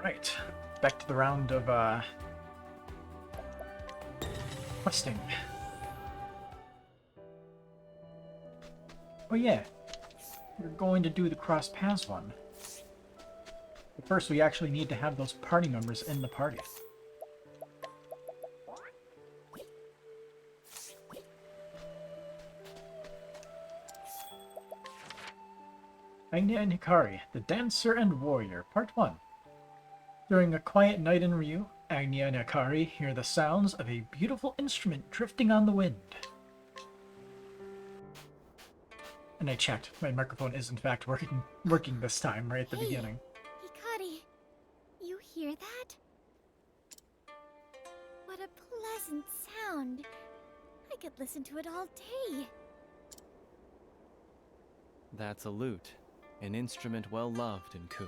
Right. Back to the round of questing. Oh yeah, we're going to do the cross paths one. But first, we actually need to have those party members in the party. Agnea and Hikari, the Dancer and Warrior, Part 1. During a quiet night in Ryu, Agnea and Hikari hear the sounds of a beautiful instrument drifting on the wind. And I checked. My microphone is in fact working this time, right at the beginning. Hikari, you hear that? What a pleasant sound. I could listen to it all day. That's a lute, an instrument well loved in Ku.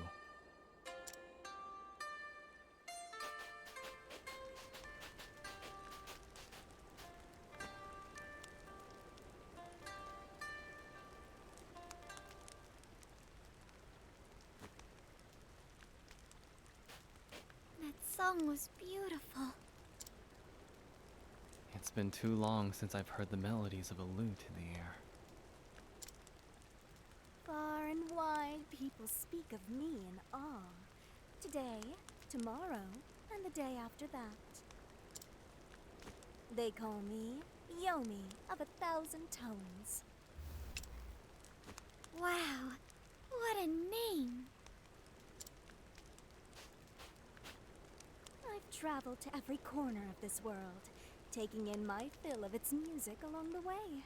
That song was beautiful. It's been too long since I've heard the melodies of a lute in the air. Far and wide, people speak of me in awe. Today, tomorrow, and the day after that. They call me Yomi of 1,000 tones. Wow, what a name! I've traveled to every corner of this world, taking in my fill of its music along the way.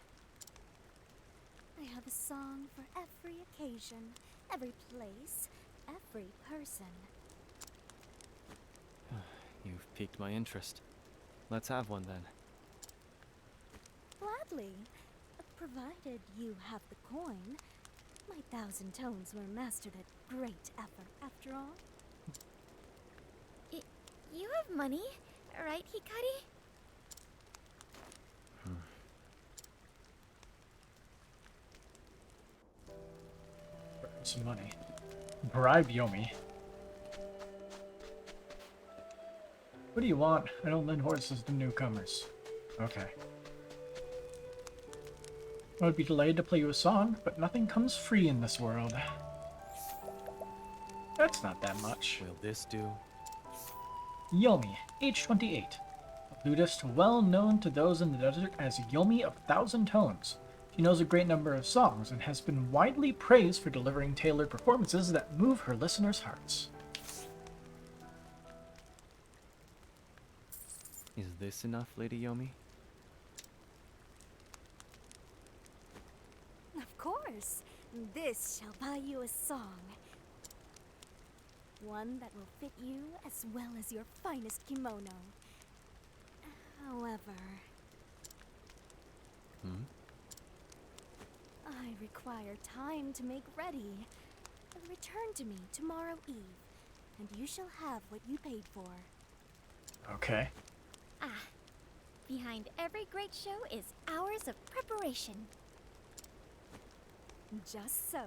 I have a song for every occasion, every place, every person. You've piqued my interest. Let's have one then. Gladly, provided you have the coin. My 1,000 tones were mastered at great effort, after all. You have money, right, Hikari? Some money. Bribe Yomi. What do you want? I don't lend horses to newcomers. Okay. I would be delighted to play you a song, but nothing comes free in this world. That's not that much. Will this do? Yomi, age 28. A flutist well known to those in the desert as Yomi of 1,000 Tones. She knows a great number of songs and has been widely praised for delivering tailored performances that move her listeners' hearts. Is this enough, Lady Yomi? Of course, this shall buy you a song. One that will fit you as well as your finest kimono. However... I require time to make ready. Return to me tomorrow eve, and you shall have what you paid for. Okay. Ah, behind every great show is hours of preparation. Just so.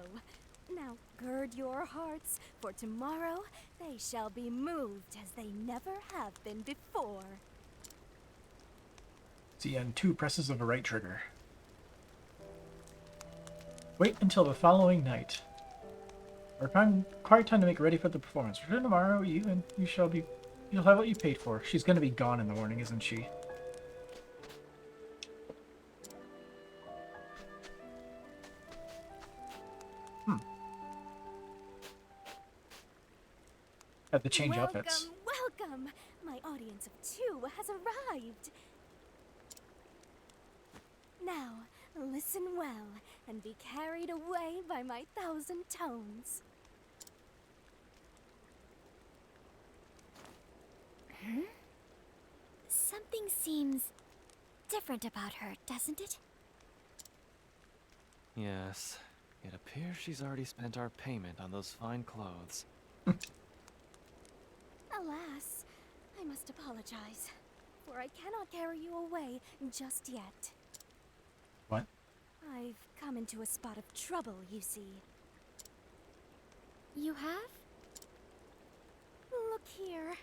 Now gird your hearts, for tomorrow they shall be moved as they never have been before. See, and 2 presses of the right trigger. Wait until the following night. Require time to make ready for the performance. Return tomorrow, and you'll have what you paid for. She's gonna be gone in the morning, isn't she? Have to change outfits. Welcome! My audience of 2 has arrived. Now, listen well and be carried away by my 1,000 tones. Something seems different about her, doesn't it? Yes. It appears she's already spent our payment on those fine clothes. Alas, I must apologize, for I cannot carry you away just yet. What? I've come into a spot of trouble, you see. You have? Look here.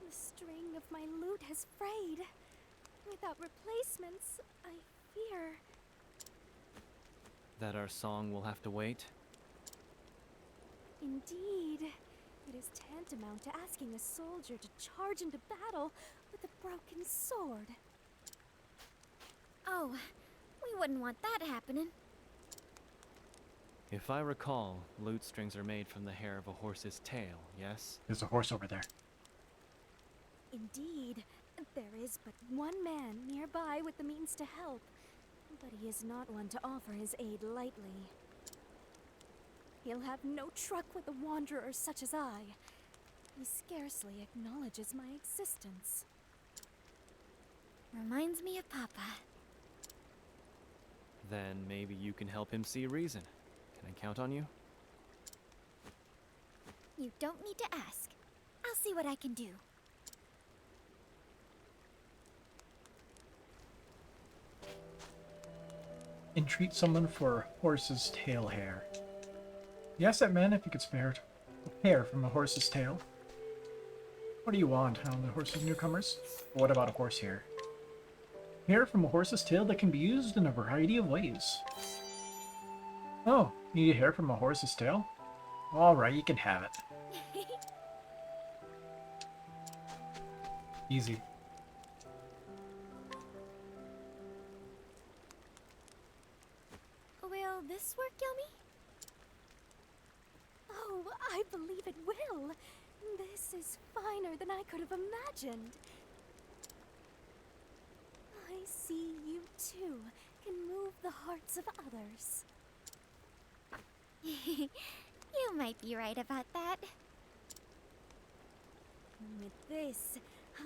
The string of my lute has frayed. Without replacements, I fear. That our song will have to wait? Indeed. It is tantamount to asking a soldier to charge into battle with a broken sword. Oh, we wouldn't want that happening. If I recall, lute strings are made from the hair of a horse's tail, yes? There's a horse over there. Indeed, there is but one man nearby with the means to help, but he is not one to offer his aid lightly. He'll have no truck with a wanderer such as I. He scarcely acknowledges my existence. Reminds me of Papa. Then maybe you can help him see reason. Can I count on you? You don't need to ask. I'll see what I can do. Entreat someone for horse's tail hair. Yes, that man, if you could spare it. A hair from a horse's tail. What do you want, the horse's newcomers? What about a horse hair? Hair from a horse's tail that can be used in a variety of ways. Oh, you need hair from a horse's tail? Alright, you can have it. Easy. Will this work, Yomi? Oh, I believe it will. This is finer than I could have imagined. I see you too can move the hearts of others. You might be right about that. With this,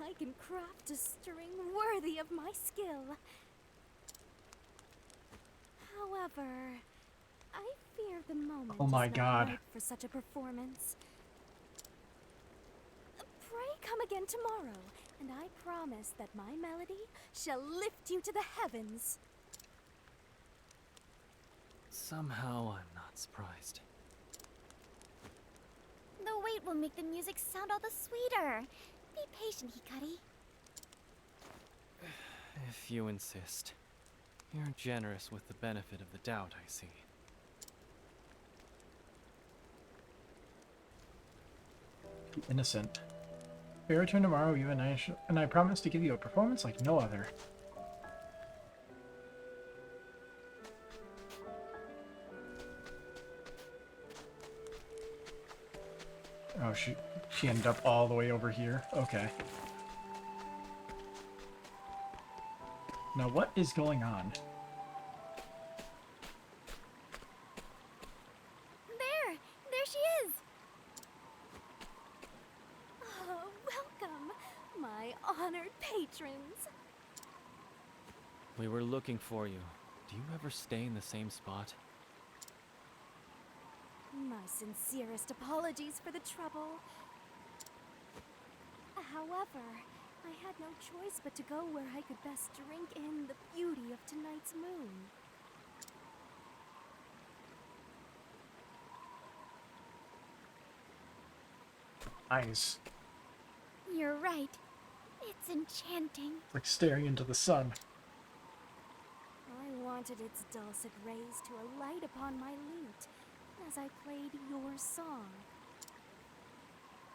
I can craft a string worthy of my skill. However, I fear the moment Oh my is not God. ripe for such a performance. Pray come again tomorrow, and I promise that my melody shall lift you to the heavens. Somehow I'm not surprised. The wait will make the music sound all the sweeter. Be patient, Hikari. If you insist. You're generous with the benefit of the doubt, I see. Innocent. We return tomorrow, you and I promise to give you a performance like no other. Oh, she ended up all the way over here. Okay. Now what is going on? There she is. Oh, welcome, my honored patrons. We were looking for you. Do you ever stay in the same spot? My sincerest apologies for the trouble. However, I had no choice but to go where I could best drink in the beauty of tonight's moon. Eyes. You're right. It's enchanting. Like staring into the sun. I wanted its dulcet rays to alight upon my lute as I played your song.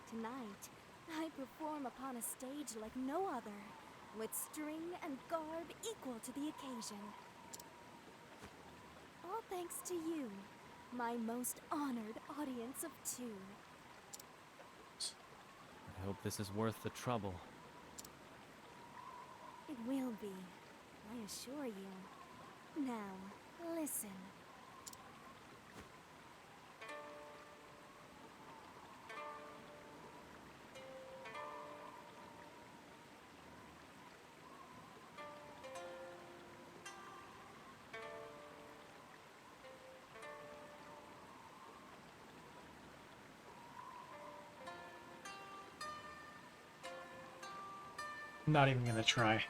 Tonight, I perform upon a stage like no other, with string and garb equal to the occasion. All thanks to you, my most honored audience of two. I hope this is worth the trouble. It will be, I assure you. Now, listen. I'm not even gonna try.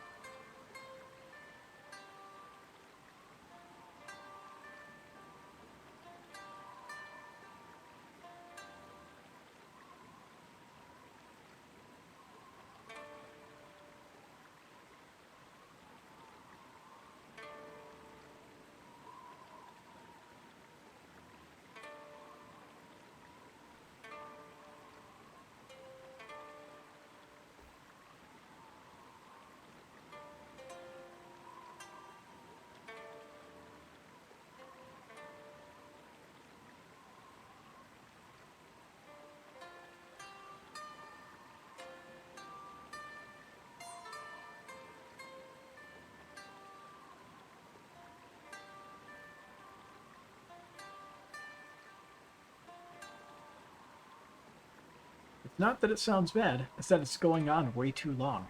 Not that it sounds bad, it's that it's going on way too long.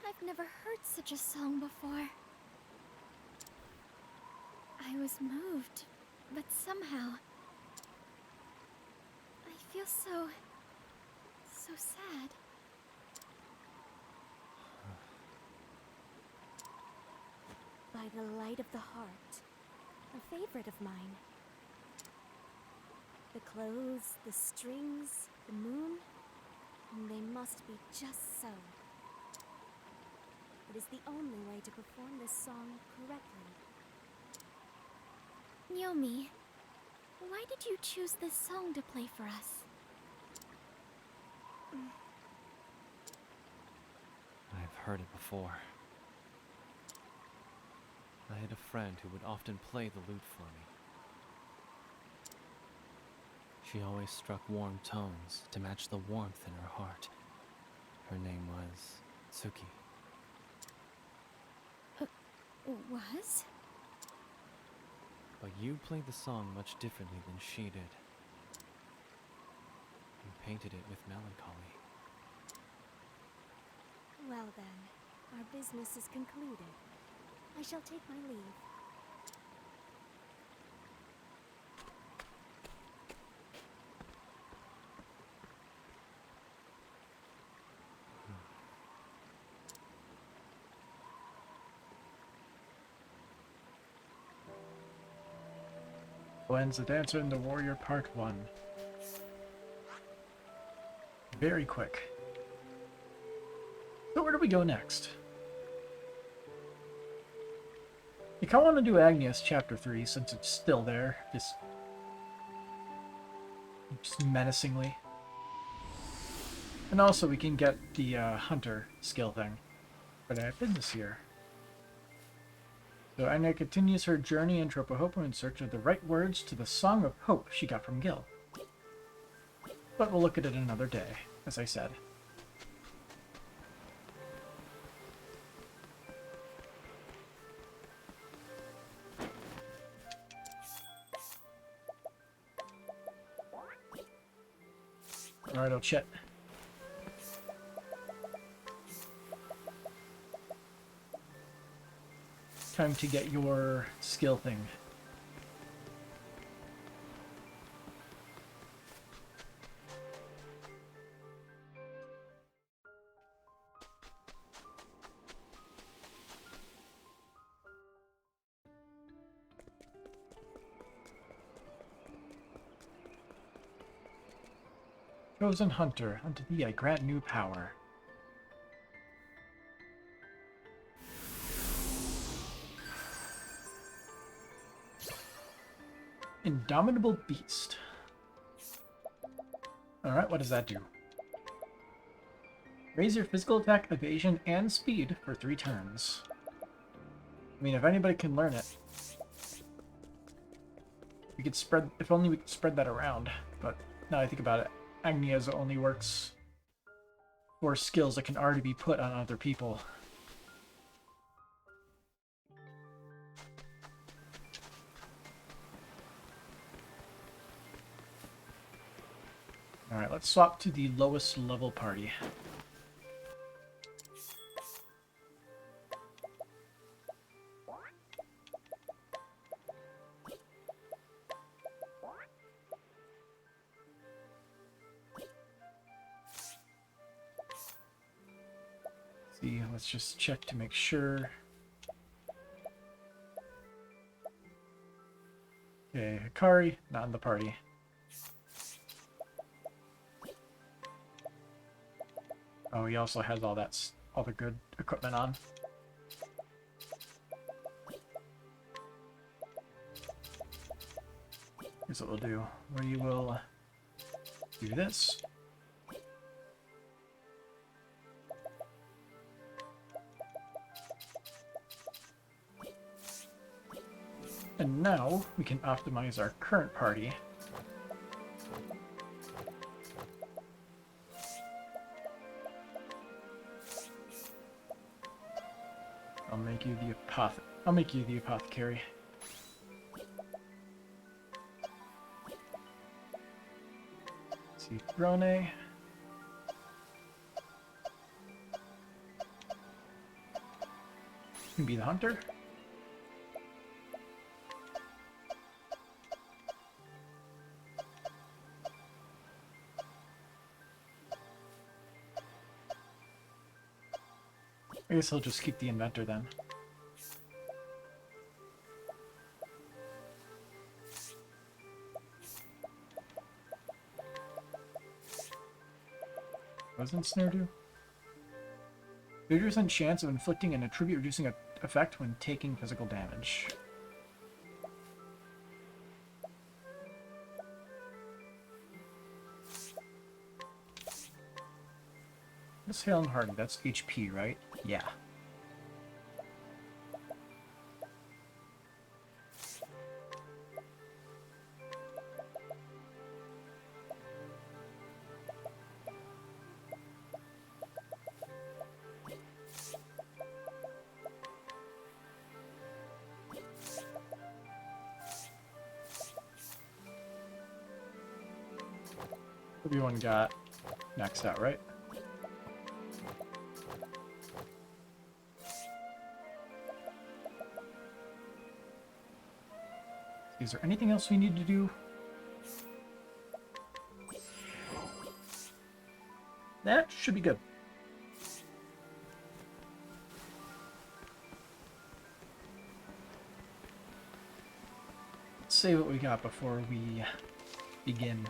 I've never heard such a song before. I was moved, but somehow I feel so sad. By the light of the heart, a favorite of mine. The clothes, the strings, the moon, they must be just so. It is the only way to perform this song correctly. Yomi, why did you choose this song to play for us? I've heard it before. I had a friend who would often play the lute for me. She always struck warm tones to match the warmth in her heart. Her name was Tsuki. Was? But you played the song much differently than she did. You painted it with melancholy. Well then, our business is concluded. I shall take my leave. Ends the Dancer and the Warrior Part 1. Very quick. So where do we go next? I kind of want to do Agnea's Chapter 3 since it's still there, just menacingly. And also we can get the Hunter skill thing. But I have business here. So Agnea continues her journey in Tropohopo in search of the right words to the Song of Hope she got from Gil. But we'll look at it another day, as I said. Alright, I'll check. Time to get your skill thing. Chosen Hunter, unto thee I grant new power. Indomitable Beast. Alright, what does that do? Raise your physical attack, evasion, and speed for 3 turns. I mean, if anybody can learn it, we could spread, if only we could spread that around. But now I think about it, Agnea's only works for skills that can already be put on other people. Alright, let's swap to the lowest level party. See, let's just check to make sure. Okay, Hikari, not in the party. Oh, he also has all the good equipment on. Here's what we'll do. We will do this. And now we can optimize our current party I'll make you the I'll make you the apothecary. Let's see, Rone. You can be the hunter. I guess he'll just keep the inventor then. What does ensnare do? 30% chance of inflicting an attribute reducing effect when taking physical damage. This Hail and Harden, that's HP, right? Yeah. Everyone got maxed out, right? Is there anything else we need to do? That should be good. Let's see what we got before we begin.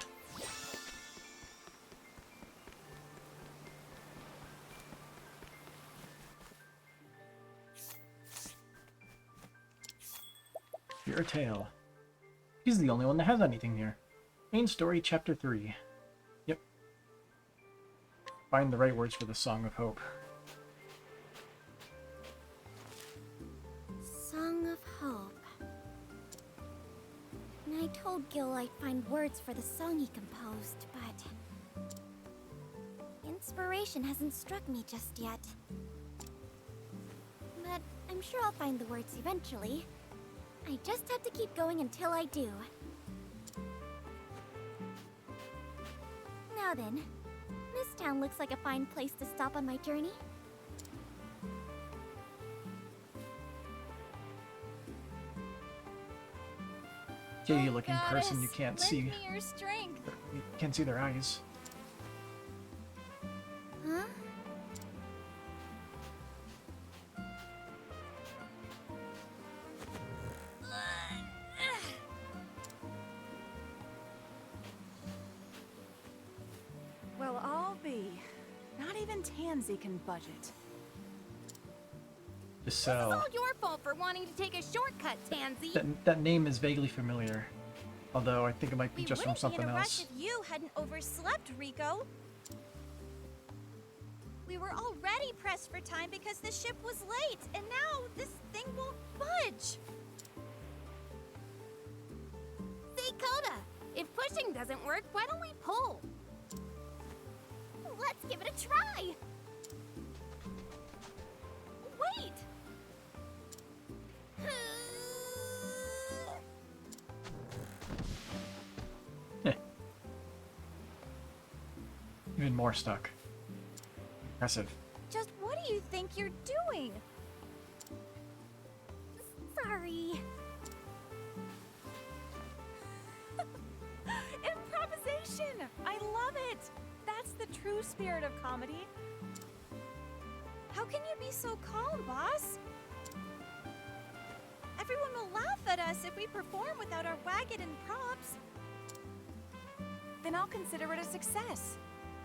Your tale. He's the only one that has anything here. Main story, chapter 3. Yep. Find the right words for the Song of Hope. Song of Hope. And I told Gil I'd find words for the song he composed, but inspiration hasn't struck me just yet. But I'm sure I'll find the words eventually. I just have to keep going until I do. Now then, this town looks like a fine place to stop on my journey. Giddy looking person you can't see. Lend me your strength. You can't see their eyes. Huh? Well, I'll be. Not even Tansy can budget. This is Giselle. all your fault for wanting to take a shortcut, Tansy. That name is vaguely familiar. Although I think it might be We just from wouldn't be in something a rush else. if you hadn't overslept, Rico. We were already pressed for time because the ship was late, and now this thing won't budge. Say, Coda, if pushing doesn't work, why don't we pull? Let's give it a try. Wait. Even more stuck. Impressive. Just what do you think you're doing? Sorry. Improvisation! I love it! That's the true spirit of comedy. How can you be so calm, boss? Everyone will laugh at us if we perform without our wagon and props. Then I'll consider it a success.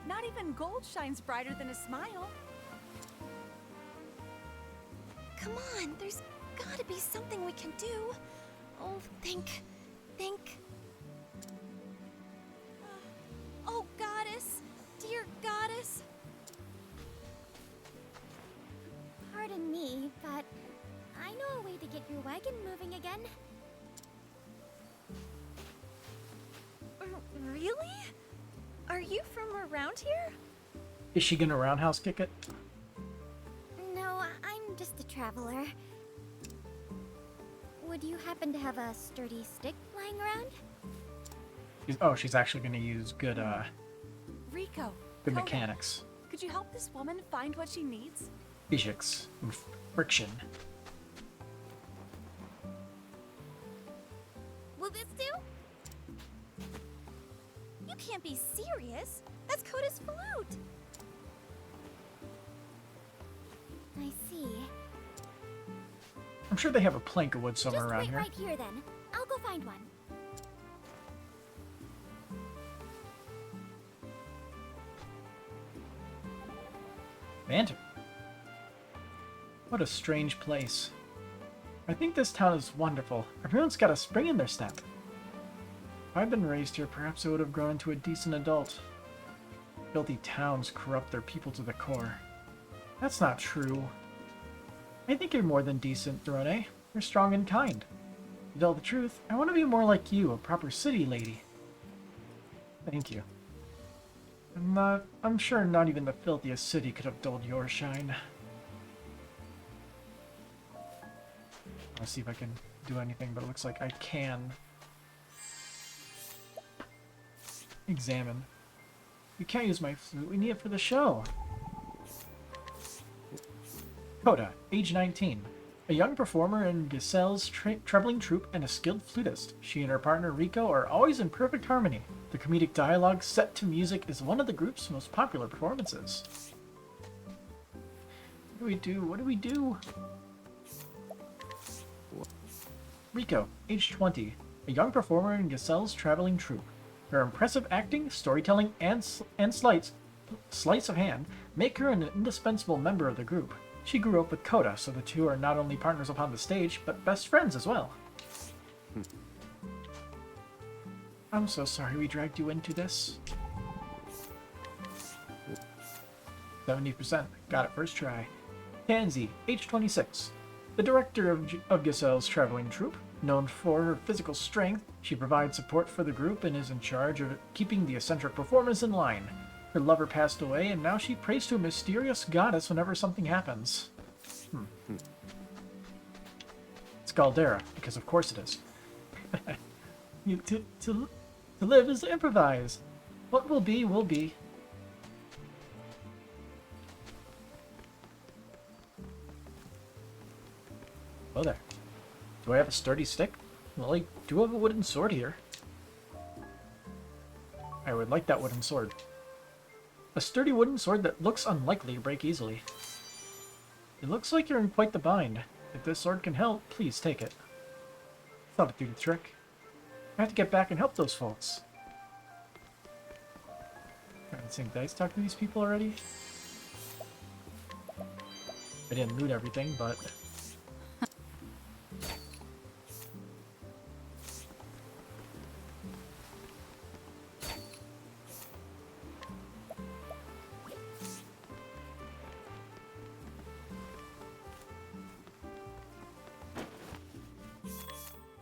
Not even gold shines brighter than a smile. Come on, there's gotta be something we can do. Oh, think. Oh, goddess, dear goddess. Pardon me, but I know a way to get your wagon moving again. Really? Are you from around here? Is she gonna roundhouse kick it? No, I'm just a traveler. Would you happen to have a sturdy stick lying around? She's actually going to use good Rico, good Koda, mechanics. could you help this woman find what she needs? Physics and friction. Will this do? You can't be serious. That's Koda's flute. I see. I'm sure they have a plank of wood somewhere Just around wait here. right here then. I'll go find one. Banter. What a strange place. I think this town is wonderful. Everyone's got a spring in their step. If I'd been raised here, perhaps I would have grown into a decent adult. Filthy towns corrupt their people to the core. That's not true. I think you're more than decent, Dorone. You're strong and kind. To tell the truth, I want to be more like you, a proper city lady. Thank you. I'm sure not even the filthiest city could have dulled your shine. I'll see if I can do anything, but it looks like I can. Examine. We can't use my flute, we need it for the show. Koda, age 19. A young performer in Giselle's traveling troupe and a skilled flutist. She and her partner Rico are always in perfect harmony. The comedic dialogue set to music is one of the group's most popular performances. What do we do? What do we do? Rico, age 20. A young performer in Giselle's traveling troupe. Her impressive acting, storytelling, and sleights of hand make her an indispensable member of the group. She grew up with Koda, so the two are not only partners upon the stage, but best friends as well. I'm so sorry we dragged you into this. 70%. Got it first try. Tansy, age 26. The director of Giselle's traveling troupe. Known for her physical strength, she provides support for the group and is in charge of keeping the eccentric performers in line. Her lover passed away, and now she prays to a mysterious goddess whenever something happens. It's Caldera, because of course it is. To live is to improvise. What will be, will be. Oh there. Do I have a sturdy stick? Well, I do have a wooden sword here. I would like that wooden sword. A sturdy wooden sword that looks unlikely to break easily. It looks like you're in quite the bind. If this sword can help, please take it. Thought it'd do the trick. I have to get back and help those folks. Did I talk to these people already? I didn't loot everything, but...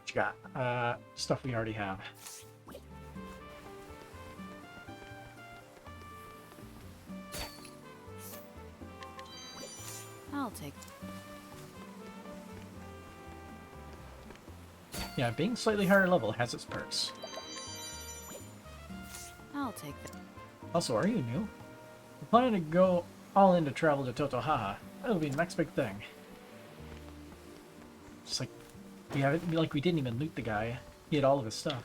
What you got? Stuff we already have. I'll take. Yeah, being slightly higher level has its perks. I'll take that. Also, are you new? We're planning to go all in to travel to Totohaha. That'll be the next big thing. Just like we didn't even loot the guy. He had all of his stuff.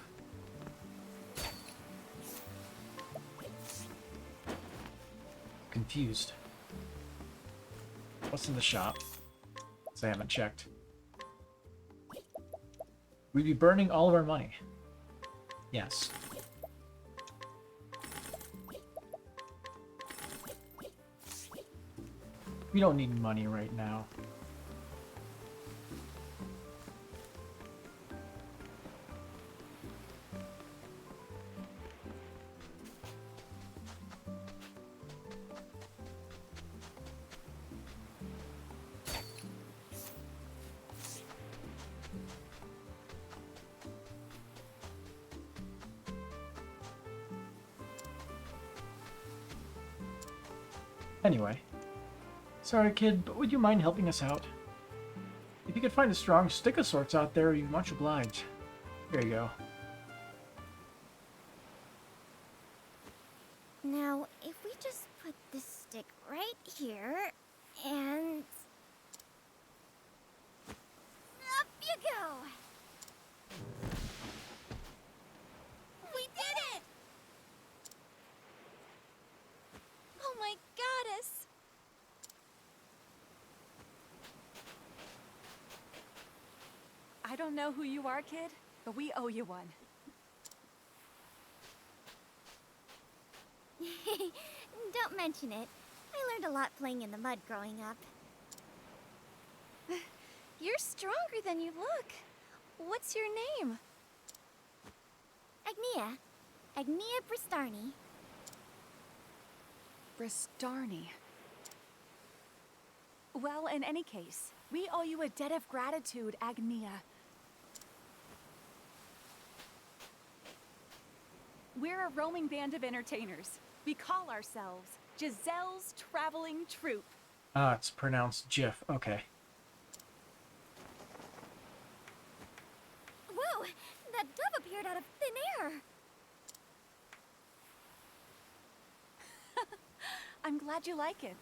Confused. What's in the shop? 'Cause I haven't checked. We'd be burning all of our money. Yes. We don't need money right now. Anyway, Sorry, kid, but would you mind helping us out? If you could find a strong stick of sorts out there, you'd be much obliged. Here you go. Now, if we just put this stick right here, and... up you go! We did it! Oh my goddess! I don't know who you are, kid, but we owe you one. Don't mention it. I learned a lot playing in the mud growing up. You're stronger than you look. What's your name? Agnea. Agnea Bristarni. Bristarni. Well, in any case, we owe you a debt of gratitude, Agnea. We're a roaming band of entertainers. We call ourselves Giselle's Traveling Troupe. Ah, it's pronounced Jif. Okay. Whoa! That dove appeared out of thin air! I'm glad you like it.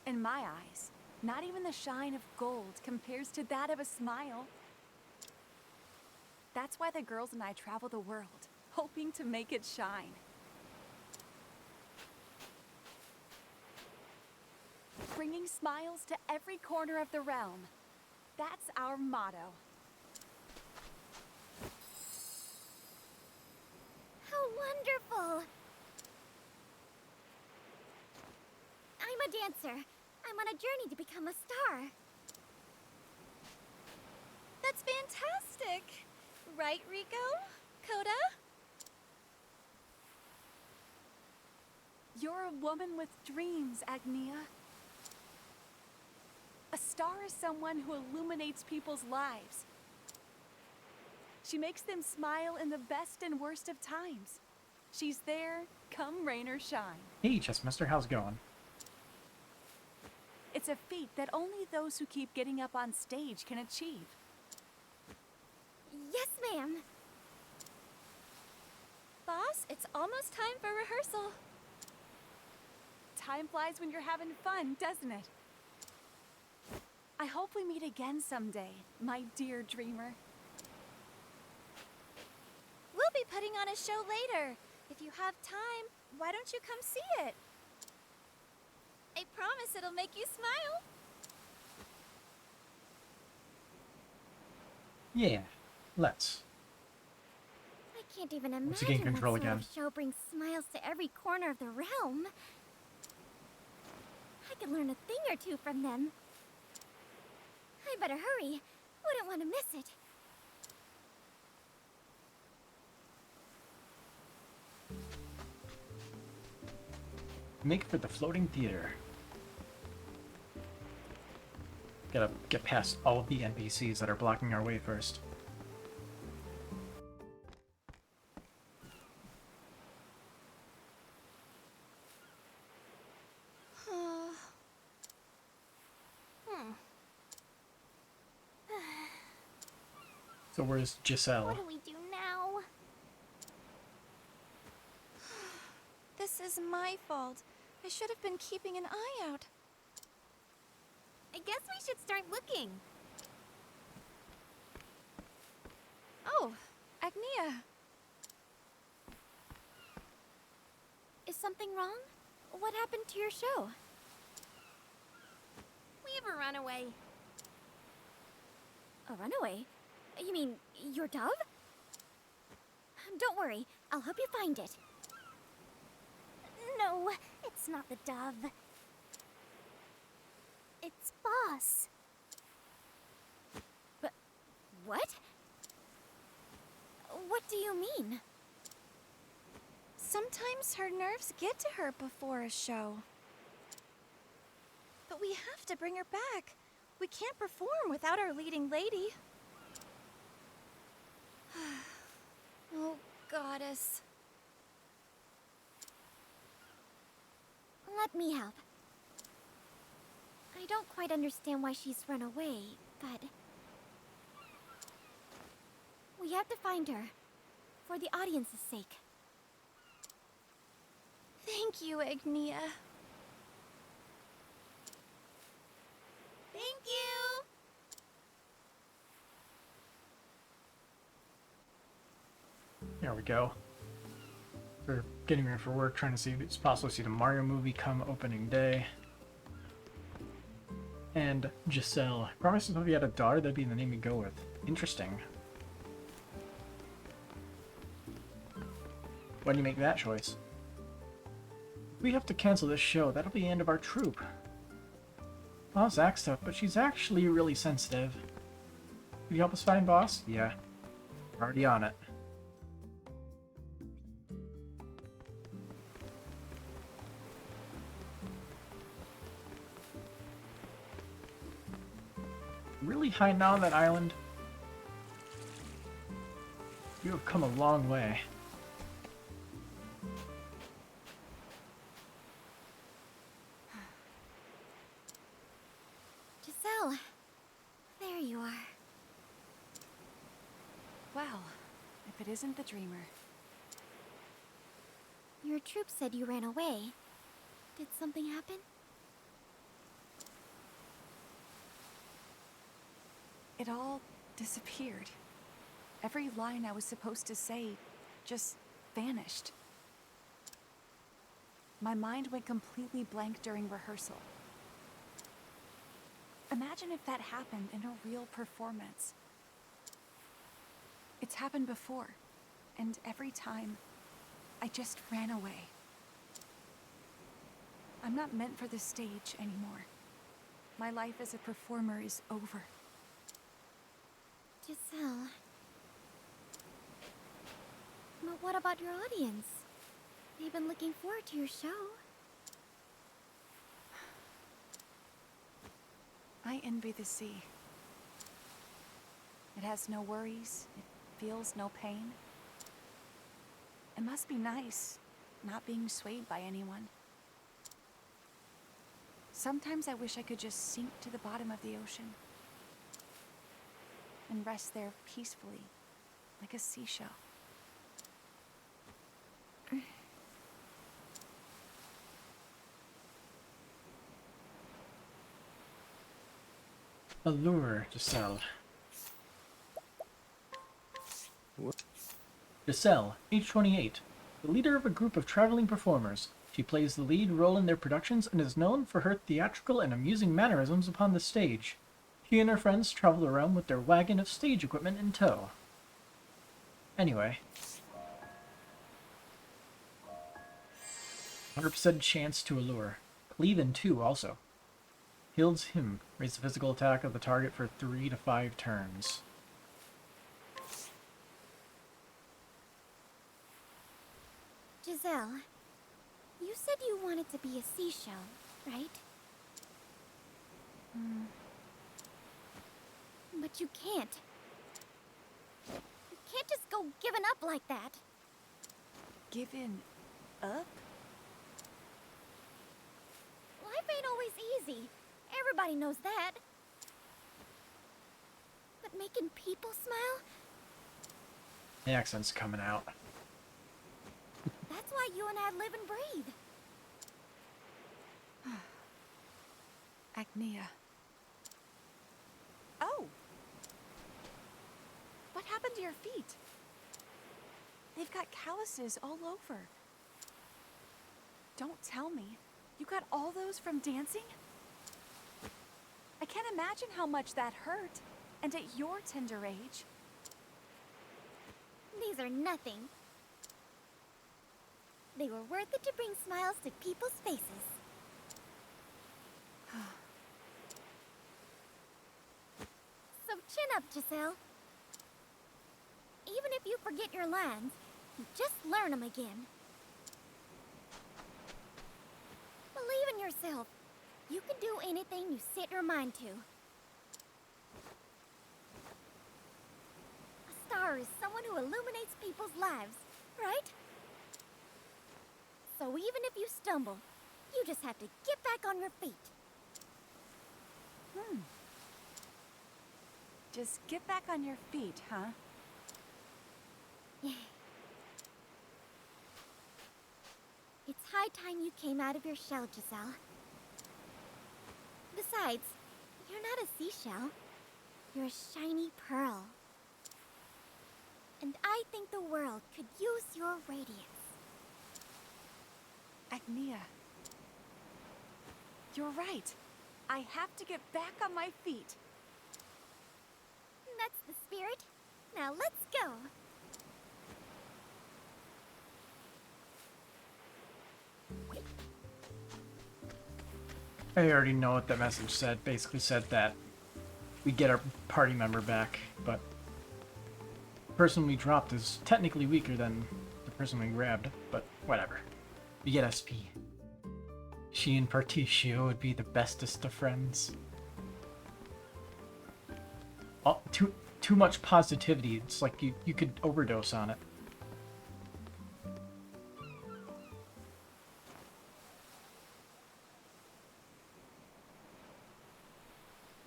In my eyes, not even the shine of gold compares to that of a smile. That's why the girls and I travel the world, hoping to make it shine. Bringing smiles to every corner of the realm. That's our motto. How wonderful! I'm a dancer. I'm on a journey to become a star. That's fantastic! Right, Rico? Coda? You're a woman with dreams, Agnea. A star is someone who illuminates people's lives. She makes them smile in the best and worst of times. She's there, come rain or shine. Hey, Chessmaster, how's it going? It's a feat that only those who keep getting up on stage can achieve. Yes, ma'am. Boss, it's almost time for rehearsal. Time flies when you're having fun, doesn't it? I hope we meet again someday, my dear dreamer. We'll be putting on a show later. If you have time, why don't you come see it? I promise it'll make you smile. Yeah, let's. I can't even Once you gain imagine control what sort again. of show brings smiles to every corner of the realm. I could learn a thing or two from them. I better hurry. Wouldn't want to miss it. Make for the floating theater. Gotta get past all of the NPCs that are blocking our way first. So where's Giselle? What do we do now? This is my fault. I should have been keeping an eye out. I guess we should start looking. Oh, Agnea. Is something wrong? What happened to your show? We have a runaway. A runaway? You mean your dove? Don't worry, I'll help you find it. No, it's not the dove. It's Boss. But what? What do you mean? Sometimes her nerves get to her before a show. But we have to bring her back. We can't perform without our leading lady. Oh, goddess. Let me help. I don't quite understand why she's run away, but... we have to find her. For the audience's sake. Thank you, Agnea. Thank you! There we go. We're getting ready for work, trying to see if it's possible to see the Mario movie come opening day. And Giselle. Promises if you had a daughter, that'd be the name you go with. Interesting. Why do you make that choice? We have to cancel this show. That'll be the end of our troupe. Well, Zach's tough, but she's actually really sensitive. Could you help us find Boss? Yeah. We're already on it. Really high now on that island? You have come a long way. Giselle, there you are. Well, if it isn't the dreamer. Your troop said you ran away. Did something happen? It all disappeared. Every line I was supposed to say just vanished. My mind went completely blank during rehearsal. Imagine if that happened in a real performance. It's happened before, and every time, I just ran away. I'm not meant for the stage anymore. My life as a performer is over. Giselle. But what about your audience? They've been looking forward to your show. I envy the sea. It has no worries. It feels no pain. It must be nice, not being swayed by anyone. Sometimes I wish I could just sink to the bottom of the ocean and rest there peacefully, like a seashell. Allure, Giselle. Giselle, age 28. The leader of a group of traveling performers. She plays the lead role in their productions and is known for her theatrical and amusing mannerisms upon the stage. She and her friends travel around with their wagon of stage equipment in tow. Anyway. 100% chance to allure. Cleave in 2 also. Heals him. Raise the physical attack of the target for 3 to 5 turns. Giselle, you said you wanted to be a seashell, right? But you can't. You can't just go giving up like that. Given up? Life ain't always easy. Everybody knows that. But making people smile? The accent's coming out. That's why you and I live and breathe. Agnea. Oh! What happened to your feet? They've got calluses all over. Don't tell me. You got all those from dancing? I can't imagine how much that hurt. And at your tender age. These are nothing. They were worth it to bring smiles to people's faces. So chin up, Giselle. Even if you forget your lines, you just learn them again. Believe in yourself. You can do anything you set your mind to. A star is someone who illuminates people's lives, right? So even if you stumble, You just have to get back on your feet. Just get back on your feet, huh? It's high time you came out of your shell, Giselle. Besides, you're not a seashell. You're a shiny pearl. And I think the world could use your radiance. Agnea. You're right. I have to get back on my feet. That's the spirit. Now let's go. I already know what that message said. Basically said that we get our party member back, but the person we dropped is technically weaker than the person we grabbed, but whatever. We get SP. She and Particio would be the bestest of friends. Oh, too much positivity. It's like you could overdose on it.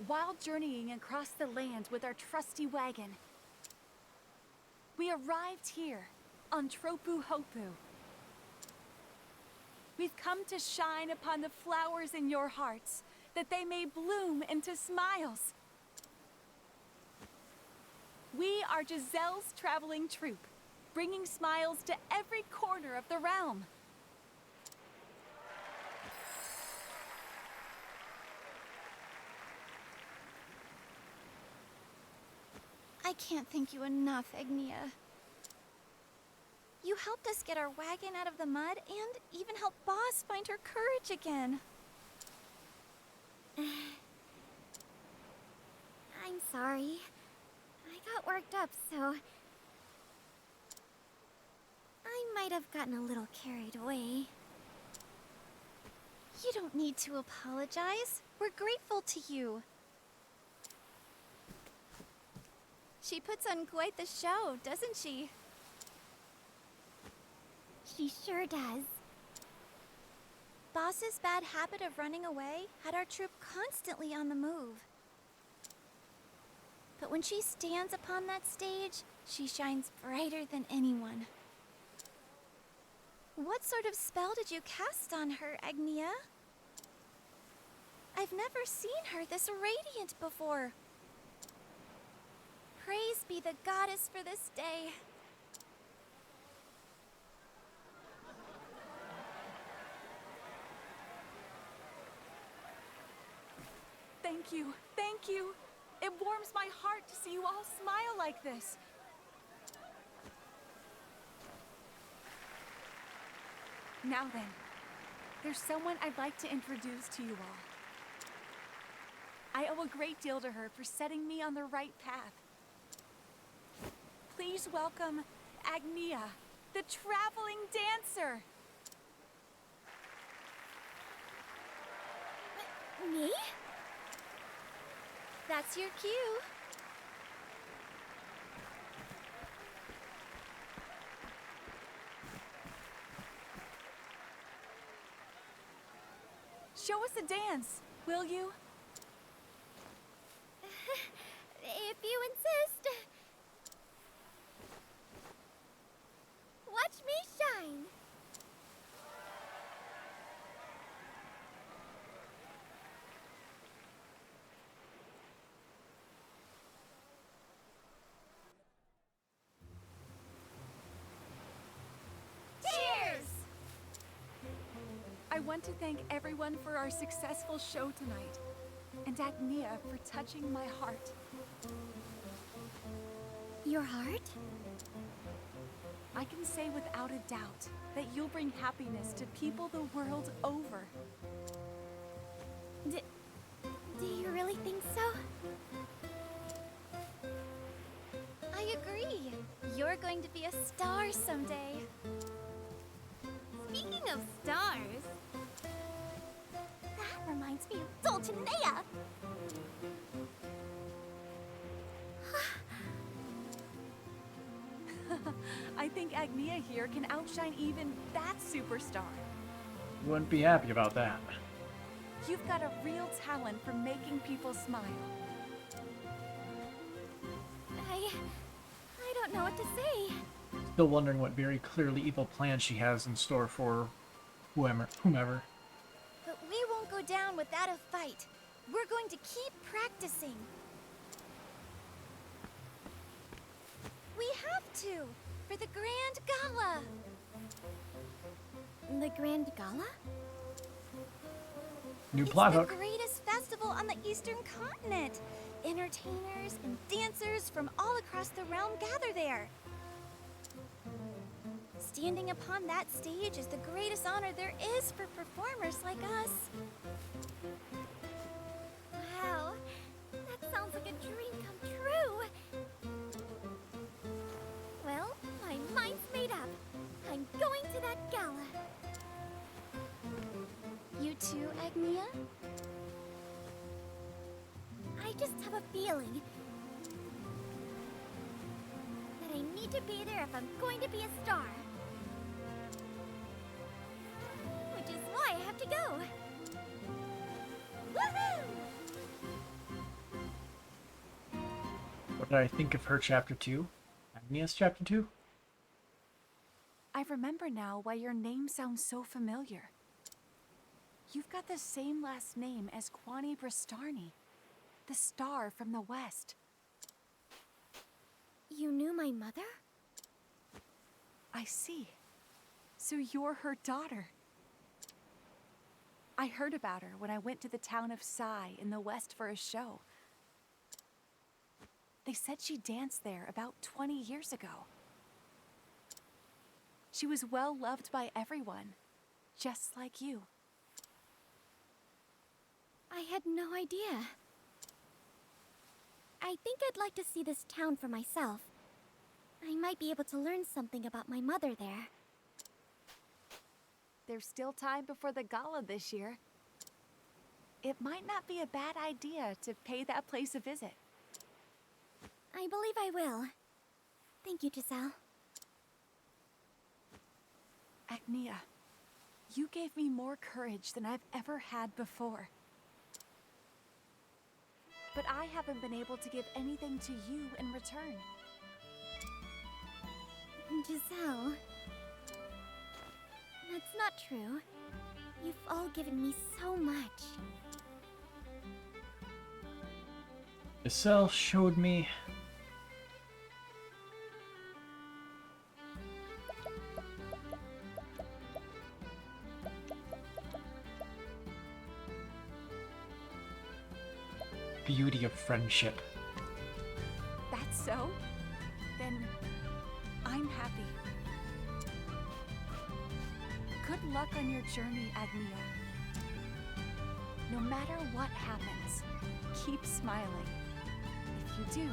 While journeying across the land with our trusty wagon, we arrived here on Tropu Hopu. We've come to shine upon the flowers in your hearts, that they may bloom into smiles. We are Giselle's traveling troupe, bringing smiles to every corner of the realm. I can't thank you enough, Agnea. You helped us get our wagon out of the mud and even helped Boss find her courage again. I'm sorry. I got worked up, so... I might have gotten a little carried away. You don't need to apologize. We're grateful to you. She puts on quite the show, doesn't she? She sure does. Boss's bad habit of running away had our troop constantly on the move. But when she stands upon that stage, she shines brighter than anyone. What sort of spell did you cast on her, Agnea? I've never seen her this radiant before. Praise be the goddess for this day. Thank you, thank you. It warms my heart to see you all smile like this. Now then, there's someone I'd like to introduce to you all. I owe a great deal to her for setting me on the right path. Please welcome Agnea, the traveling dancer. Me? That's your cue. Show us a dance, will you? If you insist. Watch me shine. Cheers! I want to thank everyone for our successful show tonight, and Agnea for touching my heart. Your heart? I can say without a doubt that you'll bring happiness to people the world over. Do you really think so? I agree. You're going to be a star someday. Speaking of stars, that reminds me of Dulcinea. I think Agnea here can outshine even that superstar. Wouldn't be happy about that. You've got a real talent for making people smile. I don't know what to say. Still wondering what very clearly evil plans she has in store for whomever. But we won't go down without a fight. We're going to keep practicing. We have to, for the Grand Gala. The Grand Gala? New It's plot the hook. greatest festival on the Eastern Continent. Entertainers and dancers from all across the realm gather there. Standing upon that stage is the greatest honor there is for performers like us. Wow, that sounds like a dream come true. Well, my mind's made up. I'm going to that gala. You too, Agnea? I just have a feeling that I need to be there if I'm going to be a star. Which is why I have to go. Woohoo! What did I think of her chapter 2? Agnea's chapter 2? I remember now why your name sounds so familiar. You've got the same last name as Kwani Bristarni, the star from the west. You knew my mother? I see. So you're her daughter. I heard about her when I went to the town of Sai in the west for a show. They said she danced there about 20 years ago. She was well loved by everyone, just like you. I had no idea. I think I'd like to see this town for myself. I might be able to learn something about my mother there. There's still time before the gala this year. It might not be a bad idea to pay that place a visit. I believe I will. Thank you, Giselle. Agnea, you gave me more courage than I've ever had before. But I haven't been able to give anything to you in return. Giselle. That's not true. You've all given me so much. Giselle showed me beauty of friendship. That's so? Then I'm happy. Good luck on your journey, Agnea. No matter what happens, keep smiling. If you do,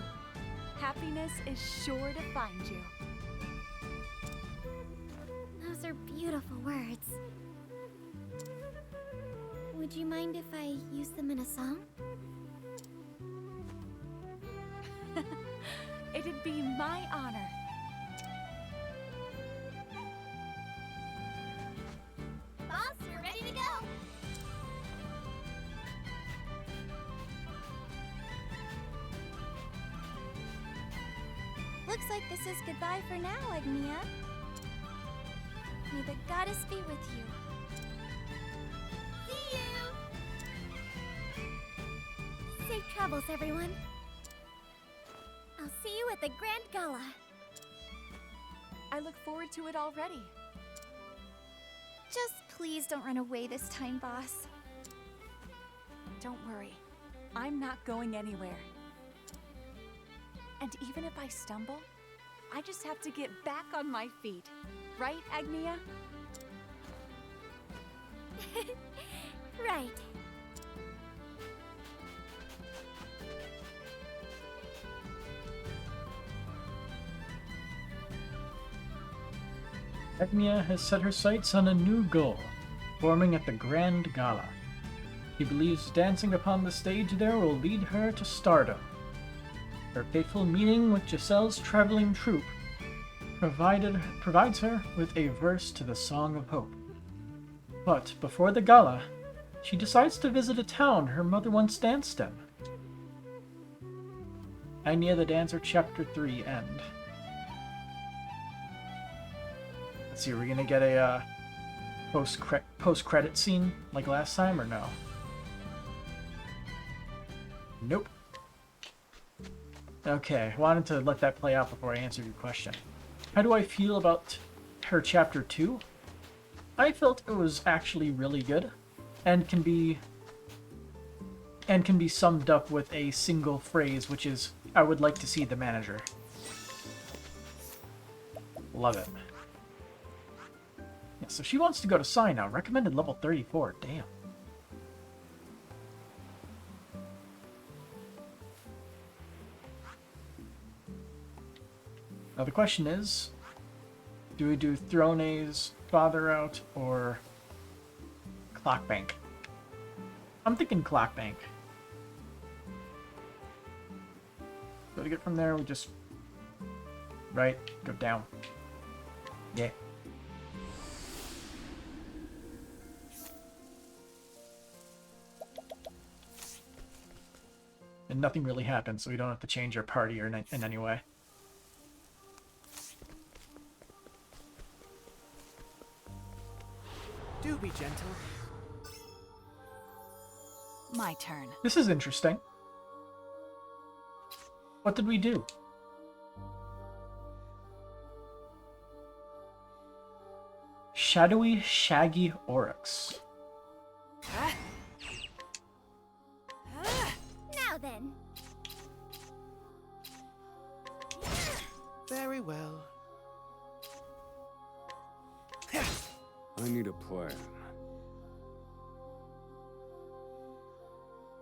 happiness is sure to find you. Those are beautiful words. Would you mind if I use them in a song? It'd be my honor. Boss, we're ready to go! Looks like this is goodbye for now, Agnea. May the goddess be with you. See you! Safe travels, everyone. I'll see you at the Grand Gala. I look forward to it already. Just please don't run away this time, boss. Don't worry. I'm not going anywhere. And even if I stumble, I just have to get back on my feet. Right, Agnea? Right. Agnea has set her sights on a new goal, performing at the Grand Gala. She believes dancing upon the stage there will lead her to stardom. Her fateful meeting with Giselle's traveling troupe provides her with a verse to the Song of Hope. But before the gala, she decides to visit a town her mother once danced in. Agnea the Dancer, Chapter 3, end. Let's see, are we gonna get a post-credit scene like last time, or no? Nope. Okay, wanted to let that play out before I answered your question. How do I feel about her Chapter 2? I felt it was actually really good, and can be summed up with a single phrase, which is, I would like to see the manager. Love it. Yeah, so she wants to go to Sai now. Recommended level 34. Damn. Now the question is, do we do Throne's father route or Clockbank? I'm thinking Clockbank. So to get from there, we just right, go down. Yeah. And nothing really happens, so we don't have to change our party or in any way. Do be gentle. My turn. This is interesting. What did we do? Shadowy, shaggy oryx. Now then. Very well. I need a plan.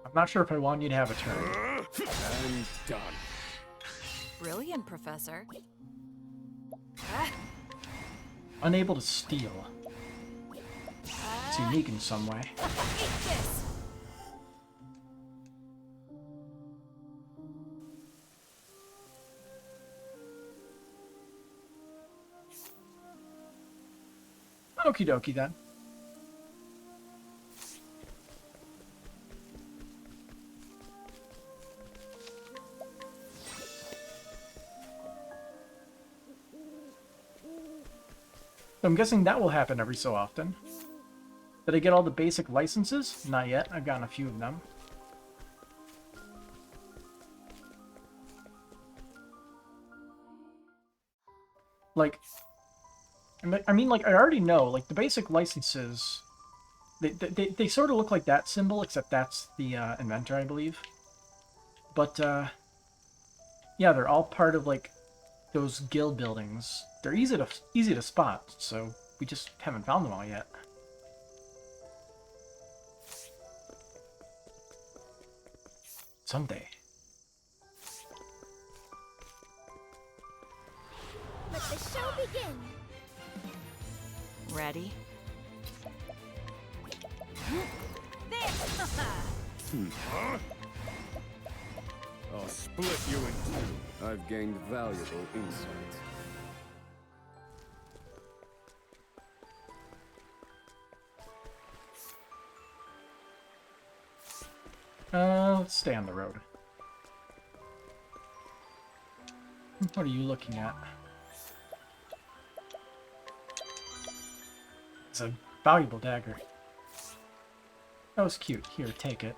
I'm not sure if I want you to have a turn. And done. Brilliant, Professor. Unable to steal. It's unique in some way. Eat this! Okie dokie then. So I'm guessing that will happen every so often. Did I get all the basic licenses? Not yet. I've gotten a few of them. Like, I mean, like, I already know, like, the basic licenses, they sort of look like that symbol, except that's the inventor, I believe. But, yeah, they're all part of, like, those guild buildings. They're easy to spot, so we just haven't found them all yet. Someday. Let the show begin. Ready? I'll split you in two. I've gained valuable insight. Let's stay on the road. What are you looking at? It's a valuable dagger. That was cute. Here, take it.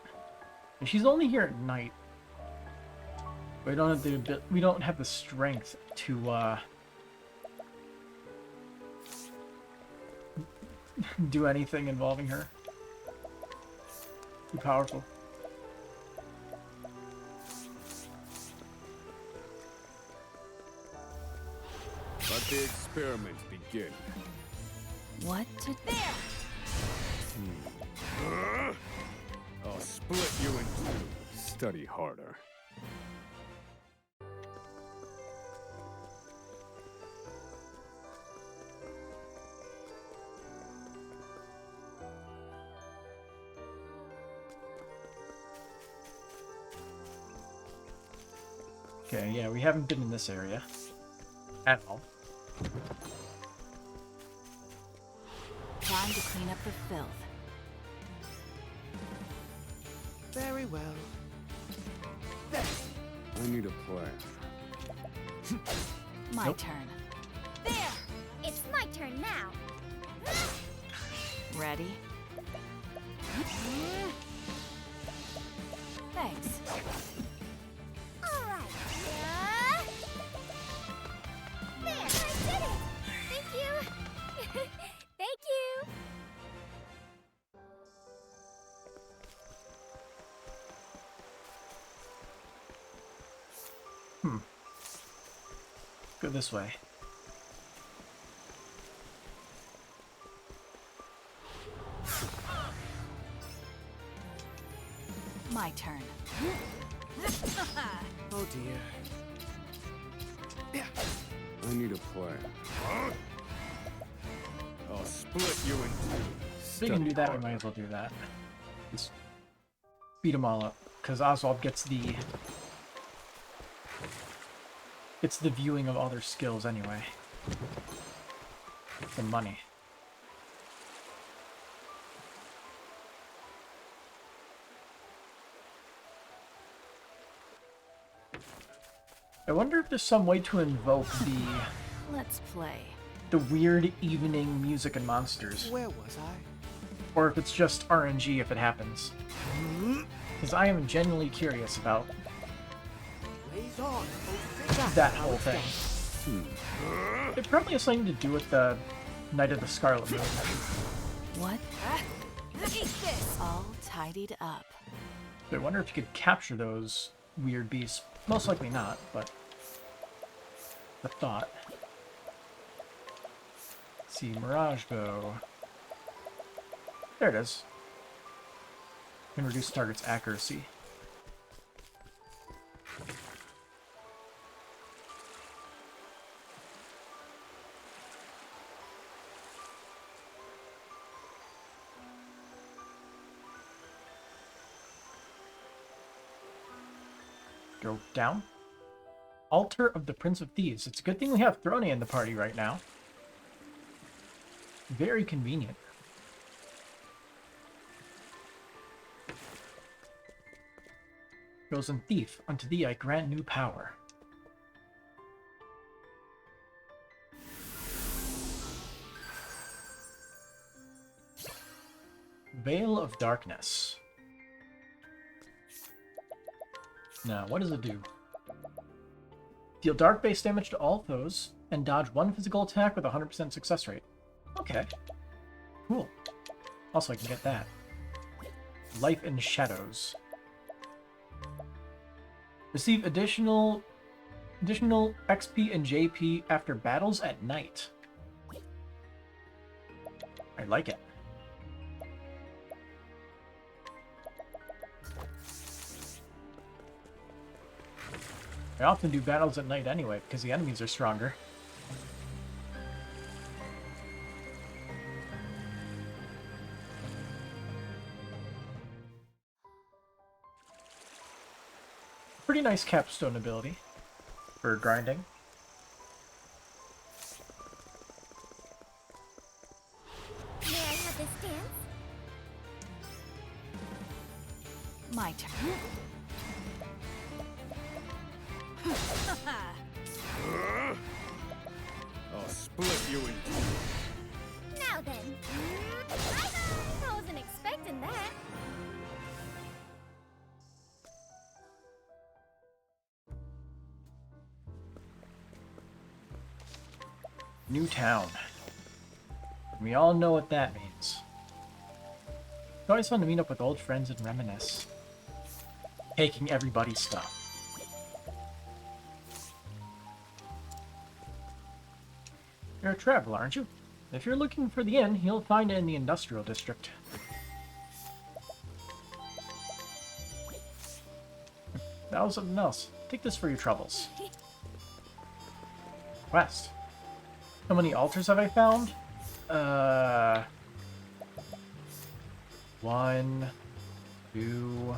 And she's only here at night. We don't have the strength to do anything involving her. Too powerful. Let the experiment begin. What to there? I'll split you in two. Study harder. Okay, yeah, we haven't been in this area at all. time to clean up the filth. Very well. I need a plan. My turn. There! It's my turn now. Ready? Thanks. All right. There, I did it! Thank you! Thank you! Go this way. My turn. Oh dear. I need a plan. I'll split you in If we can do that, we might as well do that. Just beat them all up, because Oswald gets the viewing of all their skills anyway. The money. I wonder if there's some way to invoke Let's play. the weird evening music and monsters. Where was I? Or if it's just RNG if it happens. Because I am genuinely curious about Blaze on. Oh, that whole thing. It probably has something to do with the Night of the Scarlet Moon. What? Eat this! All tidied up. So I wonder if you could capture those weird beasts. Most likely not, but the thought. Let's see, Mirage Bow. There it is. Can reduce target's accuracy. Go down. Altar of the Prince of Thieves. It's a good thing we have Throne in the party right now. Very convenient. Chosen Thief, unto thee I grant new power. Veil of Darkness. Now, what does it do? Deal dark base damage to all foes, and dodge one physical attack with a 100% success rate. Okay. Cool. Also, I can get that. Life in Shadows. Receive additional XP and JP after battles at night. I like it. I often do battles at night anyway, because the enemies are stronger. Pretty nice capstone ability for grinding. May I have this dance? My turn. I'll split you in two. Now then. Bye-bye! I wasn't expecting that. New town. We all know what that means. It's always fun to meet up with old friends and reminisce. Taking everybody's stuff. You're a traveler, aren't you? If you're looking for the inn, you'll find it in the industrial district. That was something else. Take this for your troubles. Quest. How many altars have I found? 1, 2...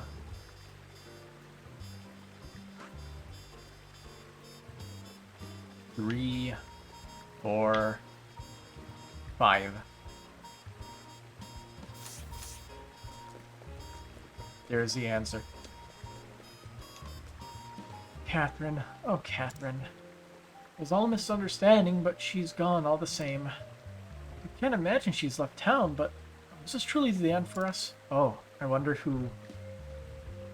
3, 4, 5. There's the answer. Catherine. Oh, Catherine. It was all a misunderstanding, but she's gone all the same. I can't imagine she's left town, but is this truly the end for us? Oh, I wonder who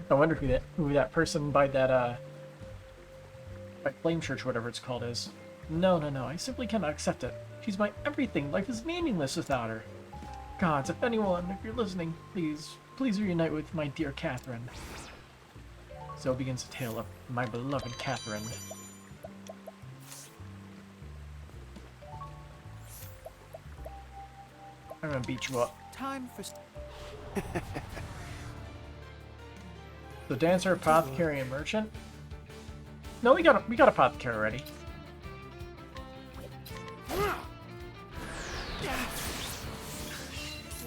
that person by that by Flame Church, whatever it's called, is. No, I simply cannot accept it. She's my everything. Life is meaningless without her. Gods, if you're listening, please reunite with my dear Catherine. So begins the tale of my beloved Catherine. I'm gonna beat you up. Time for... The dancer, apothecary, and merchant. No, we got apothecary already.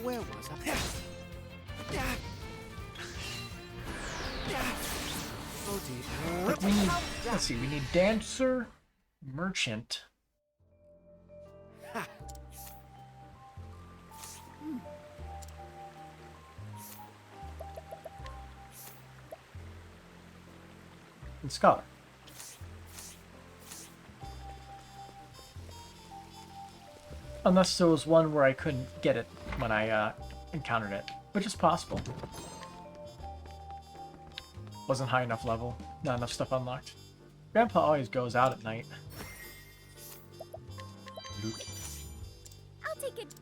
Where was I? Oh dear. Like we need, let's see, we need dancer, merchant. Ha. And scholar. Unless there was one where I couldn't get it when I encountered it, which is possible. Wasn't high enough level, not enough stuff unlocked. Grandpa always goes out at night. I'll take it.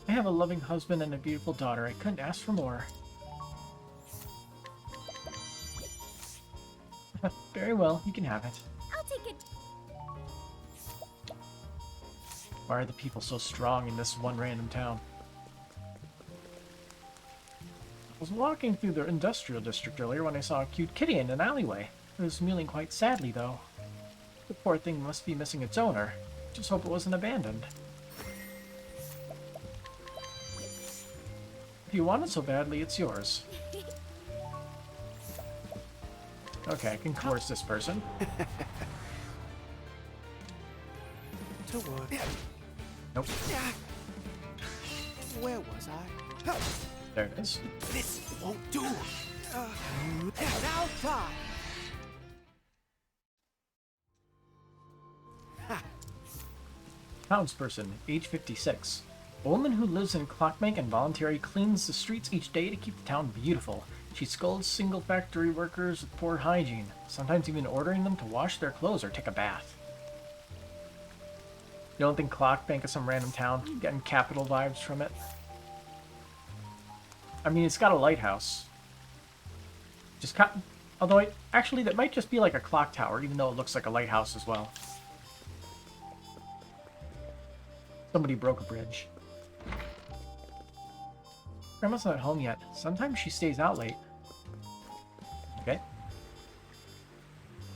I have a loving husband and a beautiful daughter. I couldn't ask for more. Very well, you can have it. I'll take it. Why are the people so strong in this one random town? I was walking through the industrial district earlier when I saw a cute kitty in an alleyway. It was mewling quite sadly, though. The poor thing must be missing its owner. Just hope it wasn't abandoned. If you want it so badly, it's yours. Okay, I can coerce this person. To work. Nope. Where was I? There it is. This won't do. Now die. Townsperson, age 56. A woman who lives in Clockbank and voluntarily cleans the streets each day to keep the town beautiful. She scolds single factory workers with poor hygiene, sometimes even ordering them to wash their clothes or take a bath. You don't think Clockbank is some random town? Getting capital vibes from it? I mean, it's got a lighthouse. Although, actually, that might just be like a clock tower, even though it looks like a lighthouse as well. Somebody broke a bridge. Grandma's not home yet. Sometimes she stays out late. Okay.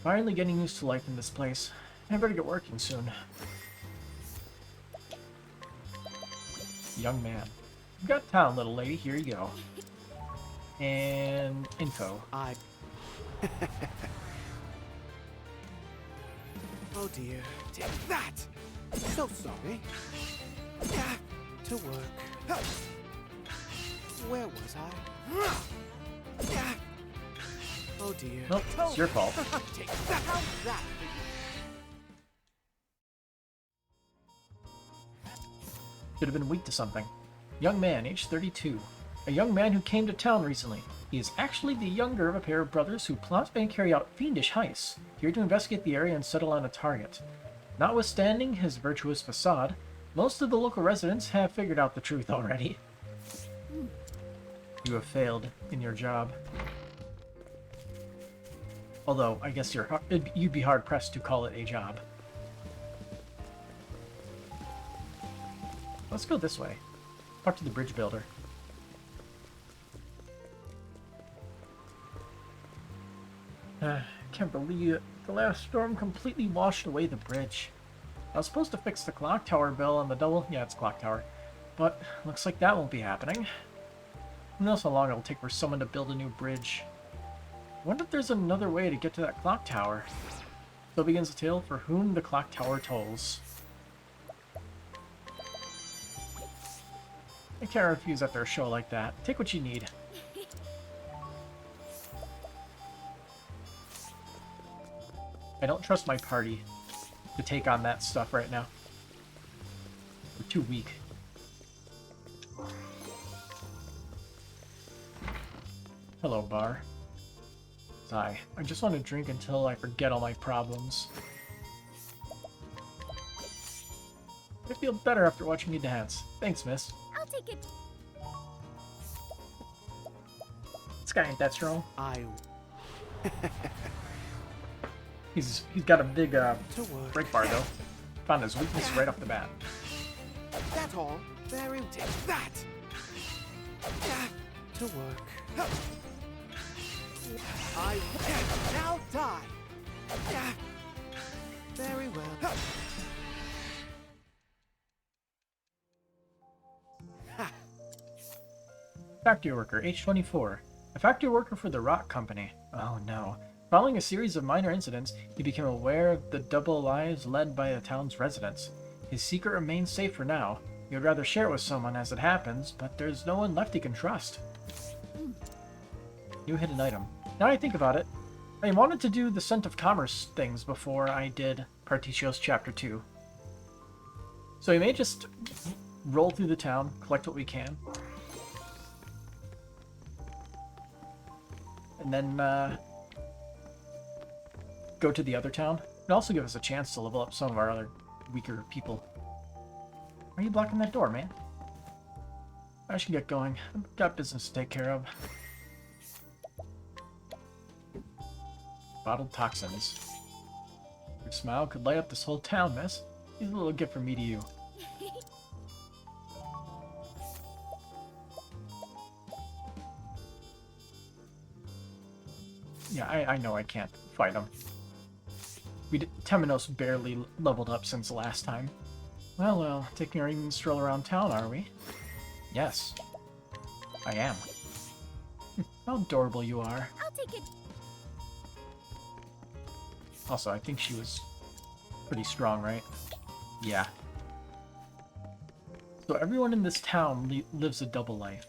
Finally getting used to life in this place. I better get working soon. Young man. You got town, little lady. Here you go. And info. Oh dear. Take that! So sorry. To work. Where was I? Oh dear. Nope, it's your fault. Take that. How's that for you? Should have been weak to something. Young man, age 32. A young man who came to town recently. He is actually the younger of a pair of brothers who plot and carry out fiendish heists, here to investigate the area and settle on a target. Notwithstanding his virtuous facade, most of the local residents have figured out the truth already. You have failed in your job. Although, I guess you'd be hard-pressed to call it a job. Let's go this way. Talk to the bridge builder. Can't believe it. The last storm completely washed away the bridge. I was supposed to fix the clock tower bill on the double... Yeah, it's clock tower. But looks like that won't be happening. Who knows how long it'll take for someone to build a new bridge. I wonder if there's another way to get to that clock tower. So begins the tale for whom the clock tower tolls. I can't refuse after a show like that. Take what you need. I don't trust my party to take on that stuff right now. We're too weak. Hello, bar. Sigh. I just want to drink until I forget all my problems. I feel better after watching you dance. Thanks, miss. I'll take it. This guy ain't that strong. I He's got a big to work. break bar though. Found his weakness right off the bat. That's all. Very take that. To work. I now die. Very well. Factory worker, age 24. A factory worker for the rock company. Oh no. Following a series of minor incidents, he became aware of the double lives led by the town's residents. His secret remains safe for now. He would rather share it with someone as it happens, but there's no one left he can trust. New hidden item. Now I think about it, I wanted to do the Scent of Commerce things before I did Partitio's Chapter 2. So we may just roll through the town, collect what we can. And then go to the other town. It'd also give us a chance to level up some of our other weaker people. Why are you blocking that door, man? I should get going. I've got business to take care of. Bottled toxins. Your smile could light up this whole town, miss. Here's a little gift from me to you. Yeah, I know I can't fight him. Temenos barely leveled up since the last time. Well, taking our evening stroll around town, are we? Yes. I am. How adorable you are. I'll take it. Also, I think she was pretty strong, right? Yeah. So everyone in this town lives a double life.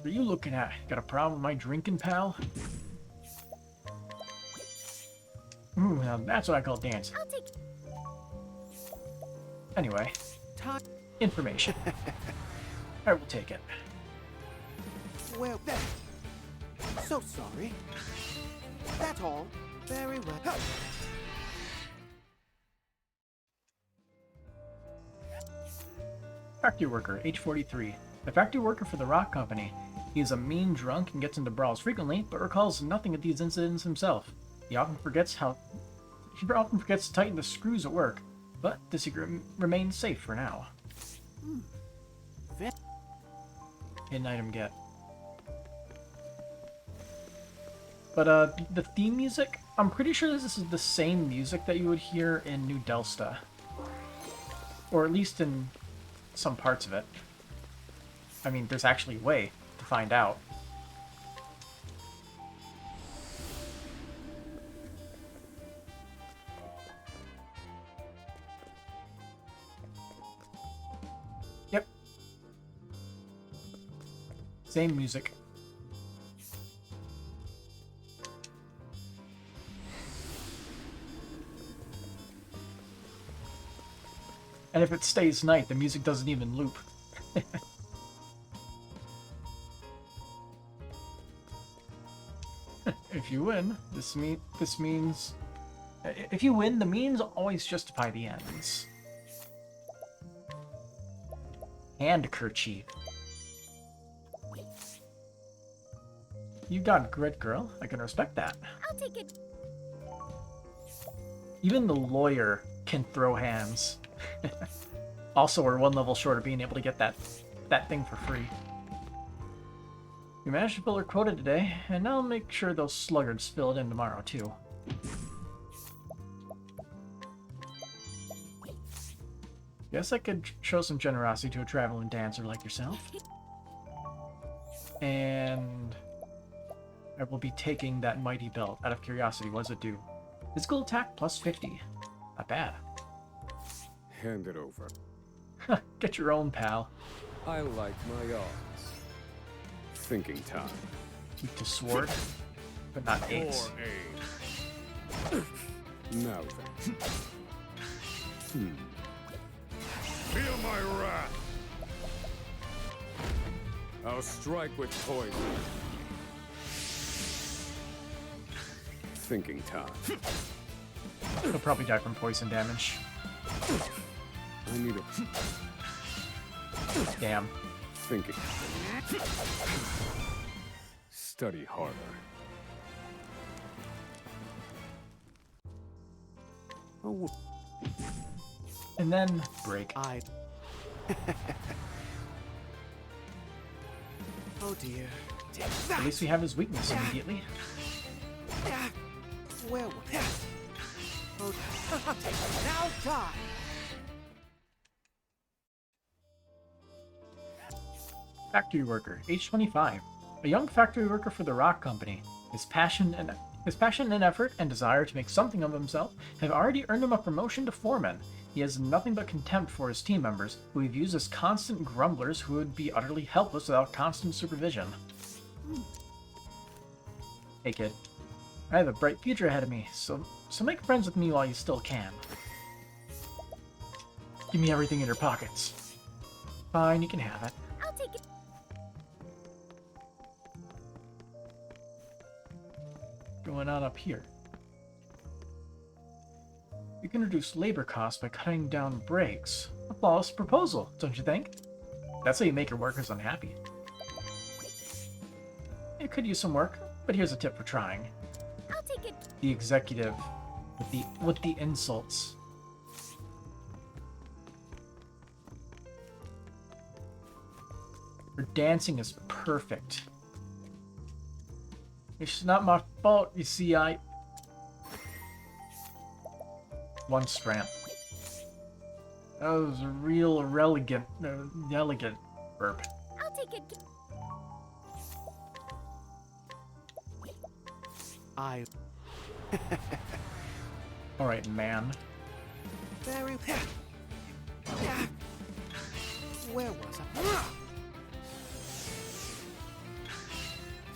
What are you looking at? Got a problem with my drinking, pal? Ooh, now that's what I call dancing. I'll take it. Anyway, information. I will take it. Well then. So sorry. That's all. Very well. Factory worker, age 43. A factory worker for the rock company. He is a mean drunk and gets into brawls frequently, but recalls nothing of these incidents himself. He often forgets to tighten the screws at work, but the secret remains safe for now. Hidden item get. But the theme music, I'm pretty sure this is the same music that you would hear in New Delsta. Or at least in some parts of it. I mean, there's actually a way to find out. Yep. Same music. And if it stays night, the music doesn't even loop. If you win, this means... If you win, the means always justify the ends. Handkerchief. You got grit, girl. I can respect that. I'll take it. Even the lawyer can throw hands. Also, we're one level short of being able to get that thing for free. We managed to fill our quota today, and I'll make sure those sluggards fill it in tomorrow, too. Guess I could show some generosity to a traveling dancer like yourself. And I will be taking that mighty belt. Out of curiosity, what does it do? Physical attack plus 50. Not bad. Hand it over. Get your own, pal. I like my odds. Thinking time. Weak to sword, but not ace. Or aim. Now then. Feel my wrath. I'll strike with poison. Thinking time. He'll probably die from poison damage. I need a Damn. thinking. Study harder. Oh, And then break. Oh dear. Take At that! least we have his weakness immediately. Where was that? Oh, now die! Factory worker, age 25. A young factory worker for the rock company. His passion and effort and desire to make something of himself have already earned him a promotion to foreman. He has nothing but contempt for his team members, who he views as constant grumblers who would be utterly helpless without constant supervision. Hey kid, I have a bright future ahead of me, so make friends with me while you still can. Give me everything in your pockets. Fine, you can have it. I'll take it. Going on up here. You can reduce labor costs by cutting down breaks. A flawless proposal, don't you think? That's how you make your workers unhappy. It could use some work, but here's a tip for trying. I'll take it. The executive with the insults. Her dancing is perfect. It's not my fault, you see, One strand. That was a real elegant burp. I'll take it. Alright, man. Very Where was I?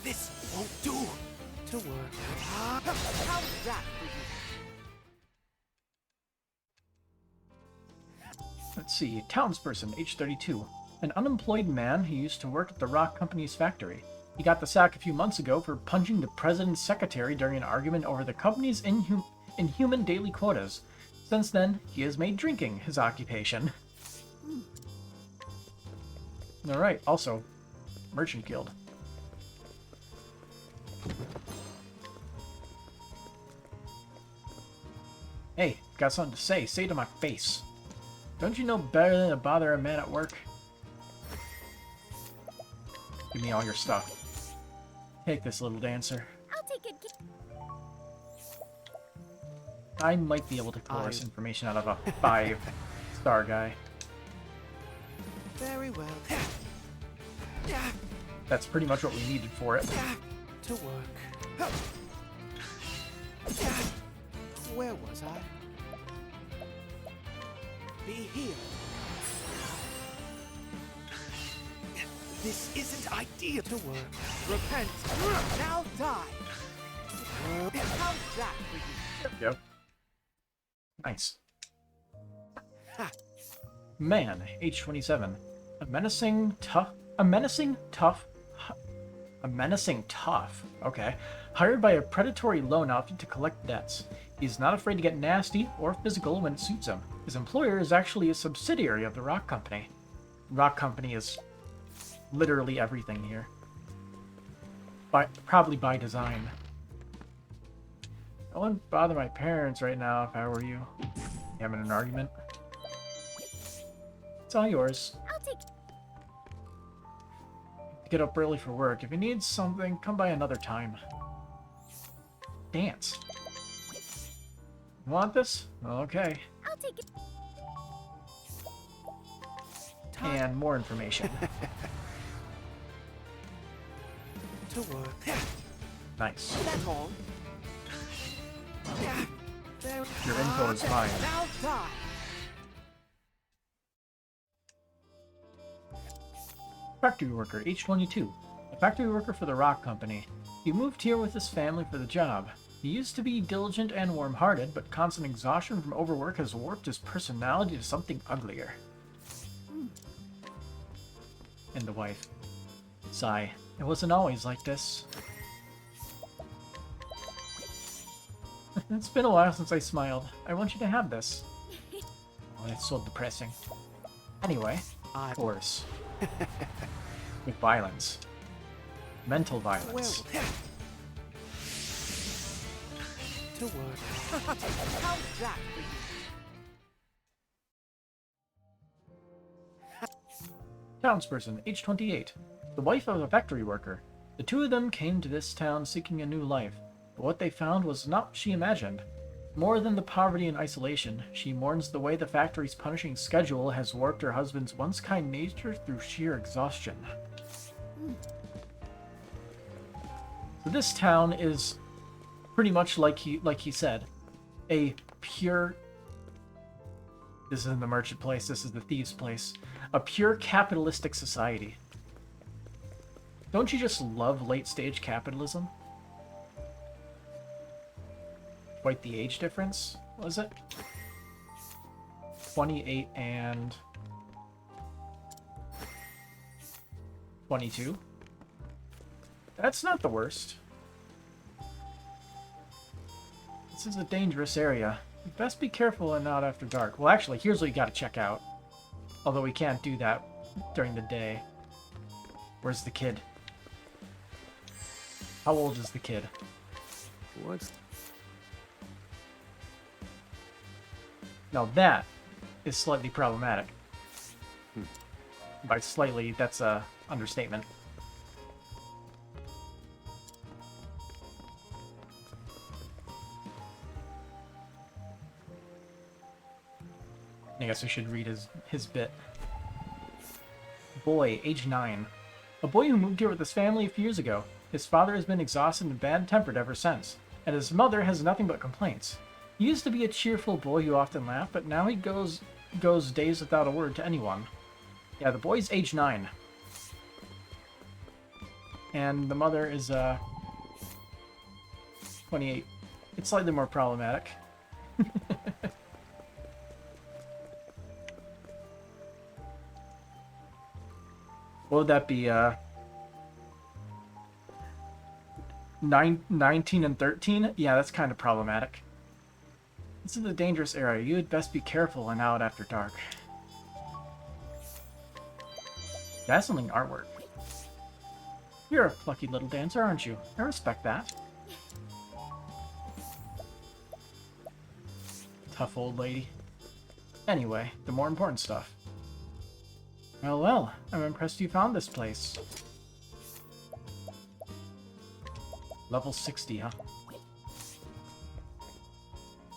This won't do. To work. How's that for you? Let's see. Townsperson, age 32. An unemployed man who used to work at the rock company's factory. He got the sack a few months ago for punching the president's secretary during an argument over the company's inhuman daily quotas. Since then, he has made drinking his occupation. Alright, also, Merchant Guild. Hey, got something to say. Say it to my face. Don't you know better than to bother a man at work? Give me all your stuff. Take this, little dancer. I'll take it. I might be able to coerce information out of a 5-star guy. Very well. That's pretty much what we needed for it. To work. Where was I? Be here. This isn't ideal to work. Repent. Now die. How's that for you? There we go. Nice. Man, age 27. A menacing tough. Okay. Hired by a predatory loan outfit to collect debts. He's not afraid to get nasty or physical when it suits him. His employer is actually a subsidiary of the rock company. Rock company is literally everything here. Probably by design. I wouldn't bother my parents right now if I were you. Having an argument. It's all yours. I'll take it. Get up early for work. If you need something, come by another time. Dance. Want this? Okay. I'll take it. And more information. To work. Nice. That's all. Your info is fine. Now die. Factory worker, age 22. A factory worker for the rock company. He moved here with his family for the job. He used to be diligent and warm-hearted, but constant exhaustion from overwork has warped his personality to something uglier. And the wife. Sigh. It wasn't always like this. It's been a while since I smiled. I want you to have this. Oh, it's so depressing. Anyway, of course. With violence. Mental violence. To work. How's that for you? Townsperson, age 28. The wife of a factory worker. The two of them came to this town seeking a new life, but what they found was not what she imagined. More than the poverty and isolation, she mourns the way the factory's punishing schedule has warped her husband's once kind nature through sheer exhaustion. So this town is pretty much like he said, a pure... This isn't the merchant place, this is the thieves' place. A pure capitalistic society. Don't you just love late-stage capitalism? Quite the age difference, was it? 28 and... 22? That's not the worst. This is a dangerous area. You best be careful and not after dark. Well, actually, here's what you gotta check out. Although we can't do that during the day. Where's the kid? How old is the kid? What's... Now that is slightly problematic. By slightly, that's a understatement. I guess I should read his bit. Boy, age 9. A boy who moved here with his family a few years ago. His father has been exhausted and bad-tempered ever since, and his mother has nothing but complaints. He used to be a cheerful boy who often laughed, but now he goes days without a word to anyone. Yeah, the boy's age 9. And the mother is, 28. It's slightly more problematic. What would that be, 19 and 13? Yeah, that's kind of problematic. This is a dangerous area. You had best be careful and out after dark. Dazzling artwork. You're a plucky little dancer, aren't you? I respect that. Tough old lady. Anyway, the more important stuff. Well, well, I'm impressed you found this place. Level 60, huh?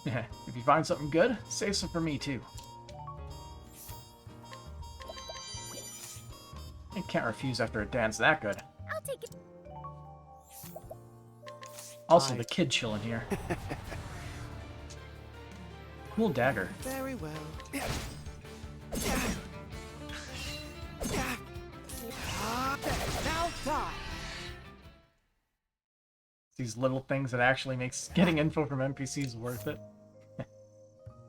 If you find something good, save some for me, too. I can't refuse after a dance that good. I'll take it. Also, the kid chilling here. Cool dagger. Very well. Now die. These little things that actually makes getting info from NPCs worth it.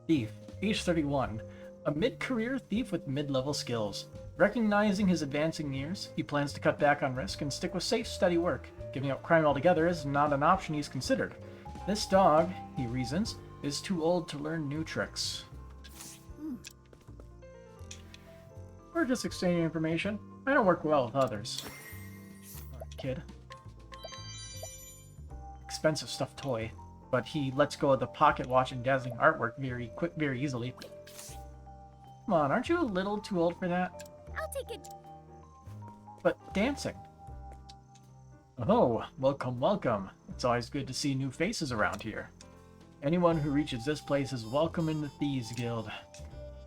Thief, age 31. A mid-career thief with mid-level skills. Recognizing his advancing years, he plans to cut back on risk and stick with safe, steady work. Giving up crime altogether is not an option he's considered. This dog, he reasons, is too old to learn new tricks. We're just exchanging information. I don't work well with others. Kid. Expensive stuffed toy, but he lets go of the pocket watch and dazzling artwork very easily. Come on, aren't you a little too old for that? I'll take it. But dancing. Oh, welcome, welcome. It's always good to see new faces around here. Anyone who reaches this place is welcome in the Thieves Guild.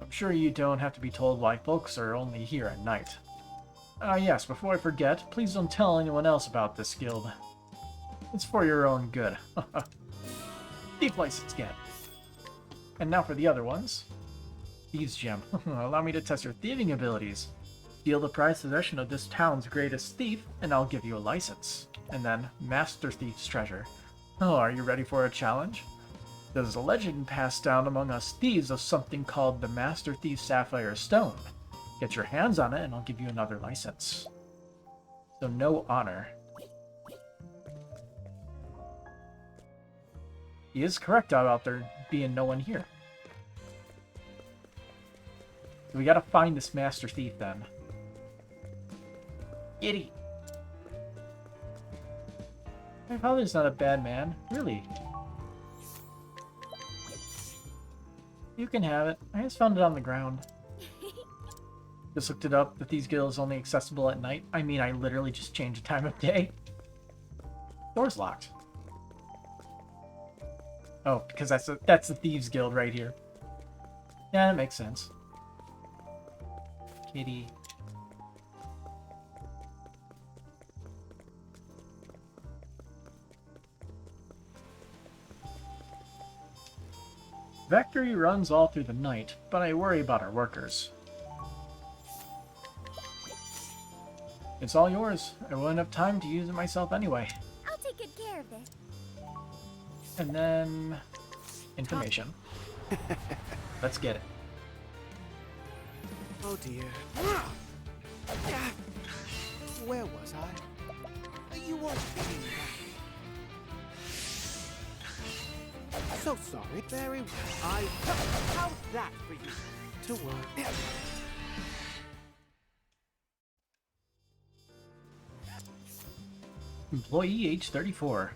I'm sure you don't have to be told why folks are only here at night. Yes, before I forget, please don't tell anyone else about this guild. It's for your own good. Thief license get. And now for the other ones. Thieves Gem. Allow me to test your thieving abilities. Steal the prized possession of this town's greatest thief, and I'll give you a license. And then, Master Thief's Treasure. Oh, are you ready for a challenge? There's a legend passed down among us thieves of something called the Master Thief Sapphire Stone. Get your hands on it and I'll give you another license. So no honor. He is correct about there being no one here. So we gotta find this Master Thief then. Giddy! My father's not a bad man, really. You can have it. I just found it on the ground. Just looked it up. The Thieves Guild is only accessible at night. I mean, I literally just changed the time of day. Door's locked. Oh, because that's the Thieves Guild right here. Yeah, that makes sense. Kitty. Factory runs all through the night, but I worry about our workers. It's all yours. I won't have time to use it myself anyway. I'll take good care of it. And then... information. Let's get it. Oh dear. Where was I? You weren't being so sorry. Very well. How's that for you? To work. Employee age 34.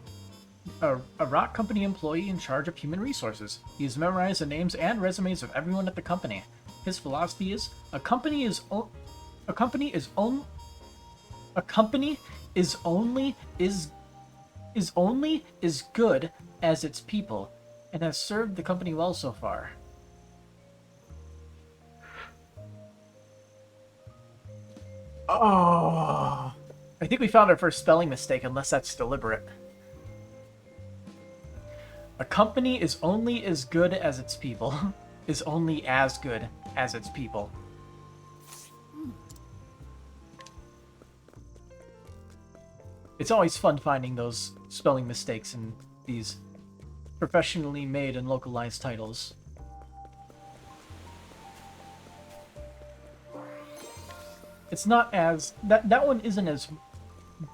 A rock company employee in charge of human resources. He has memorized the names and resumes of everyone at the company. His philosophy is a company is only as good as its people, and has served the company well so far. Oh, I think we found our first spelling mistake, unless that's deliberate. A company is only as good as its people. Is only as good as its people. It's always fun finding those spelling mistakes in these professionally made and localized titles. It's not as... That one isn't as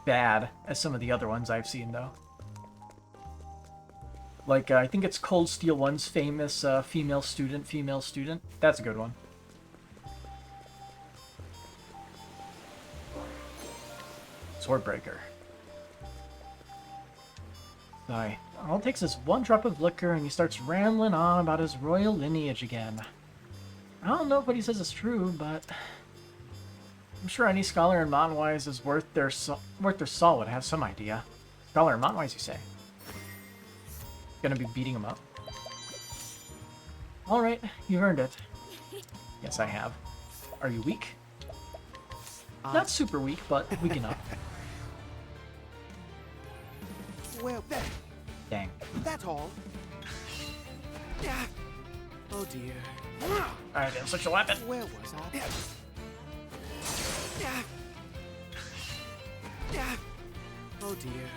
bad as some of the other ones I've seen, though. Like, I think it's Cold Steel 1's famous female student. That's a good one. Swordbreaker. Aye. All it takes is one drop of liquor and he starts rambling on about his royal lineage again. I don't know if what he says is true, but... I'm sure any scholar in Montwise is worth their salt would have some idea. Scholar in Montwise, you say? Gonna be beating him up. Alright, you've earned it. Yes, I have. Are you weak? Not super weak, but weak enough. Well, then. Dang. That's all. Oh dear. Alright, then switch the weapon. Where was I? Oh dear.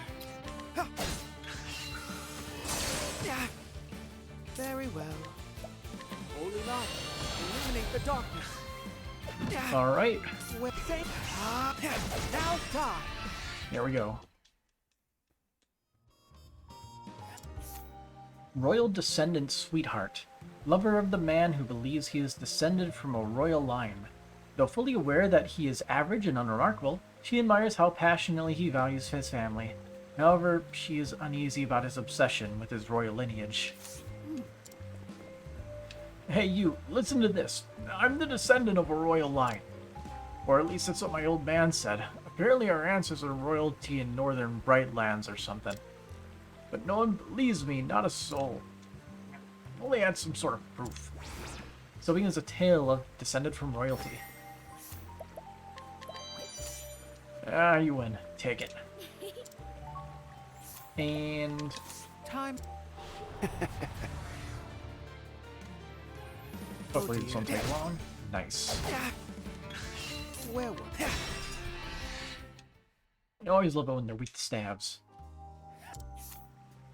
Very well. Holy light, illuminate the darkness. Alright. Now die. Here we go. Royal descendant sweetheart. Lover of the man who believes he is descended from a royal line. Though fully aware that he is average and unremarkable, she admires how passionately he values his family. However, she is uneasy about his obsession with his royal lineage. Hey you, listen to this. I'm the descendant of a royal line. Or at least that's what my old man said. Apparently our ancestors are royalty in northern Brightlands or something. But no one believes me, not a soul. Only had some sort of proof. So it begins a tale of descended from royalty. Ah, you win. Take it. And... time. Hopefully this won't take long. Nice. Where was I? I always love it when they're weak to stabs.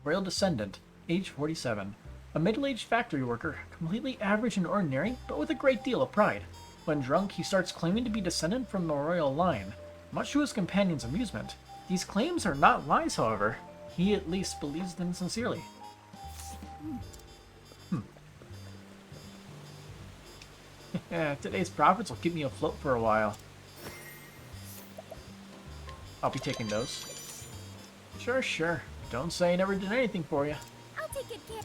Royal descendant, age 47. A middle-aged factory worker, completely average and ordinary, but with a great deal of pride. When drunk, he starts claiming to be descendant from the royal line. Much to his companion's amusement. These claims are not lies, however. He at least believes them sincerely. Today's profits will keep me afloat for a while. I'll be taking those. Sure. Don't say I never did anything for you. I'll take good care.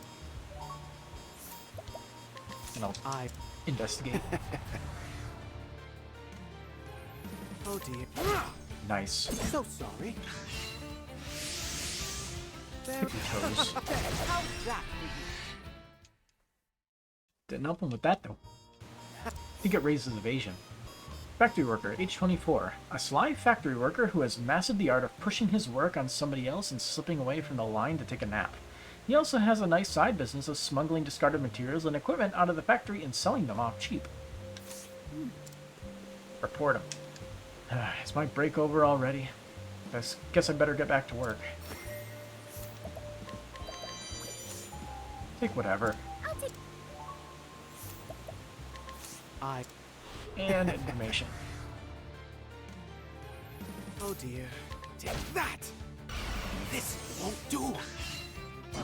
And I'll investigate. Oh dear. Nice. So sorry. There. Tippy toes. How's that? Didn't help him with that, though. I think it raises evasion. Factory worker, age 24. A sly factory worker who has mastered the art of pushing his work on somebody else and slipping away from the line to take a nap. He also has a nice side business of smuggling discarded materials and equipment out of the factory and selling them off cheap. Report him. Is my break over already? Guess I better get back to work. Take whatever. I'll take. And information. Oh dear. Take that! This won't do!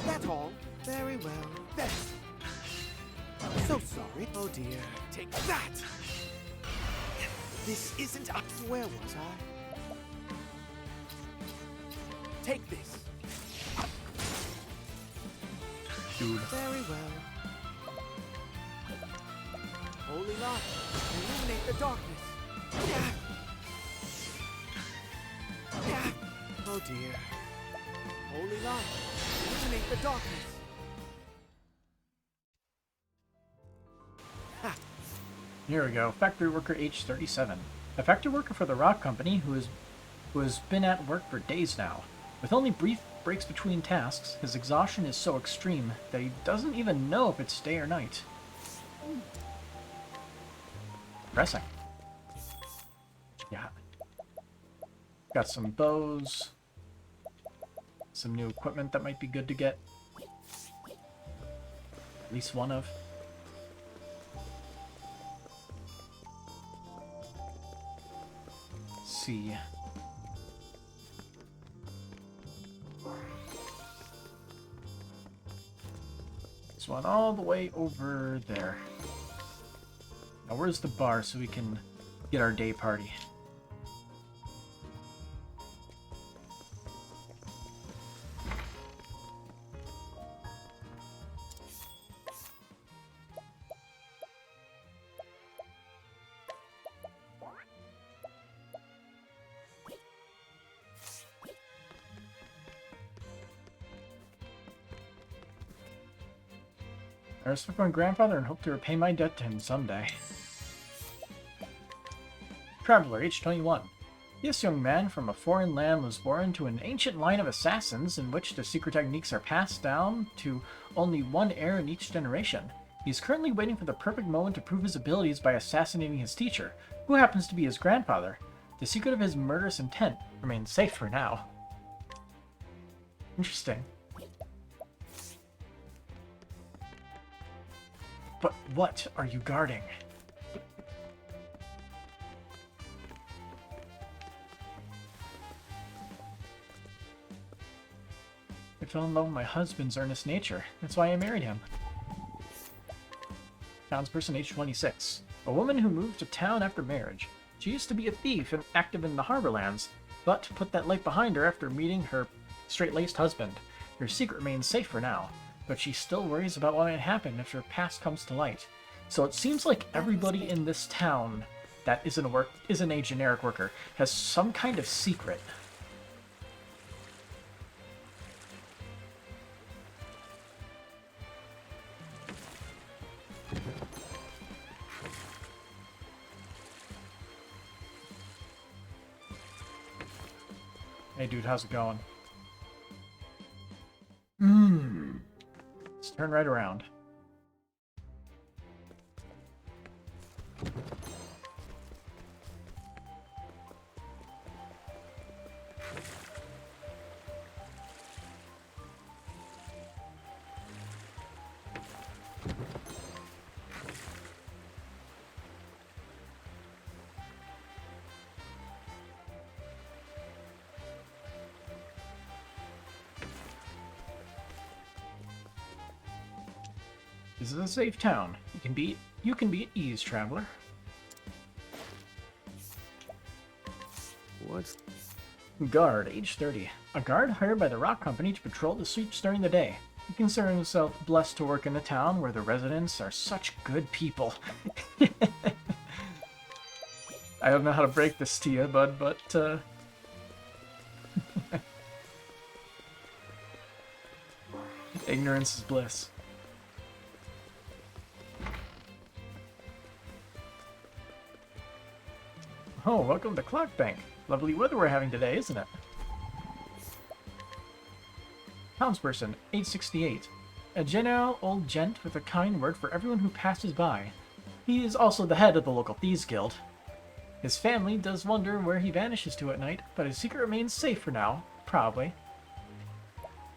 That's all. Very well. There. So sorry. Oh dear. Take that! This isn't up. Where was I? Take this. Dude. Very well. Holy light, illuminate the darkness. Oh dear. Holy light, illuminate the darkness. Here we go. Factory worker, age 37. A factory worker for the rock company who has been at work for days now. With only brief breaks between tasks, his exhaustion is so extreme that he doesn't even know if it's day or night. Depressing. Yeah. Got some bows. Some new equipment that might be good to get. At least one of. Let's see. This one all the way over there. Now where's the bar so we can get our day party? I respect my grandfather and hope to repay my debt to him someday. Traveler, age 21. This young man from a foreign land was born to an ancient line of assassins in which the secret techniques are passed down to only one heir in each generation. He is currently waiting for the perfect moment to prove his abilities by assassinating his teacher, who happens to be his grandfather. The secret of his murderous intent remains safe for now. Interesting. But what are you guarding? I fell in love with my husband's earnest nature. That's why I married him. Townsperson, age 26. A woman who moved to town after marriage. She used to be a thief and active in the Harborlands, but put that life behind her after meeting her straight-laced husband. Her secret remains safe for now, but she still worries about what might happen if her past comes to light. So it seems like everybody in this town that isn't a generic worker has some kind of secret. Hey dude, how's it going? Let's turn right around. This is a safe town. You can be at ease, traveler. What's... Guard, age 30. A guard hired by the rock company to patrol the streets during the day. He considers himself blessed to work in a town where the residents are such good people. I don't know how to break this to you, bud, but, ignorance is bliss. Oh, welcome to Clock Bank. Lovely weather we're having today, isn't it? Townsperson, age 68. A genial old gent with a kind word for everyone who passes by. He is also the head of the local Thieves Guild. His family does wonder where he vanishes to at night, but his secret remains safe for now, probably.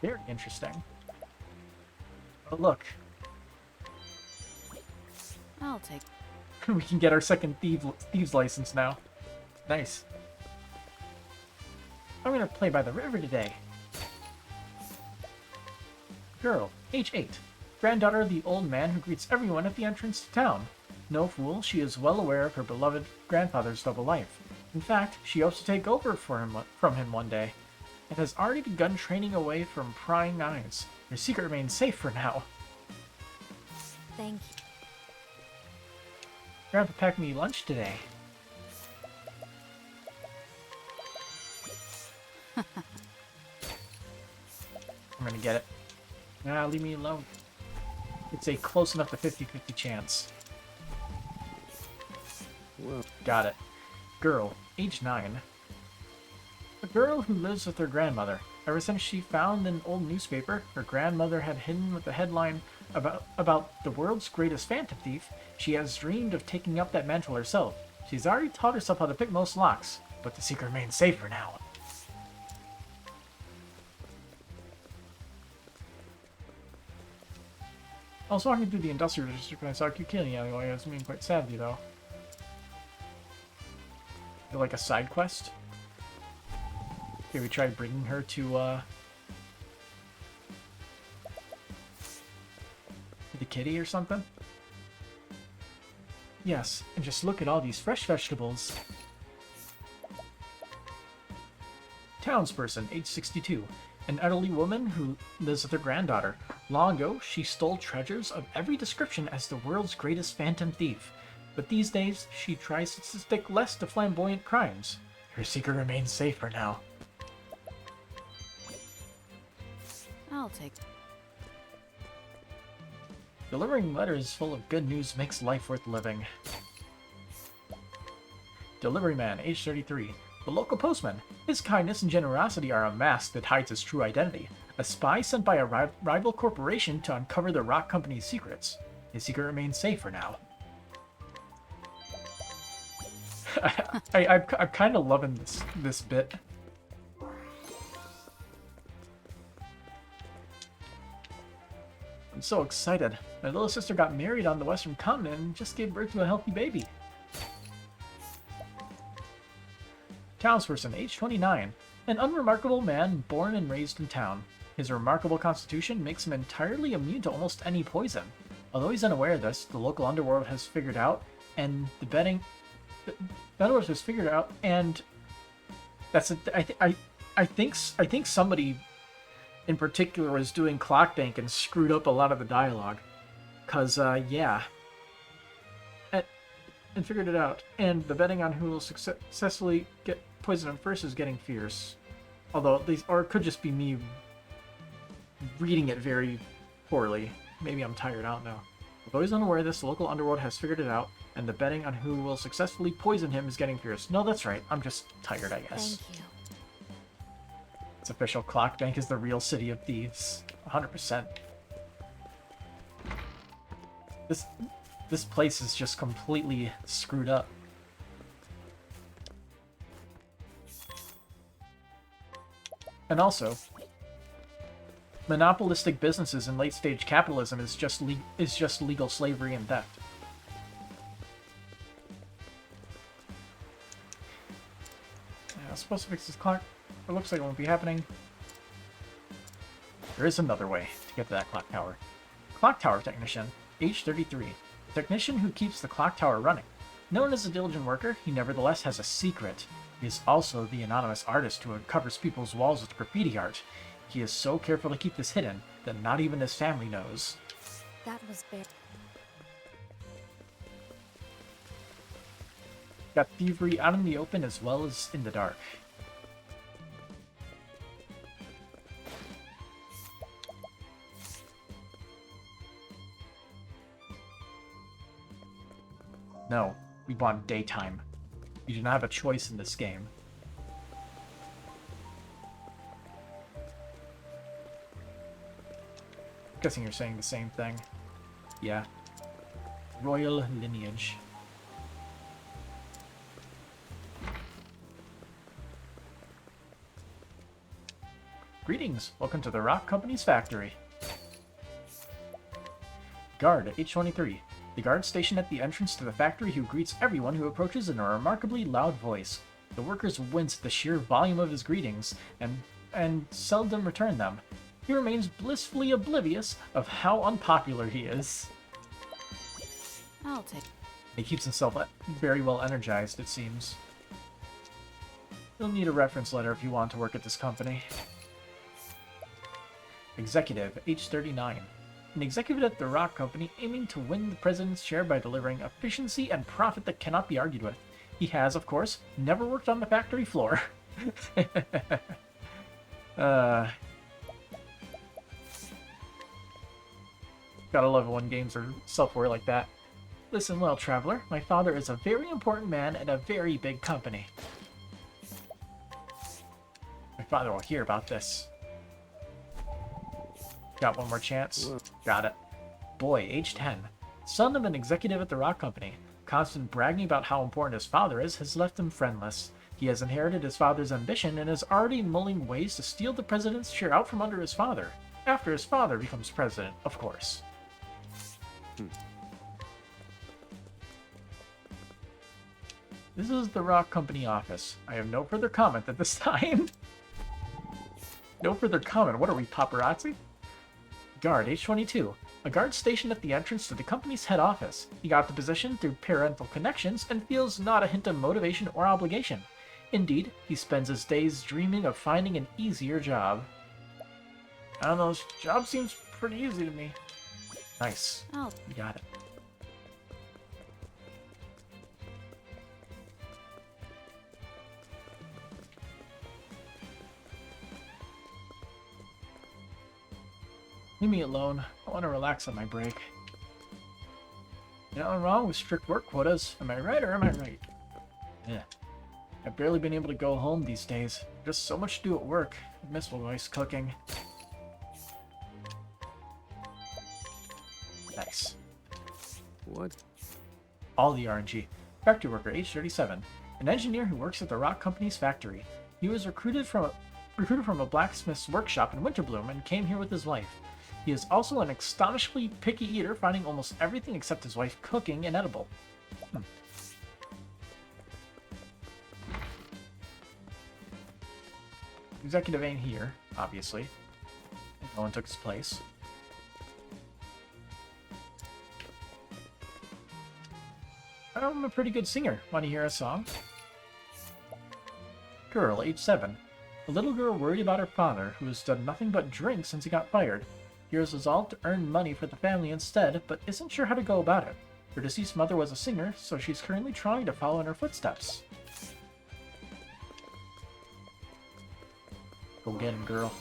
Very interesting. Oh, look. I'll take. We can get our second thieves license now. Nice. I'm gonna play by the river today. Girl, age 8. Granddaughter of the old man who greets everyone at the entrance to town. No fool, she is well aware of her beloved grandfather's double life. In fact, she hopes to take over from him one day, and has already begun training away from prying eyes. Her secret remains safe for now. Thank you. Grandpa packed me lunch today. I'm gonna get it. Nah, leave me alone. It's a close enough to 50-50 chance. Well, Got it. Girl, age 9. A girl who lives with her grandmother. Ever since she found an old newspaper her grandmother had hidden with the headline about the world's greatest phantom thief, she has dreamed of taking up that mantle herself. She's already taught herself how to pick most locks, but the secret remains safe for now. I was walking through the industrial district when I saw Kukini alleyway. I was mean quite sadly, though. Feel like a side quest? Okay, we tried bringing her to, the kitty or something? Yes, and just look at all these fresh vegetables. Townsperson, age 62. An elderly woman who lives with her granddaughter. Long ago, she stole treasures of every description as the world's greatest phantom thief. But these days, she tries to stick less to flamboyant crimes. Her secret remains safe for now. I'll take. Delivering letters full of good news makes life worth living. Delivery man, age 33. The local postman. His kindness and generosity are a mask that hides his true identity. A spy sent by a rival corporation to uncover the rock company's secrets. His secret remains safe for now. I'm kind of loving this bit. I'm so excited. My little sister got married on the Western continent and just gave birth to a healthy baby. Townsperson, age 29. An unremarkable man born and raised in town. His remarkable constitution makes him entirely immune to almost any poison. Although he's unaware of this, the local underworld has figured out, and the underworld has figured out, and that's I think somebody in particular was doing Clock Bank and screwed up a lot of the dialogue, cause yeah, and figured it out. And the betting on who will successfully get poisoned first is getting fierce. Although at least, or it could just be me reading it very poorly. Maybe I'm tired, I don't know. Although he's unaware of this, the local underworld has figured it out, and the betting on who will successfully poison him is getting fierce. No, that's right. I'm just tired, I guess. Thank you. It's official. Clock Bank is the real city of thieves. 100%. This place is just completely screwed up. And also, monopolistic businesses in late-stage capitalism is just legal slavery and theft. Yeah, I'm supposed to fix this clock. It looks like it won't be happening. There is another way to get to that clock tower. Clock tower technician. age 33. Technician who keeps the clock tower running. Known as a diligent worker, he nevertheless has a secret. He is also the anonymous artist who uncovers people's walls with graffiti art. He is so careful to keep this hidden that not even his family knows. That was very... Got thievery out in the open as well as in the dark. No, we want daytime. You do not have a choice in this game. Guessing you're saying the same thing. Yeah. Royal lineage. Greetings, welcome to the Rock Company's factory. Guard, age 23. The guard stationed at the entrance to the factory who greets everyone who approaches in a remarkably loud voice. The workers wince at the sheer volume of his greetings and seldom return them. He remains blissfully oblivious of how unpopular he is. I'll take. He keeps himself very well energized, it seems. You'll need a reference letter if you want to work at this company. Executive, age 39. An executive at the Rock Company aiming to win the president's chair by delivering efficiency and profit that cannot be argued with. He has, of course, never worked on the factory floor. Gotta love it when games are self-aware like that. Listen well, traveler. My father is a very important man at a very big company. My father will hear about this. Got one more chance? Got it. Boy, age 10. Son of an executive at the Rock Company. Constant bragging about how important his father is has left him friendless. He has inherited his father's ambition and is already mulling ways to steal the president's chair out from under his father. After his father becomes president, of course. This is the Rock Company office. I have no further comment at this time. No further comment. What are we, paparazzi? Guard, age 22. A guard stationed at the entrance to the company's head office. He got the position through parental connections and feels not a hint of motivation or obligation. Indeed, he spends his days dreaming of finding an easier job. I don't know, this job seems pretty easy to me. Nice. Oh, You got it. Leave me alone. I want to relax on my break. You know, nothing wrong with strict work quotas. Am I right or am I right? Yeah. I've barely been able to go home these days. Just so much to do at work. I miss my wife's cooking. Nice. What? All the RNG. Factory worker, age 37. An engineer who works at the Rock Company's factory. He was recruited from a blacksmith's workshop in Winterbloom and came here with his wife. He is also an astonishingly picky eater, finding almost everything except his wife cooking inedible. Executive ain't here, obviously. No one took his place. I'm a pretty good singer. Want to hear a song? Girl, age 7. A little girl worried about her father, who has done nothing but drink since he got fired. He has resolved to earn money for the family instead, but isn't sure how to go about it. Her deceased mother was a singer, so she's currently trying to follow in her footsteps. Go get him, girl.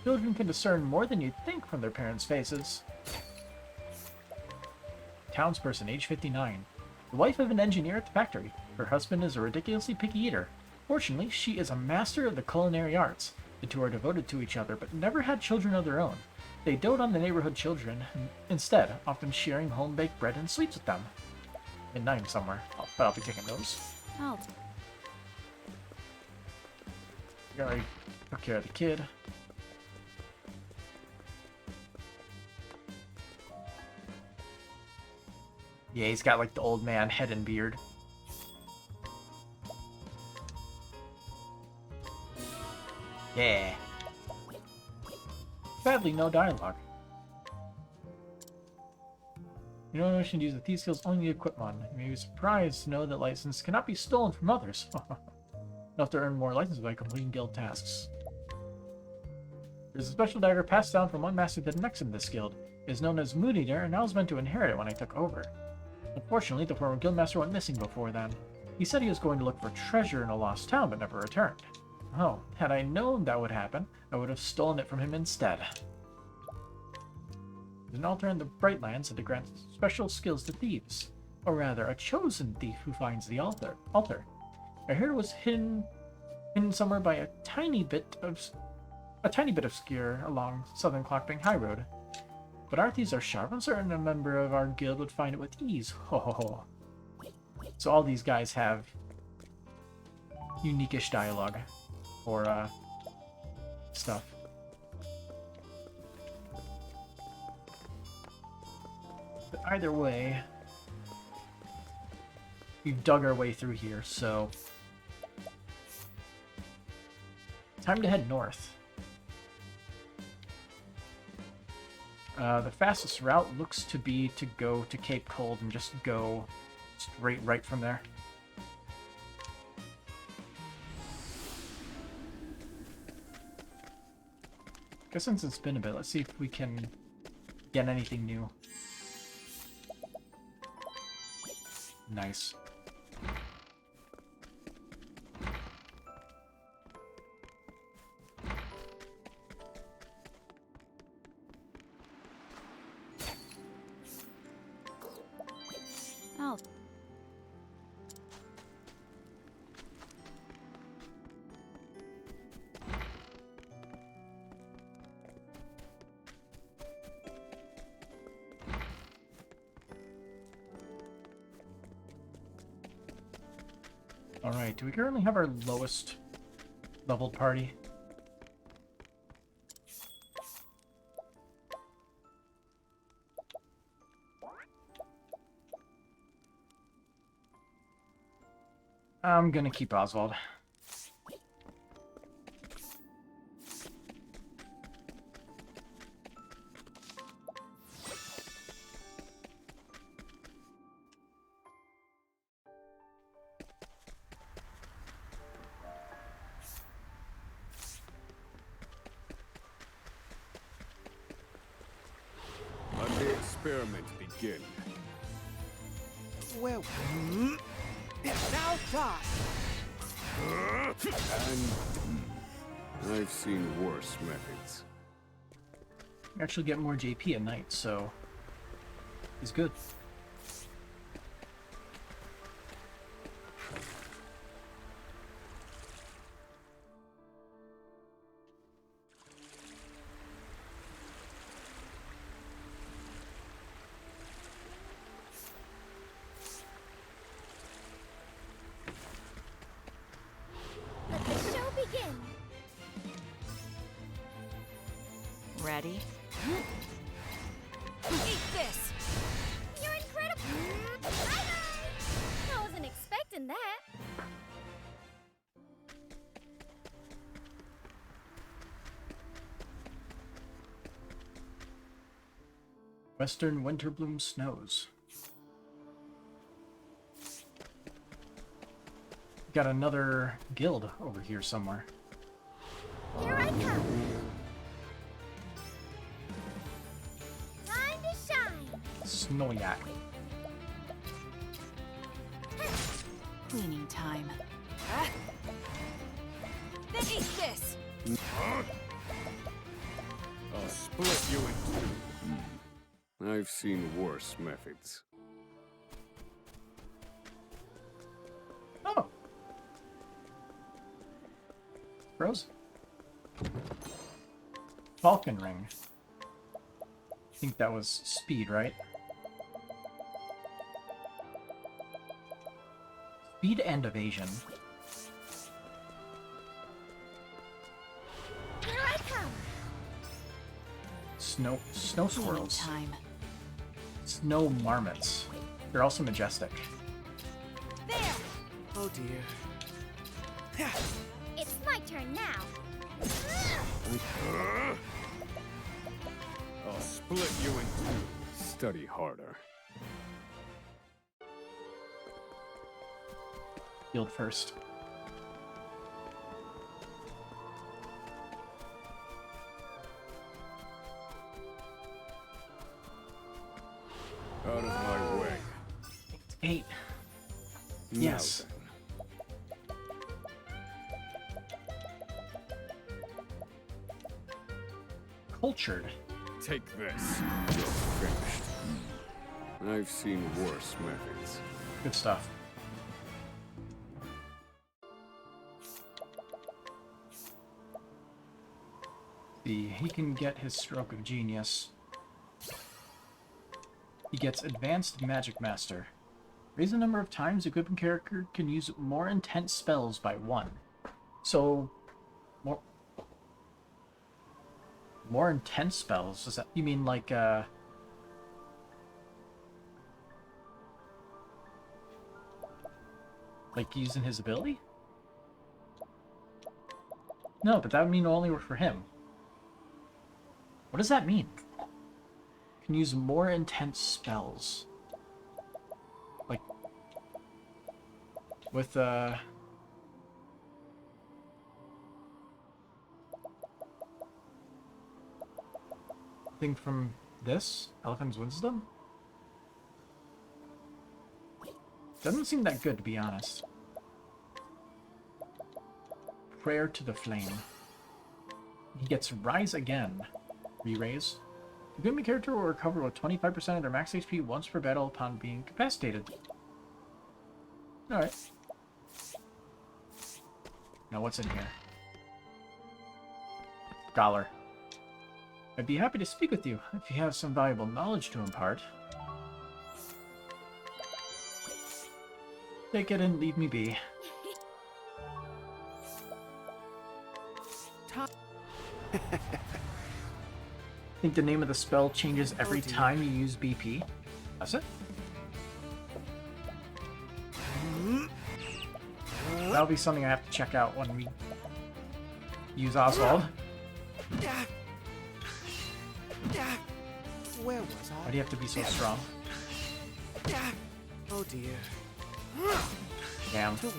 Children can discern more than you'd think from their parents' faces. Townsperson, age 59. The wife of an engineer at the factory. Her husband is a ridiculously picky eater. Fortunately, she is a master of the culinary arts. The two are devoted to each other, but never had children of their own. They dote on the neighborhood children, instead, often sharing home-baked bread and sweets with them. Midnight somewhere, but I'll be taking those. oh, You already took care of the kid. Yeah, he's got like the old man head and beard. Yeah. Sadly, no dialogue. You don't wish to use the thief skills, only equip one. You may be surprised to know that license cannot be stolen from others. You'll have to earn more license by completing guild tasks. There's a special dagger passed down from one master to the next in this guild. It is known as Mood Eater, and I was meant to inherit it when I took over. Unfortunately, the former guildmaster went missing before then. He said he was going to look for treasure in a lost town, but never returned. Oh, had I known that would happen, I would have stolen it from him instead. There's an altar in the Brightlands that grants special skills to thieves. Or rather, a chosen thief who finds the altar. I heard it was hidden somewhere by a tiny bit obscure along Southern Clockbank High Road. But our thieves are sharp. I'm certain a member of our guild would find it with ease. Ho ho ho. So all these guys have unique-ish dialogue or stuff. But either way, we've dug our way through here, so time to head north. The fastest route looks to be to go to Cape Cold and just go straight right from there. Guess since it's been a bit, let's see if we can get anything new. Nice. Oh. Alright, do we currently have our lowest leveled party? I'm gonna keep Oswald. Let the experiment begin. Well, it's now time. And I've seen worse methods. We actually get more JP at night, so it's good. Let the show begin. Ready? Eat this! You're incredible. Bye-bye. I wasn't expecting that. Western Winterbloom snows. Got another guild over here somewhere. Here I come. Time to shine. Snoyak. Cleaning time. Then eat this! I'll split you in two. I've seen worse methods. Oh. Frozen. Falcon Ring. I think that was speed, right? Speed and evasion. Here I come. Snow Cleaning squirrels. time. Snow marmots. They're also majestic. There. Oh dear. It's my turn now. I'll split you in two. Study harder. Field first. Out of my way. 8. Now Yes. then. Cultured. Take this. You're finished. I've seen worse methods. Good stuff. See, he can get his stroke of genius. He gets Advanced Magic Master. Raise the number of times equipping character can use more intense spells by 1. So, more intense spells? Does that you mean like using his ability? No, but that would mean it'll only work for him. What does that mean? Can use more intense spells. Like with thing from this? Elephant's Wisdom? Doesn't seem that good, to be honest. Prayer to the Flame. He gets Rise Again. Re-raise. The Gumi character will recover with 25% of their max HP once per battle upon being incapacitated. Alright. Now what's in here? Scholar. I'd be happy to speak with you if you have some valuable knowledge to impart. Take it and leave me be. Think the name of the spell changes every time you use BP? Does it? That'll be something I have to check out when we use Oswald. Where was Why I? do you have to be so strong? Oh dear. Damn. To work.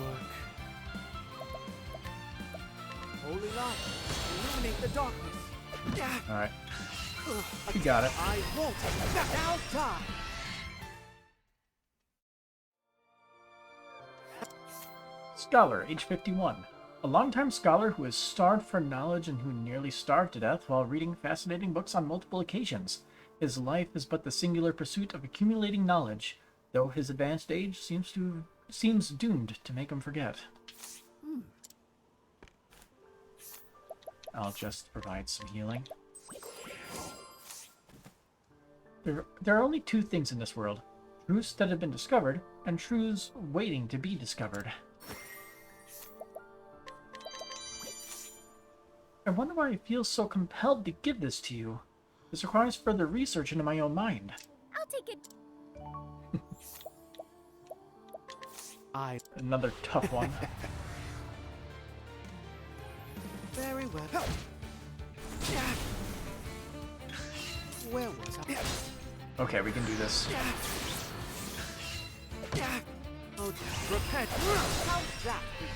Holy light, illuminate the darkness. Alright. You got it. I won't now die. Scholar, age 51. A longtime scholar who is starved for knowledge and who nearly starved to death while reading fascinating books on multiple occasions. His life is but the singular pursuit of accumulating knowledge, though his advanced age seems doomed to make him forget. I'll just provide some healing. There are only two things in this world. Truths that have been discovered, and truths waiting to be discovered. I wonder why I feel so compelled to give this to you. This requires further research into my own mind. I'll take it. Another tough one. Very well. Where was I? Okay, we can do this. Oh, repent. How's that for you?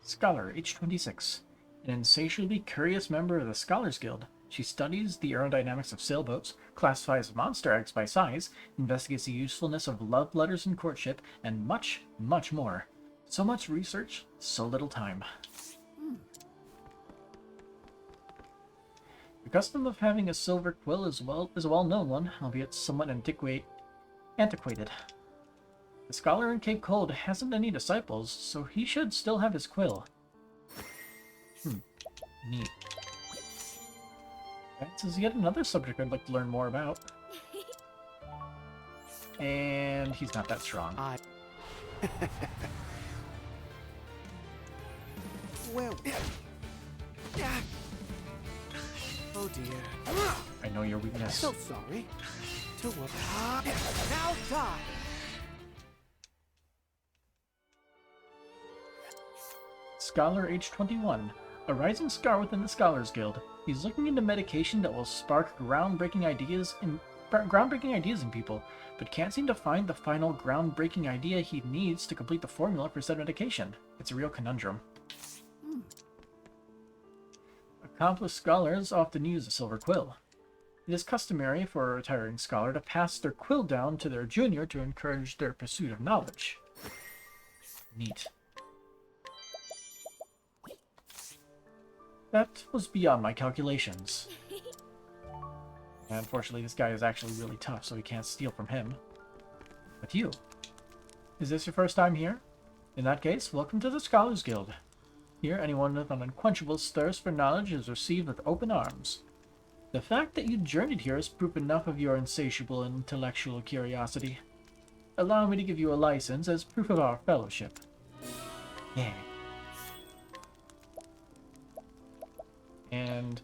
Scholar, age 26. An insatiably curious member of the Scholars Guild. She studies the aerodynamics of sailboats, classifies monster eggs by size, investigates the usefulness of love letters and courtship, and much, much more. So much research, so little time. The custom of having a silver quill is a well-known one, albeit somewhat antiquated. The scholar in Cape Cold hasn't any disciples, so he should still have his quill. Neat. This is yet another subject I'd like to learn more about. And he's not that strong. Well. Oh dear. I know your weakness. So sorry. To work. Now die. Scholar, age 21. A rising star within the Scholars Guild. He's looking into medication that will spark groundbreaking ideas in people, but can't seem to find the final groundbreaking idea he needs to complete the formula for said medication. It's a real conundrum. Accomplished scholars often use a silver quill. It is customary for a retiring scholar to pass their quill down to their junior to encourage their pursuit of knowledge. Neat. That was beyond my calculations. And unfortunately, this guy is actually really tough, so we can't steal from him. But you, is this your first time here? In that case, welcome to the Scholars Guild. Here, anyone with an unquenchable thirst for knowledge is received with open arms. The fact that you journeyed here is proof enough of your insatiable intellectual curiosity. Allow me to give you a license as proof of our fellowship. Yeah. And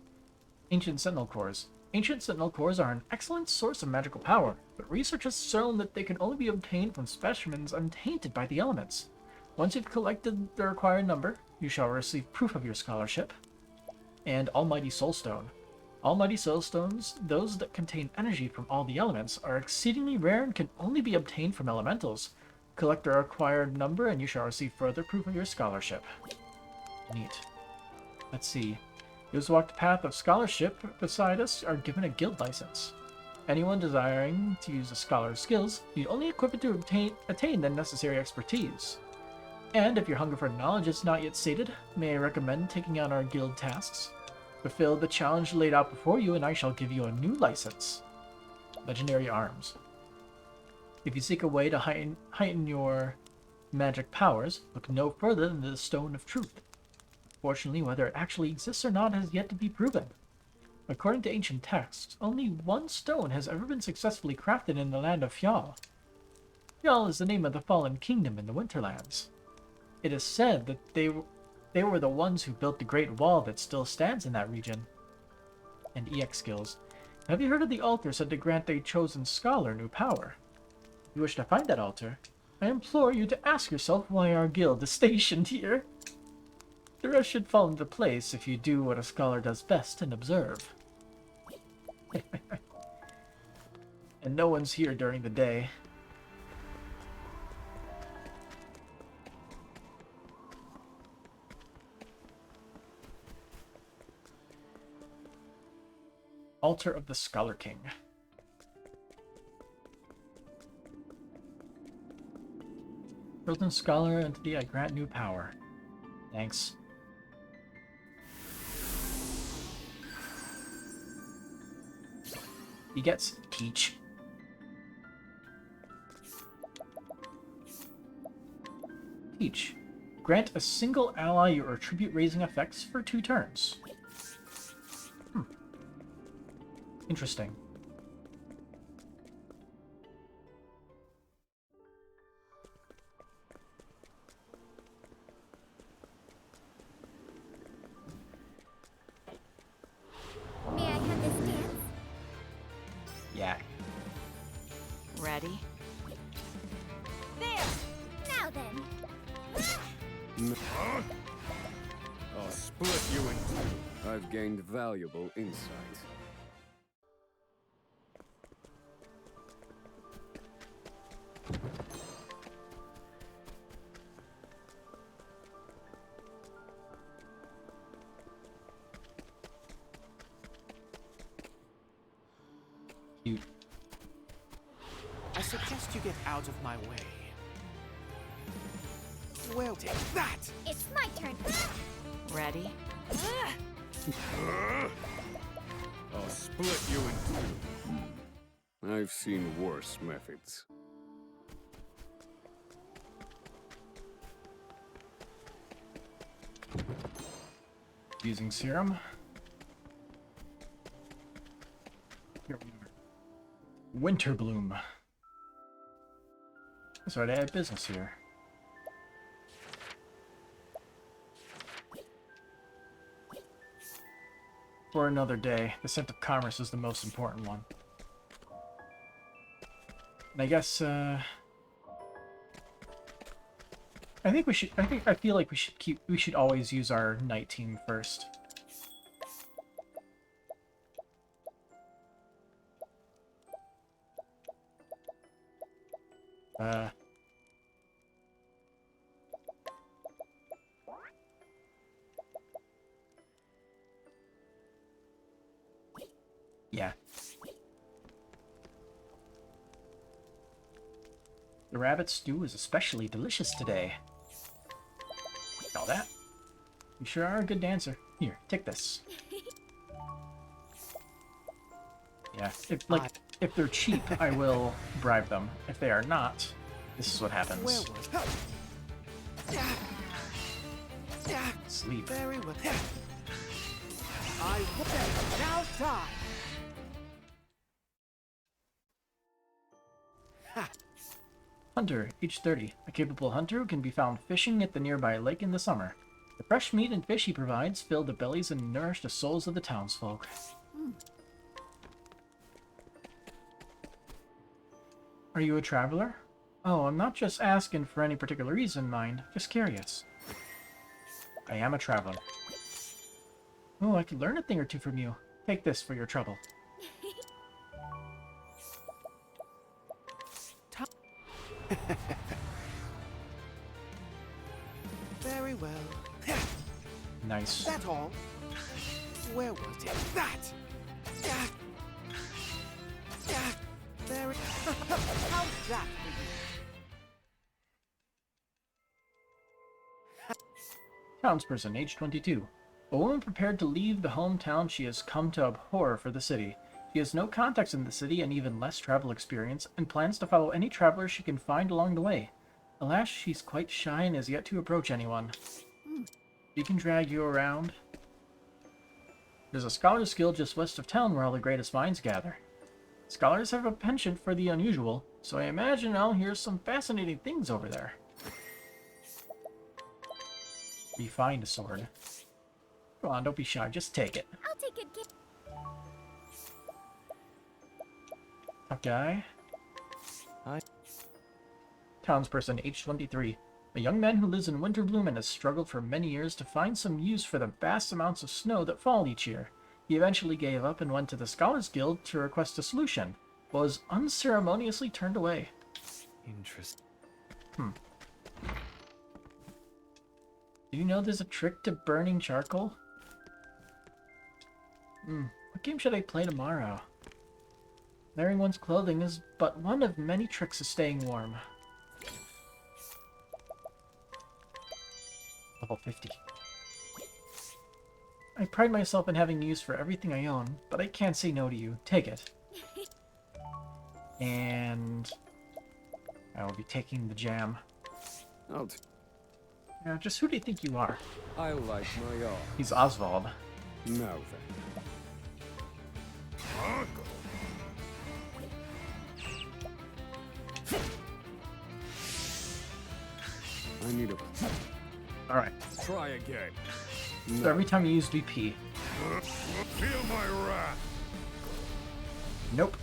Ancient Sentinel Cores. Ancient Sentinel Cores are an excellent source of magical power, but research has shown that they can only be obtained from specimens untainted by the elements. Once you've collected the required number, you shall receive proof of your scholarship. And Almighty Soulstone. Almighty Soulstones, those that contain energy from all the elements, are exceedingly rare and can only be obtained from elementals. Collect the required number and you shall receive further proof of your scholarship. Neat. Let's see. Those who walk the path of scholarship beside us are given a guild license. Anyone desiring to use a scholar's skills need only equip it to attain the necessary expertise. And if your hunger for knowledge is not yet sated, may I recommend taking on our guild tasks? Fulfill the challenge laid out before you and I shall give you a new license. Legendary Arms. If you seek a way to heighten your magic powers, look no further than the Stone of Truth. Fortunately, whether it actually exists or not has yet to be proven. According to ancient texts, only one stone has ever been successfully crafted in the land of Fjall. Fjall is the name of the fallen kingdom in the Winterlands. It is said that they were the ones who built the great wall that still stands in that region. And EX skills. Have you heard of the altar said to grant a chosen scholar new power? If you wish to find that altar, I implore you to ask yourself why our guild is stationed here. The rest should fall into place if you do what a scholar does best and observe. And no one's here during the day. Altar of the Scholar King. Chosen scholar entity, I grant new power. Thanks. He gets Teach. Teach. Grant a single ally your tribute raising effects for 2 turns. Interesting. May I have this dance? Yeah. Ready? There! Now then. I'll split you in 2. I've gained valuable insight. Cute. I suggest you get out of my way. Well, take that! It's my turn. Ready? I'll split you in 2. I've seen worse methods. Using serum. Here we are. Winterbloom. Sorry, I had business here. For another day, the scent of commerce is the most important one. And I guess, I think we should. I feel like we should keep. We should always use our night team first. Yeah. The rabbit stew is especially delicious today. All that. You sure are a good dancer. Here, take this. Yeah, if they're cheap, I will bribe them. If they are not, this is what happens. Sleep. Very well. I will now die. Hunter, age 30. A capable hunter who can be found fishing at the nearby lake in the summer. The fresh meat and fish he provides fill the bellies and nourish the souls of the townsfolk. Are you a traveler? Oh, I'm not just asking for any particular reason, mind. Just curious. I am a traveler. Oh, I could learn a thing or two from you. Take this for your trouble. Very well. Nice. That's all. Where was it? That! Very... How's that? Townsperson, age 22. A woman prepared to leave the hometown she has come to abhor for the city. She has no contacts in the city and even less travel experience, and plans to follow any travelers she can find along the way. Alas, she's quite shy and has yet to approach anyone. She can drag you around. There's a scholar's guild just west of town where all the greatest minds gather. Scholars have a penchant for the unusual, so I imagine I'll hear some fascinating things over there. We find a sword. Come on, don't be shy, just take it. I'll take good care. Tough guy. Hi. Townsperson, age 23. A young man who lives in Winterbloom and has struggled for many years to find some use for the vast amounts of snow that fall each year. He eventually gave up and went to the Scholars Guild to request a solution, but was unceremoniously turned away. Interesting. Do you know there's a trick to burning charcoal? What game should I play tomorrow? Wearing one's clothing is but one of many tricks of staying warm. Level 50. I pride myself in having use for everything I own, but I can't say no to you. Take it. And I will be taking the jam. Now, just who do you think you are? I like my art. He's Oswald. Now then. I need a... Alright. Try again. So every time you use VP. Feel my wrath. Nope.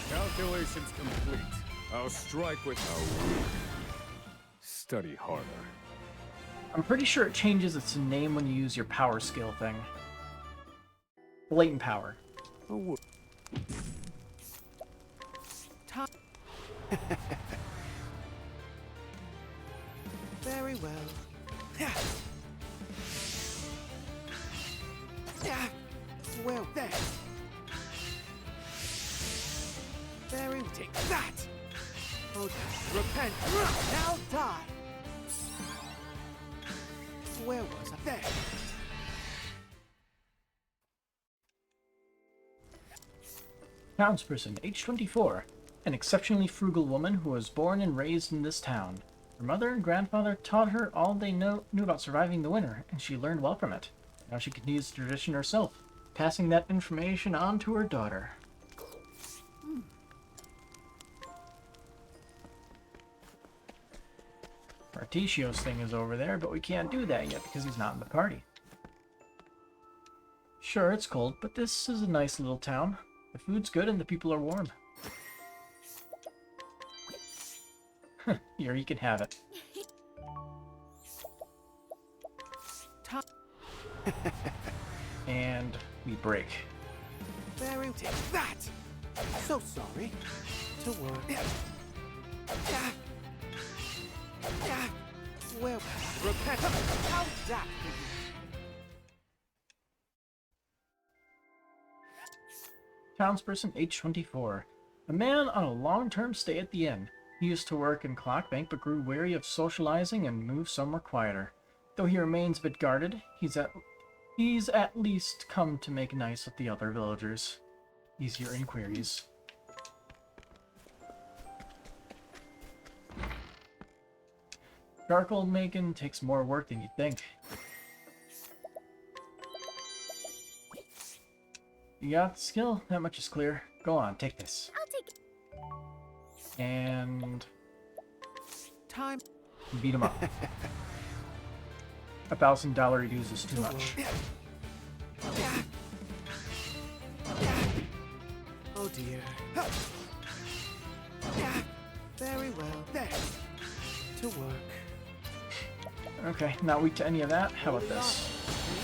Calculations complete. I'll strike with a weak. Study harder. I'm pretty sure it changes its name when you use your power skill thing. Blatant power. Oh, Very well. Well, there. Very take that. Oh, repent. Now die. Where was I? There. Townsperson, age 24. An exceptionally frugal woman who was born and raised in this town. Her mother and grandfather taught her all they knew about surviving the winter, and she learned well from it. Now she continues the tradition herself, passing that information on to her daughter. Articio's thing is over there, but we can't do that yet because he's not in the party. Sure, it's cold, but this is a nice little town. The food's good and the people are warm. Here, you can have it. And we break. Very take that. So sorry. To work. Well, repent. How's that? Townsperson, age 24. A man on a long-term stay at the inn. He used to work in Clockbank but grew weary of socializing and moved somewhere quieter. Though he remains a bit guarded, he's at least come to make nice with the other villagers. Easier inquiries. Charcoal making takes more work than you'd think. You got the skill, that much is clear. Go on, take this. I'll take it. And Time. beat him up. $1,000 dues is too much. Oh dear. Very well. There. To work. Okay, not weak to any of that. How about this?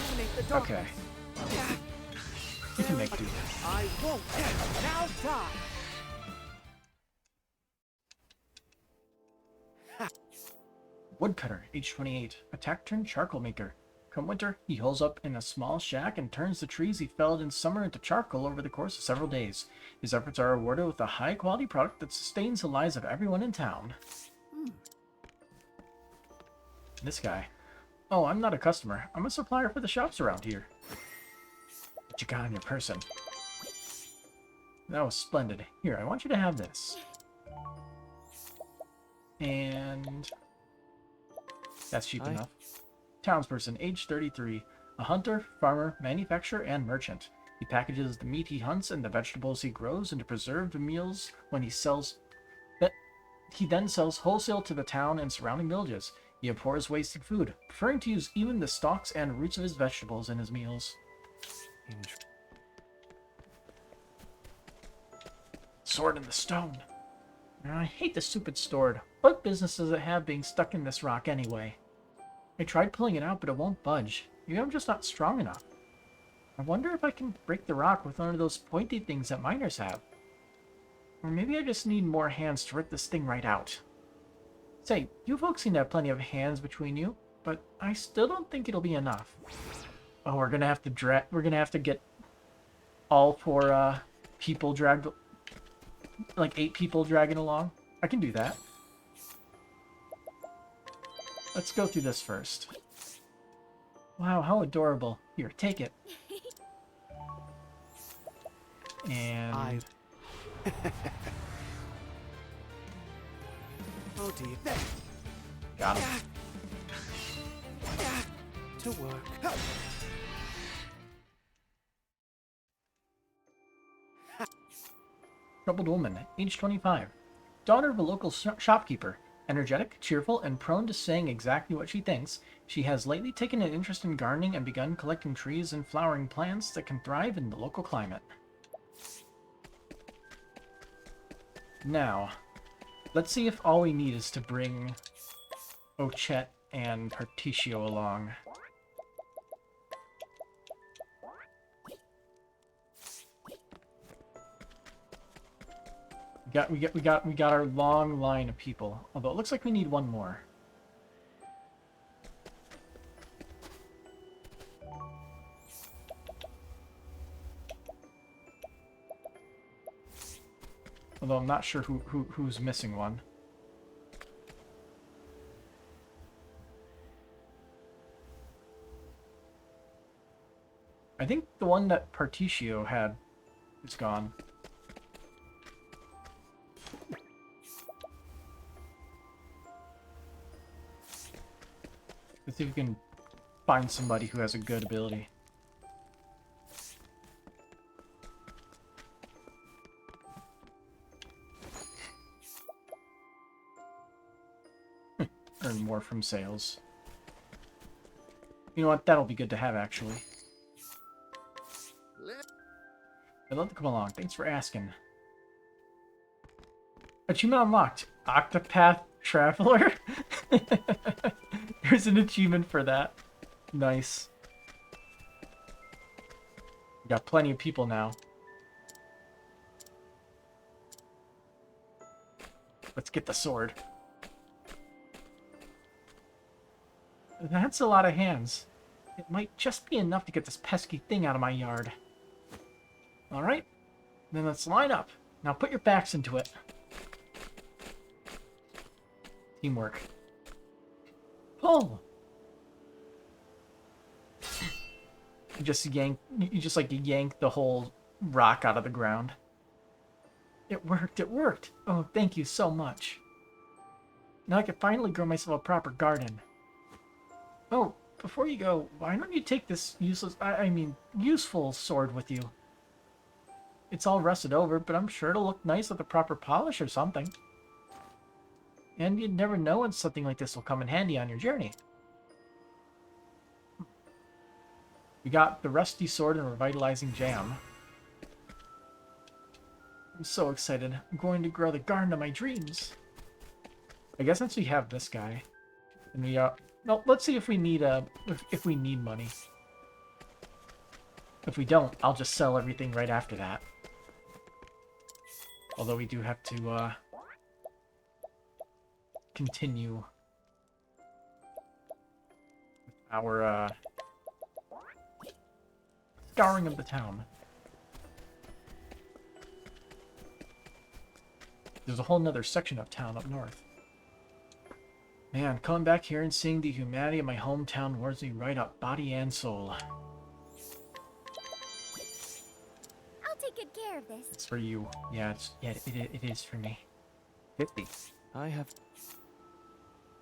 Illuminate the Okay. darkness. You can make do. I won't. Now die. Woodcutter, age 28. A taciturn charcoal maker. Come winter, he holes up in a small shack and turns the trees he felled in summer into charcoal over the course of several days. His efforts are rewarded with a high-quality product that sustains the lives of everyone in town. This guy. Oh, I'm not a customer. I'm a supplier for the shops around here. What you got on your person? That was splendid. Here, I want you to have this. And that's cheap enough. Townsperson, age 33. A hunter, farmer, manufacturer, and merchant. He packages the meat he hunts and the vegetables he grows into preserved meals when he sells. He then sells wholesale to the town and surrounding villages. He abhors wasted food, preferring to use even the stalks and roots of his vegetables in his meals. Sword in the stone. I hate this stupid sword. What business does it have being stuck in this rock anyway? I tried pulling it out, but it won't budge. Maybe I'm just not strong enough. I wonder if I can break the rock with one of those pointy things that miners have. Or maybe I just need more hands to rip this thing right out. Say, you folks seem to have plenty of hands between you, but I still don't think it'll be enough. Oh, we're gonna have to get all 4 people dragged, like 8 people dragging along. I can do that. Let's go through this first. Wow, how adorable. Here, take it. And Oh dear. There. got him. To work. Troubled woman, age 25. Daughter of a local shopkeeper. Energetic, cheerful, and prone to saying exactly what she thinks, she has lately taken an interest in gardening and begun collecting trees and flowering plants that can thrive in the local climate. Now, let's see if all we need is to bring Ochet and Particio along. We got our long line of people. Although it looks like we need one more. Although I'm not sure who's missing one. I think the one that Particio had is gone. Let's see if we can find somebody who has a good ability. Earn more from sales. You know what? That'll be good to have, actually. I'd love to come along. Thanks for asking. Achievement unlocked. Octopath Traveler? There's an achievement for that. Nice. We got plenty of people now. Let's get the sword. That's a lot of hands. It might just be enough to get this pesky thing out of my yard. Alright. Then let's line up. Now put your backs into it. Teamwork. Pull! You just yank the whole rock out of the ground. It worked, it worked! Oh, thank you so much. Now I can finally grow myself a proper garden. Oh, before you go, why don't you take this useful sword with you? It's all rusted over, but I'm sure it'll look nice with a proper polish or something. And you'd never know when something like this will come in handy on your journey. We got the rusty sword and revitalizing jam. I'm so excited. I'm going to grow the garden of my dreams. I guess since we have this guy, and we no, let's see if we need if we need money. If we don't, I'll just sell everything right after that. Although we do have to continue with our scouring of the town. There's a whole nother section of town up north. Man, coming back here and seeing the humanity of my hometown warms me right up, body and soul. I'll take good care of this. It's for you. Yeah, it is for me. 50. I have...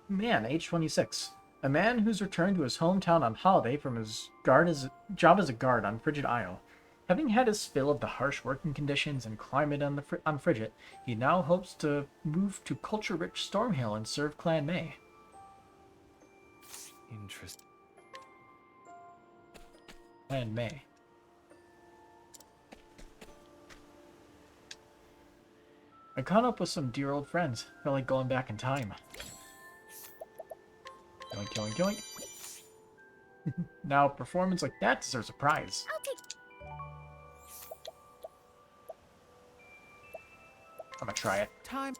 Man, age 26. A man who's returned to his hometown on holiday from his job as a guard on Frigid Isle. Having had his fill of the harsh working conditions and climate on Frigid, he now hopes to move to culture-rich Stormhill and serve Clan May. Interesting. Clan May. I caught up with some dear old friends. Felt like going back in time. Yoink, yoink, yoink. Now, a performance like that deserves a prize. I'll take... I'm gonna try it. Time.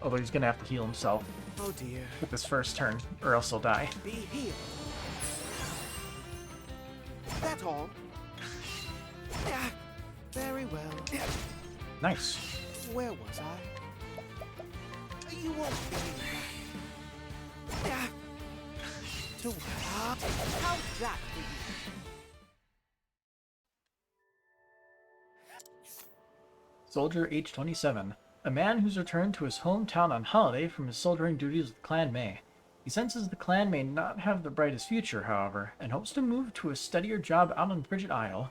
Although he's gonna have to heal himself Oh dear. with this first turn, or else he'll die. Be healed. That's all. Yeah. Very well. Nice. Where was I? You won't believe that. Yeah. To how's that for you? Soldier, age 27. A man who's returned to his hometown on holiday from his soldiering duties with Clan May. He senses the clan may not have the brightest future, however, and hopes to move to a steadier job out on Frigid Isle.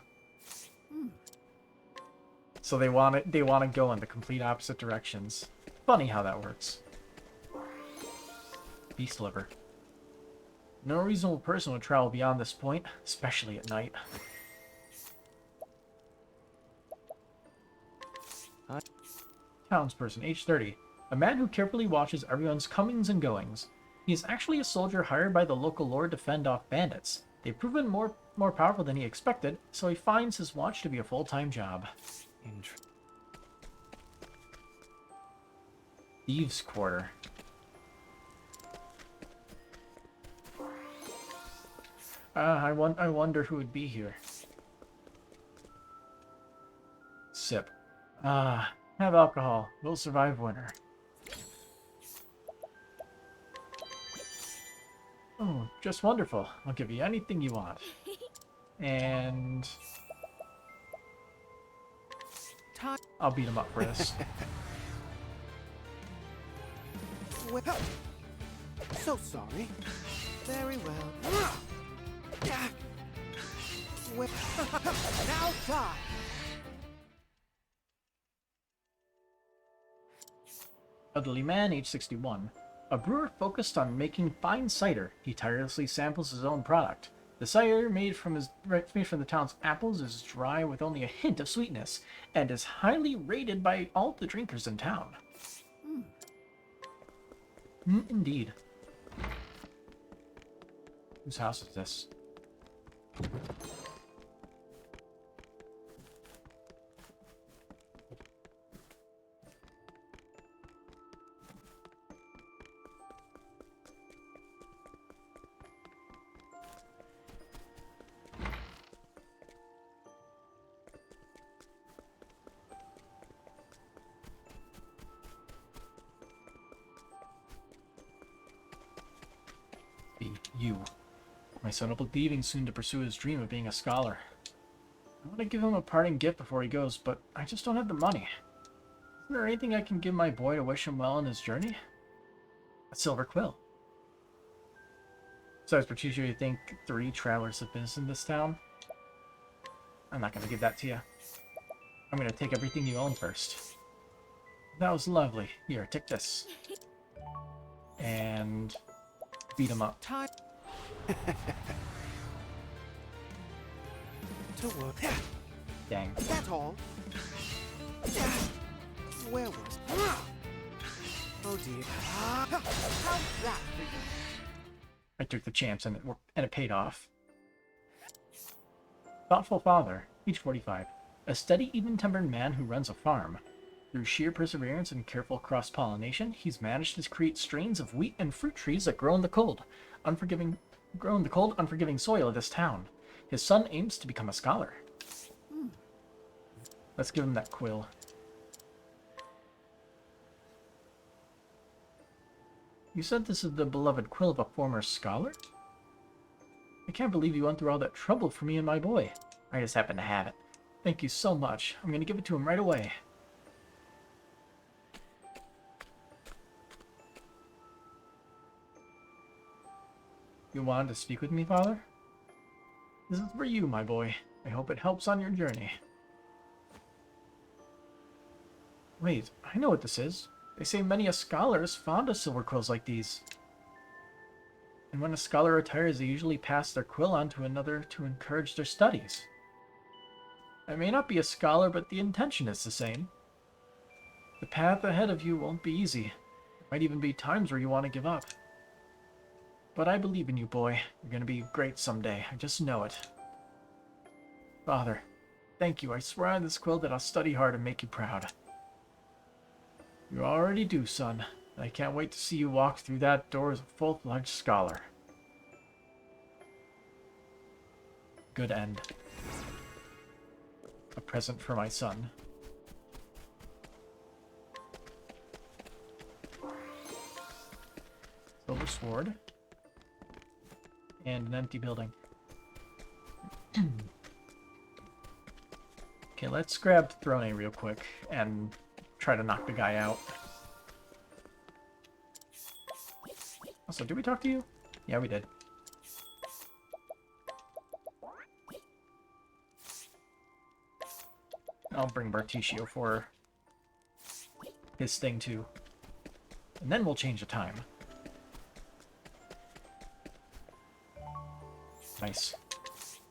So they want to go in the complete opposite directions. Funny how that works. Beast liver. No reasonable person would travel beyond this point, especially at night. Townsperson, age 30. A man who carefully watches everyone's comings and goings. He is actually a soldier hired by the local lord to fend off bandits. They've proven more powerful than he expected, so he finds his watch to be a full-time job. Thieves' Quarter. I wonder who would be here. Sip. Have alcohol. We'll survive winter. Oh, just wonderful. I'll give you anything you want. And... I'll beat him up for this. Well, so sorry. Very well. Well, now die. Elderly man, age 61. A brewer focused on making fine cider. He tirelessly samples his own product. The cider made from the town's apples is dry with only a hint of sweetness, and is highly rated by all the drinkers in town. Indeed. Whose house is this? Be you. My son will be leaving soon to pursue his dream of being a scholar. I want to give him a parting gift before he goes, but I just don't have the money. Isn't there anything I can give my boy to wish him well in his journey? A silver quill. Besides, Bertuccio, you think 3 travelers have been in this town? I'm not going to give that to you. I'm going to take everything you own first. That was lovely. Here, take this. And beat him up. Time. To work. Dang. That's all. Where was? Oh dear. How's that for you? I took the chance and it paid off. Thoughtful father, age 45. A steady, even-tempered man who runs a farm. Through sheer perseverance and careful cross-pollination, he's managed to create strains of wheat and fruit trees that grow in the cold, unforgiving soil of this town. His son aims to become a scholar. Let's give him that quill. You said this is the beloved quill of a former scholar? I can't believe you went through all that trouble for me and my boy. I just happen to have it. Thank you so much. I'm going to give it to him right away. You wanted to speak with me, Father? This is for you, my boy. I hope it helps on your journey. Wait, I know what this is. They say many a scholar is fond of silver quills like these. And when a scholar retires, they usually pass their quill on to another to encourage their studies. I may not be a scholar, but the intention is the same. The path ahead of you won't be easy. There might even be times where you want to give up. But I believe in you, boy. You're going to be great someday. I just know it. Father, thank you. I swear on this quill that I'll study hard and make you proud. You already do, son. I can't wait to see you walk through that door as a full-fledged scholar. Good end. A present for my son. Silver sword. And an empty building. Okay, let's grab Throne real quick and try to knock the guy out. Also, did we talk to you? Yeah, we did. I'll bring Bertuccio for his thing too. And then we'll change the time. Nice.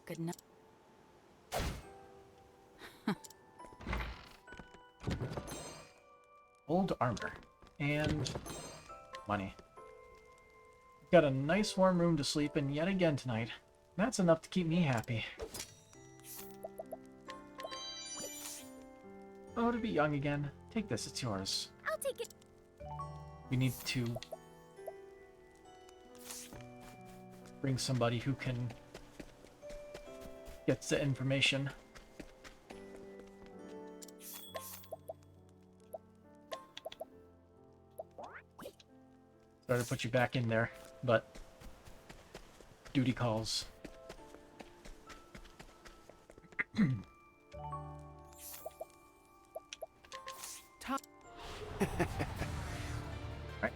Good enough. Old armor. And money. Got a nice warm room to sleep in yet again tonight. That's enough to keep me happy. Oh, to be young again. Take this, it's yours. I'll take it. We need to bring somebody who can get the information. Sorry to put you back in there, but duty calls. Alright.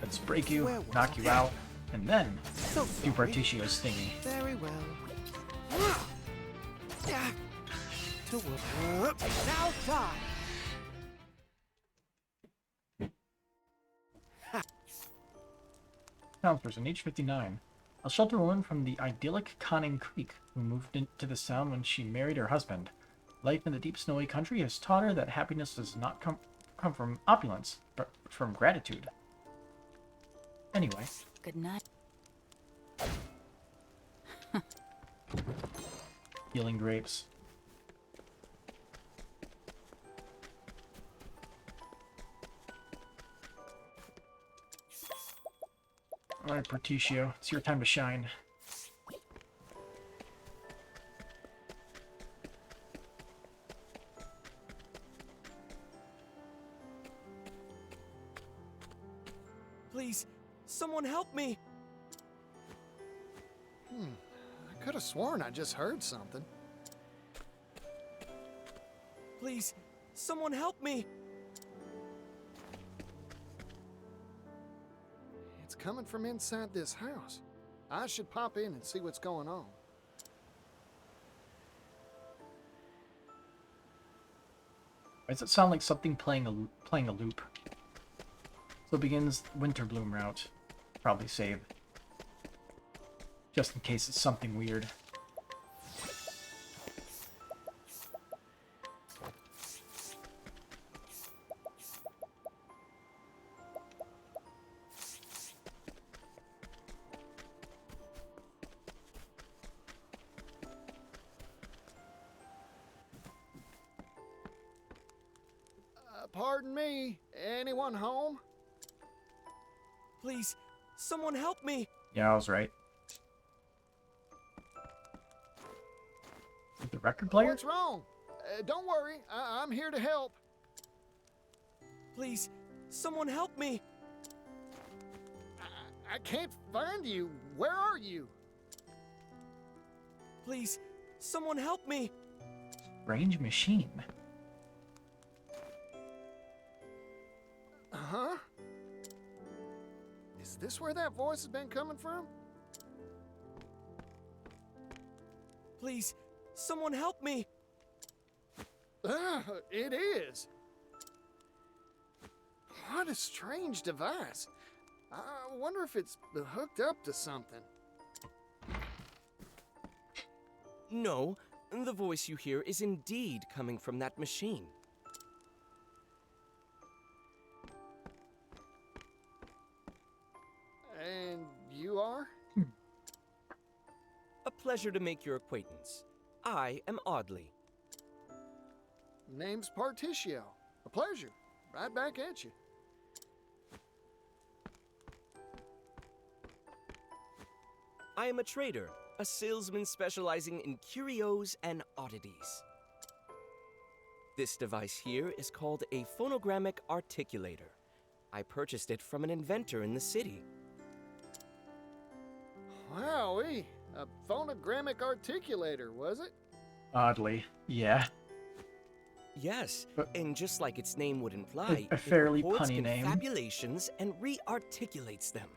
Let's break you, knock you out, and then do Bertuccio's thingy. Very well. To work. Now die. Townsperson, age 59. I'll shelter a woman from the idyllic Conning Creek, who moved into the town when she married her husband. Life in the deep snowy country has taught her that happiness does not come from opulence, but from gratitude. Anyway. Good night. Healing grapes. Alright, Berticio, it's your time to shine. Please, someone help me! I could have sworn I just heard something. Please, someone help me! It's coming from inside this house. I should pop in and see what's going on. Why does it sound like something playing a loop? So begins Winterbloom route. Probably save. Just in case it's something weird. Pardon me, anyone home? Please, someone help me! Yeah, I was right. The record player? What's wrong? Don't worry, I'm here to help. Please, someone help me! I can't find you. Where are you? Please, someone help me! Strange machine. Huh? Is this where that voice has been coming from? Please, someone help me! It is. What a strange device. I wonder if it's hooked up to something. No, the voice you hear is indeed coming from that machine. And you are? A pleasure to make your acquaintance. I am Audley. Name's Particio. A pleasure. Right back at you. I am a trader, a salesman specializing in curios and oddities. This device here is called a phonogrammic articulator. I purchased it from an inventor in the city. Wowee. A phonogrammic articulator, was it? Oddly, yeah. Yes, But- and just like its name would imply, A fairly it records punny name. confabulations and re-articulates them.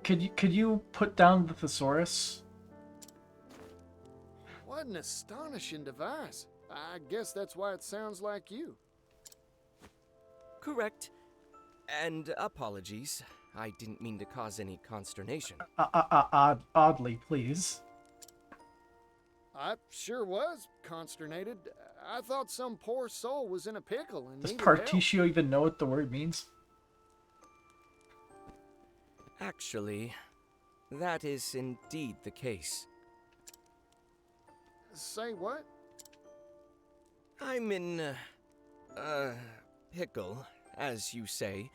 Could you put down the thesaurus? What an astonishing device. I guess that's why it sounds like you. Correct. And apologies. I didn't mean to cause any consternation. Oddly, please. I sure was consternated. I thought some poor soul was in a pickle and Does needed help. Particio even know what the word means? Actually, that is indeed the case. Say what? I'm in, pickle, as you say.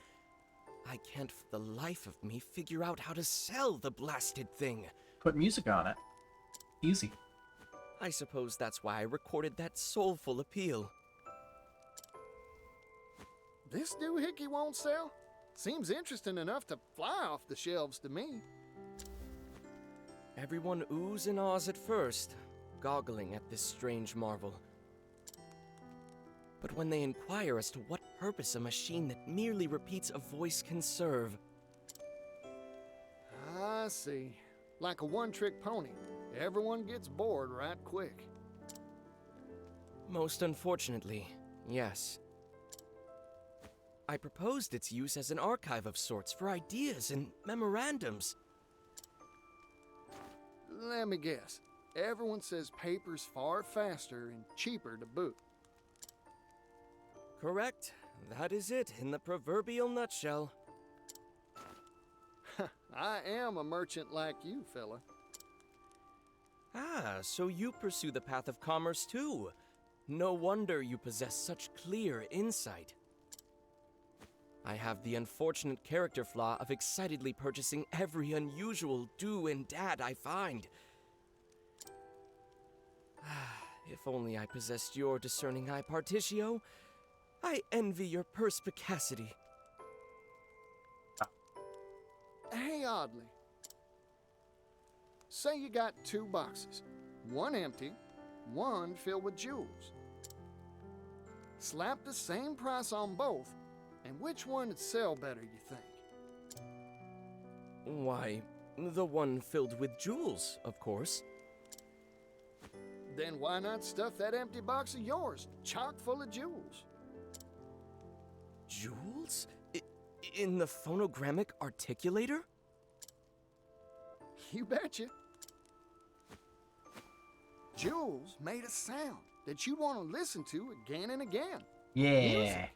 I can't for the life of me figure out how to sell the blasted thing. Put music on it. Easy. I suppose that's why I recorded that soulful appeal. This doohickey won't sell? Seems interesting enough to fly off the shelves to me. Everyone oohs and ahs at first, goggling at this strange marvel. But when they inquire as to what purpose a machine that merely repeats a voice can serve, I see. Like a one-trick pony. Everyone gets bored right quick. most unfortunately, yes. I proposed its use as an archive of sorts for ideas and memorandums. Let me guess. Everyone says paper's far faster and cheaper to boot. Correct. That is it in the proverbial nutshell. I am a merchant like you, fella. Ah, so you pursue the path of commerce too. No wonder you possess such clear insight. I have the unfortunate character flaw of excitedly purchasing every unusual do and dad I find. If only I possessed your discerning eye, Partitio. I envy your perspicacity. Hey, Oddly. Say you got 2 boxes. One empty, one filled with jewels. Slap the same price on both, and which one would sell better, you think? Why, the one filled with jewels, of course. Then why not stuff that empty box of yours chock full of jewels? Jewels? In the phonogrammic articulator? You betcha. Jewels made a sound that you want to listen to again and again. Yeah. Music.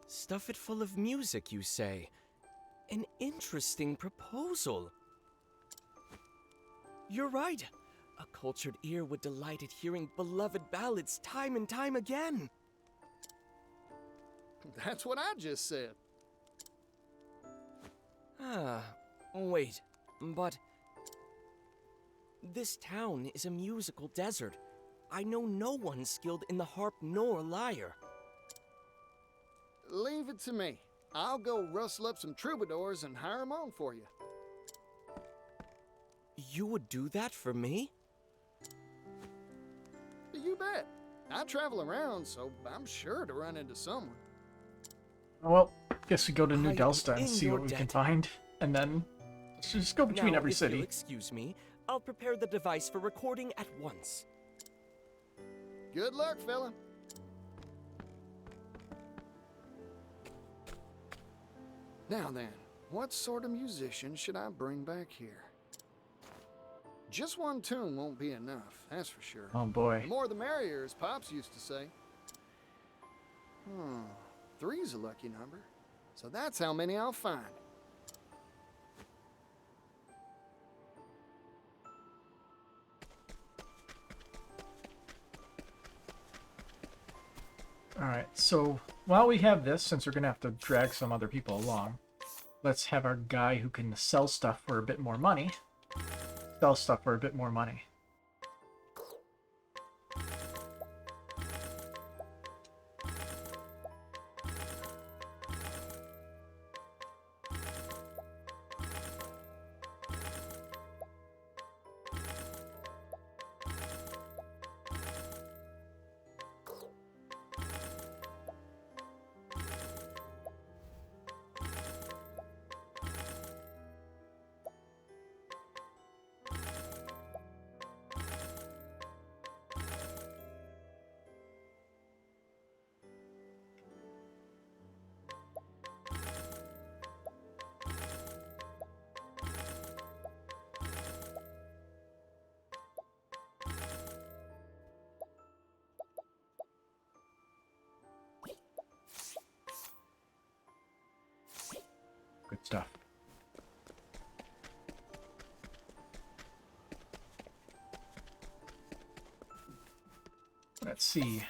Stuff it full of music, you say? An interesting proposal. You're right. A cultured ear would delight at hearing beloved ballads time and time again. That's what I just said. Ah, wait, but... This town is a musical desert. I know no one skilled in the harp nor lyre. Leave it to me. I'll go rustle up some troubadours and hire 'em on for you. You would do that for me? You bet. I travel around, so I'm sure to run into someone. Well, guess we go to New I am Delsta and in see your what we can debt. find, and then let's just go between Now, every if city. you'll excuse me, I'll prepare the device for recording at once. Good luck, fella. Now then, what sort of musician should I bring back here? Just one tune won't be enough, that's for sure. Oh boy. The more the merrier, as Pops used to say. 3's a lucky number, so that's how many I'll find. Alright, so while we have this, since we're going to have to drag some other people along, let's have our guy who can sell stuff for a bit more money. Sell stuff for a bit more money. Good stuff. Let's see.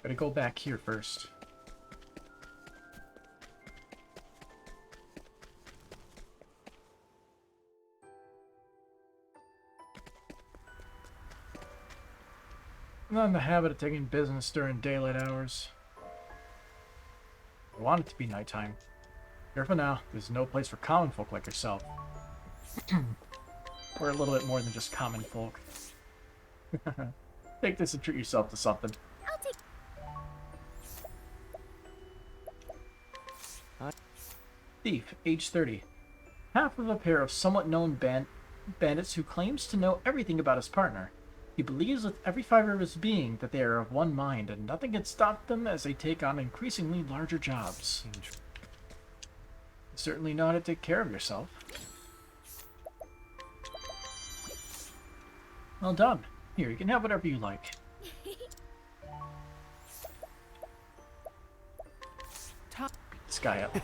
Gotta go back here first. I'm not in the habit of taking business during daylight hours. I want it to be nighttime. Careful now, there's no place for common folk like yourself. We're a little bit more than just common folk. Take this and treat yourself to something. I'll take. Thief, age 30. Half of a pair of somewhat known bandits who claims to know everything about his partner. He believes with every fiber of his being that they are of one mind, and nothing can stop them as they take on increasingly larger jobs. You certainly know how to take care of yourself. Well done. Here, you can have whatever you like. Beat this guy up.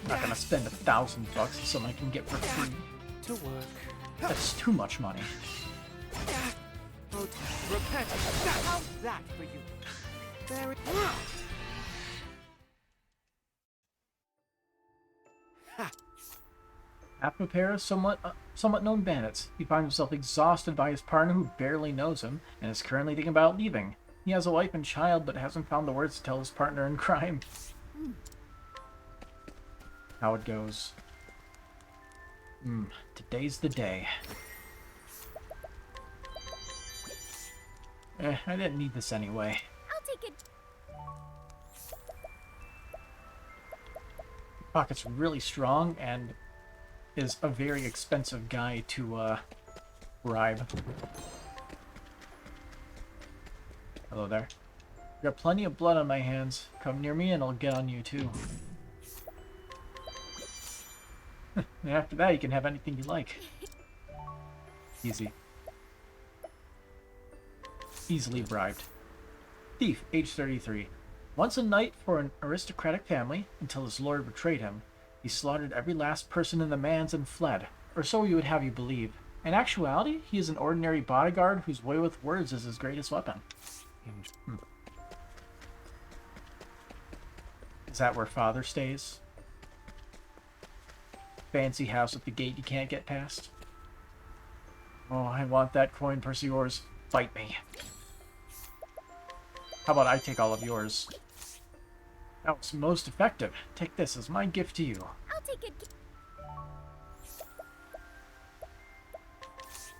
I'm not gonna spend $1,000 on something I can get for free. To work. That's too much money. Oh, repent. How's that for you? Very. After a pair of somewhat known bandits, he finds himself exhausted by his partner who barely knows him and is currently thinking about leaving. He has a wife and child, but hasn't found the words to tell his partner in crime. How it goes. Today's the day. I didn't need this anyway. I'll take it. Pocket's really strong and is a very expensive guy to bribe. Hello there. Got plenty of blood on my hands. Come near me and I'll get on you too. And after that, you can have anything you like. Easy. Easily bribed. Thief, age 33. Once a knight for an aristocratic family, until his lord betrayed him, he slaughtered every last person in the manse and fled, or so he would have you believe. In actuality, he is an ordinary bodyguard whose way with words is his greatest weapon. Is that where father stays? Fancy house with the gate you can't get past? Oh, I want that coin purse of yours. Fight me. How about I take all of yours? That was most effective. Take this as my gift to you. I'll take it.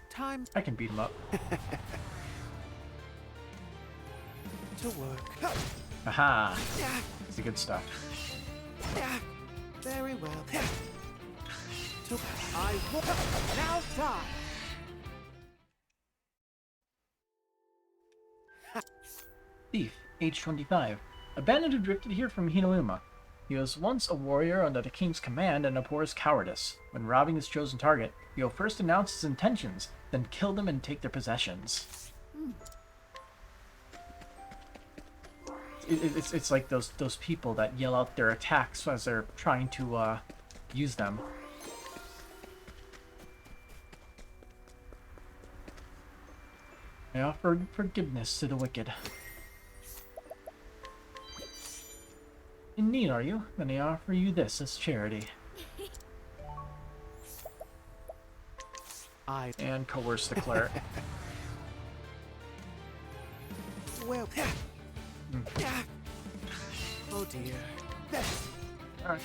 Time I can beat him up. to work. Aha! It's the good stuff. Very well. I will now die. Thief, age 25. A bandit who drifted here from Hinouma. He was once a warrior under the king's command and abhors cowardice. When robbing his chosen target, he'll first announce his intentions, then kill them and take their possessions. It's like those people that yell out their attacks as they're trying to use them. I offer forgiveness to the wicked. In need, are you? Then I offer you this as charity. And coerce the cleric. Well. Oh dear. Alright.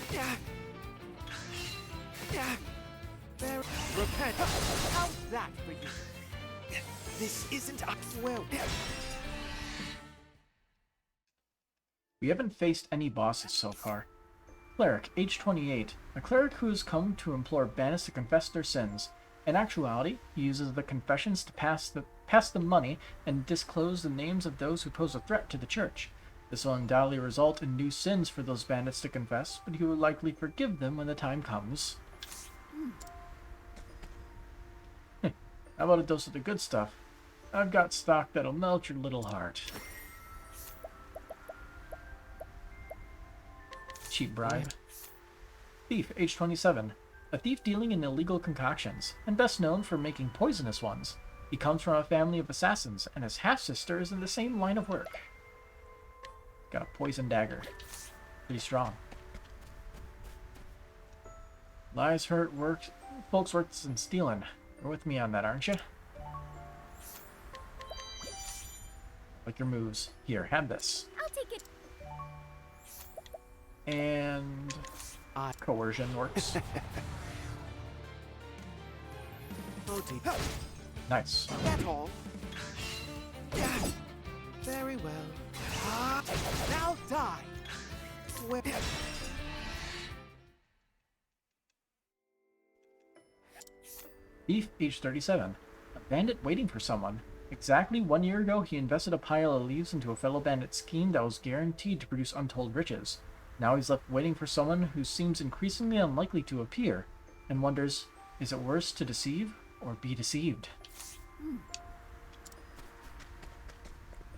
There. Repent. How's that for you? This isn't well. We haven't faced any bosses so far. Cleric, age 28. A cleric who has come to implore bandits to confess their sins. In actuality, he uses the confessions to pass the money and disclose the names of those who pose a threat to the church. This will undoubtedly result in new sins for those bandits to confess, but he will likely forgive them when the time comes. How about a dose of the good stuff? I've got stock that'll melt your little heart. Cheap bribe. Thief, age 27. A thief dealing in illegal concoctions, and best known for making poisonous ones. He comes from a family of assassins, and his half-sister is in the same line of work. Got a poison dagger. Pretty strong. Lies hurt, folks works in stealing. You're with me on that, aren't you? Like your moves. Here, have this. I'll take it. And coercion works. Oh dear. Nice. That's all. Very well. Now die. Well. Thief, age 37. A bandit waiting for someone. Exactly 1 year ago, he invested a pile of leaves into a fellow bandit scheme that was guaranteed to produce untold riches. Now he's left waiting for someone who seems increasingly unlikely to appear, and wonders, is it worse to deceive or be deceived?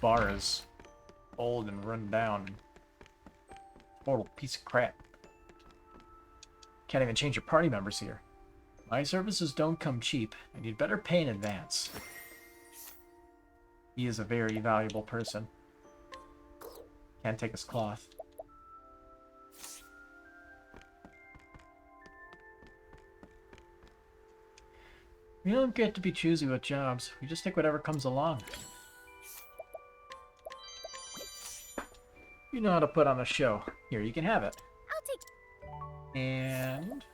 Bar is old and run down. Total piece of crap. Can't even change your party members here. My services don't come cheap, and you'd better pay in advance. He is a very valuable person. Can't take his cloth. We don't get to be choosy with jobs. We just take whatever comes along. You know how to put on a show. Here, you can have it. I'll take... And...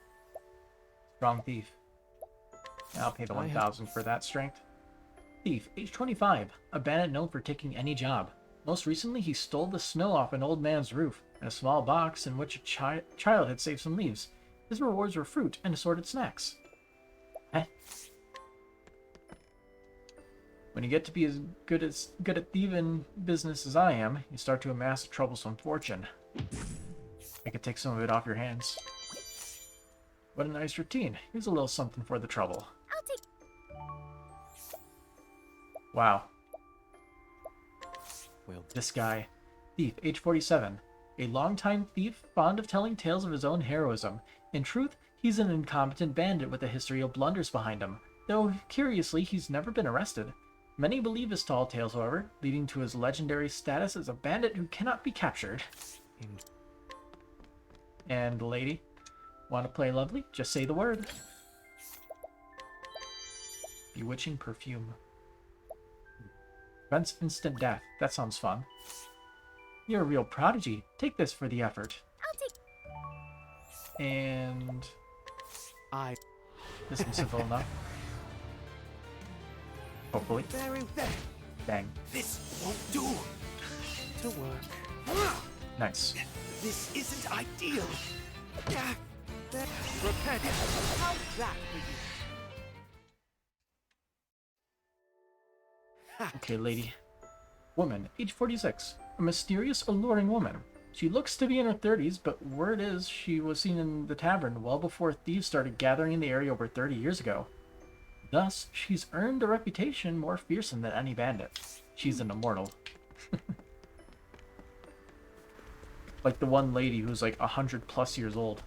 Strong thief. I'll pay the 1,000 for that strength. Thief, age 25. A bandit known for taking any job. Most recently, he stole the snow off an old man's roof and a small box in which a child had saved some leaves. His rewards were fruit and assorted snacks. When you get to be as good at thieving business as I am, you start to amass a troublesome fortune. I could take some of it off your hands. What a nice routine. Here's a little something for the trouble. I'll take... Wow. Well, This guy. Thief, age 47. A longtime thief, fond of telling tales of his own heroism. In truth, he's an incompetent bandit with a history of blunders behind him. Though, curiously, he's never been arrested. Many believe his tall tales, however, leading to his legendary status as a bandit who cannot be captured. And, lady, want to play lovely? Just say the word. Bewitching perfume. Prevents instant death. That sounds fun. You're a real prodigy. Take this for the effort. I'll take... And... This is simple enough. Hopefully. Very well. Bang. This won't do. to work. Nice. This isn't ideal. Repent. How's that for you? Okay, lady. Woman, age 46. A mysterious, alluring woman. She looks to be in her 30s, but word is she was seen in the tavern well before thieves started gathering in the area over 30 years ago. Thus, she's earned a reputation more fearsome than any bandit. She's an immortal. Like the one lady who's like 100+ years old.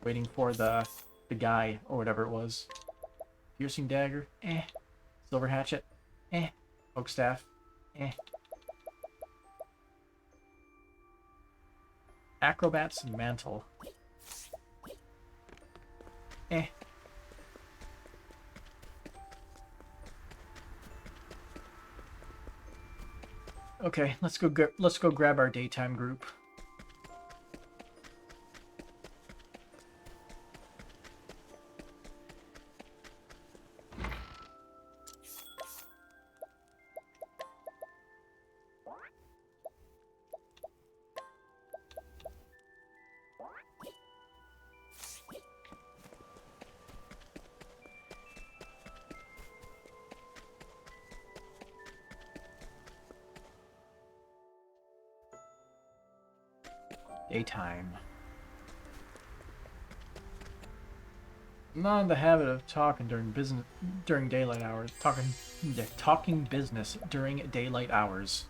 Waiting for the guy, or whatever it was. Piercing dagger, eh. Silver hatchet, eh. Oak staff, eh. Acrobat's mantle, eh. Okay, let's go grab our daytime group. Daytime. I'm not in the habit of talking during daylight hours. Talking business during daylight hours.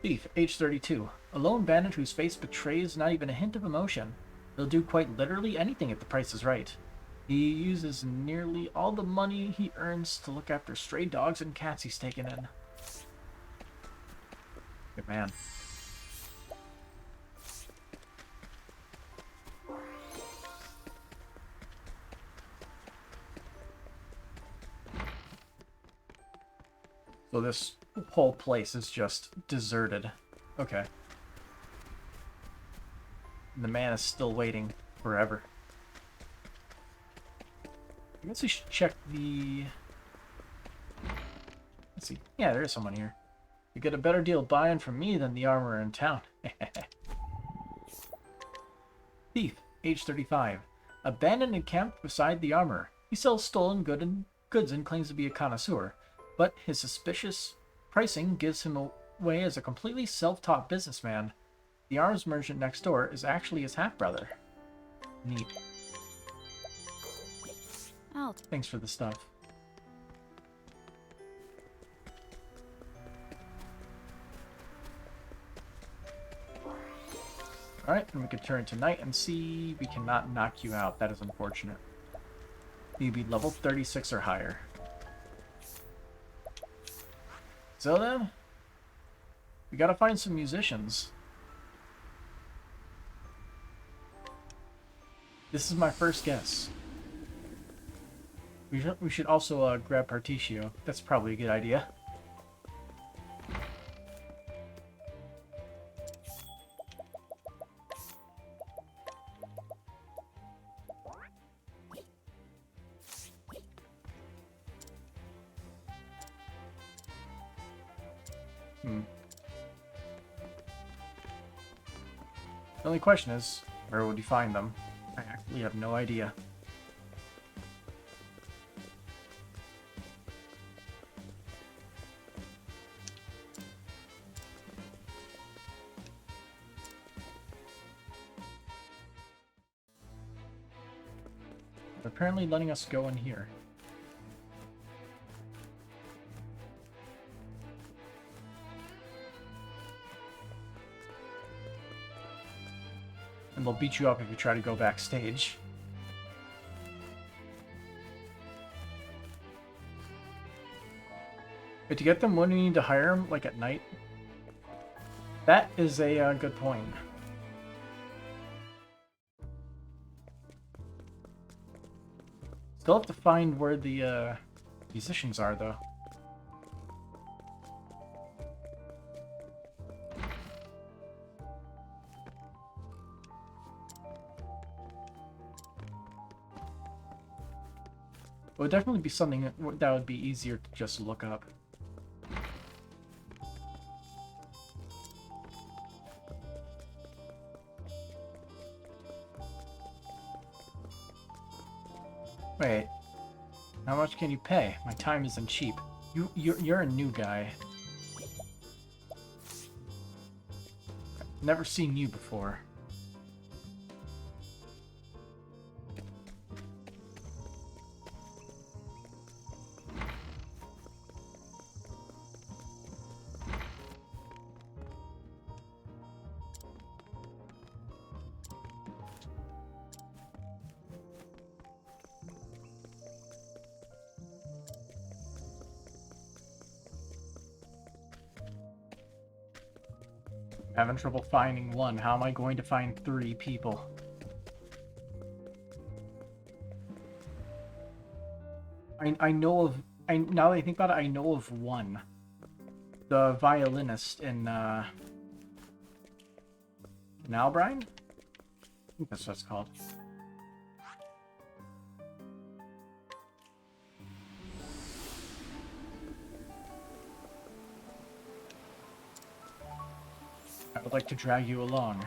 Thief, age 32. A lone bandit whose face betrays not even a hint of emotion. He'll do quite literally anything if the price is right. He uses nearly all the money he earns to look after stray dogs and cats he's taken in. Good man. So this whole place is just deserted. Okay. And the man is still waiting forever. I guess we should check the... Let's see. Yeah, there is someone here. You get a better deal buying from me than the armorer in town. Thief, age 35. abandoned and camped beside the armor. He sells stolen goods and claims to be a connoisseur, but his suspicious pricing gives him away as a completely self-taught businessman. The arms merchant next door is actually his half-brother. Neat. Oh, Thanks for the stuff. Alright, and we could turn to night and see we cannot knock you out. That is unfortunate. You'd be level 36 or higher. So then, we gotta find some musicians. This is my first guess. We should also grab Particio. That's probably a good idea. The only question is, where would you find them? I actually have no idea. They're apparently letting us go in here. And they'll beat you up if you try to go backstage. But to get them, when do we need to hire them? Like at night? That is a good point. Still have to find where the musicians are, though. It would definitely be something that would be easier to just look up. Wait, how much can you pay? My time isn't cheap. You're a new guy. Never seen you before. Having trouble finding one. How am I going to find 3 people? I know of... now that I think about it, I know of one. The violinist in, Nalbrine? I think that's what it's called. I would like to drag you along.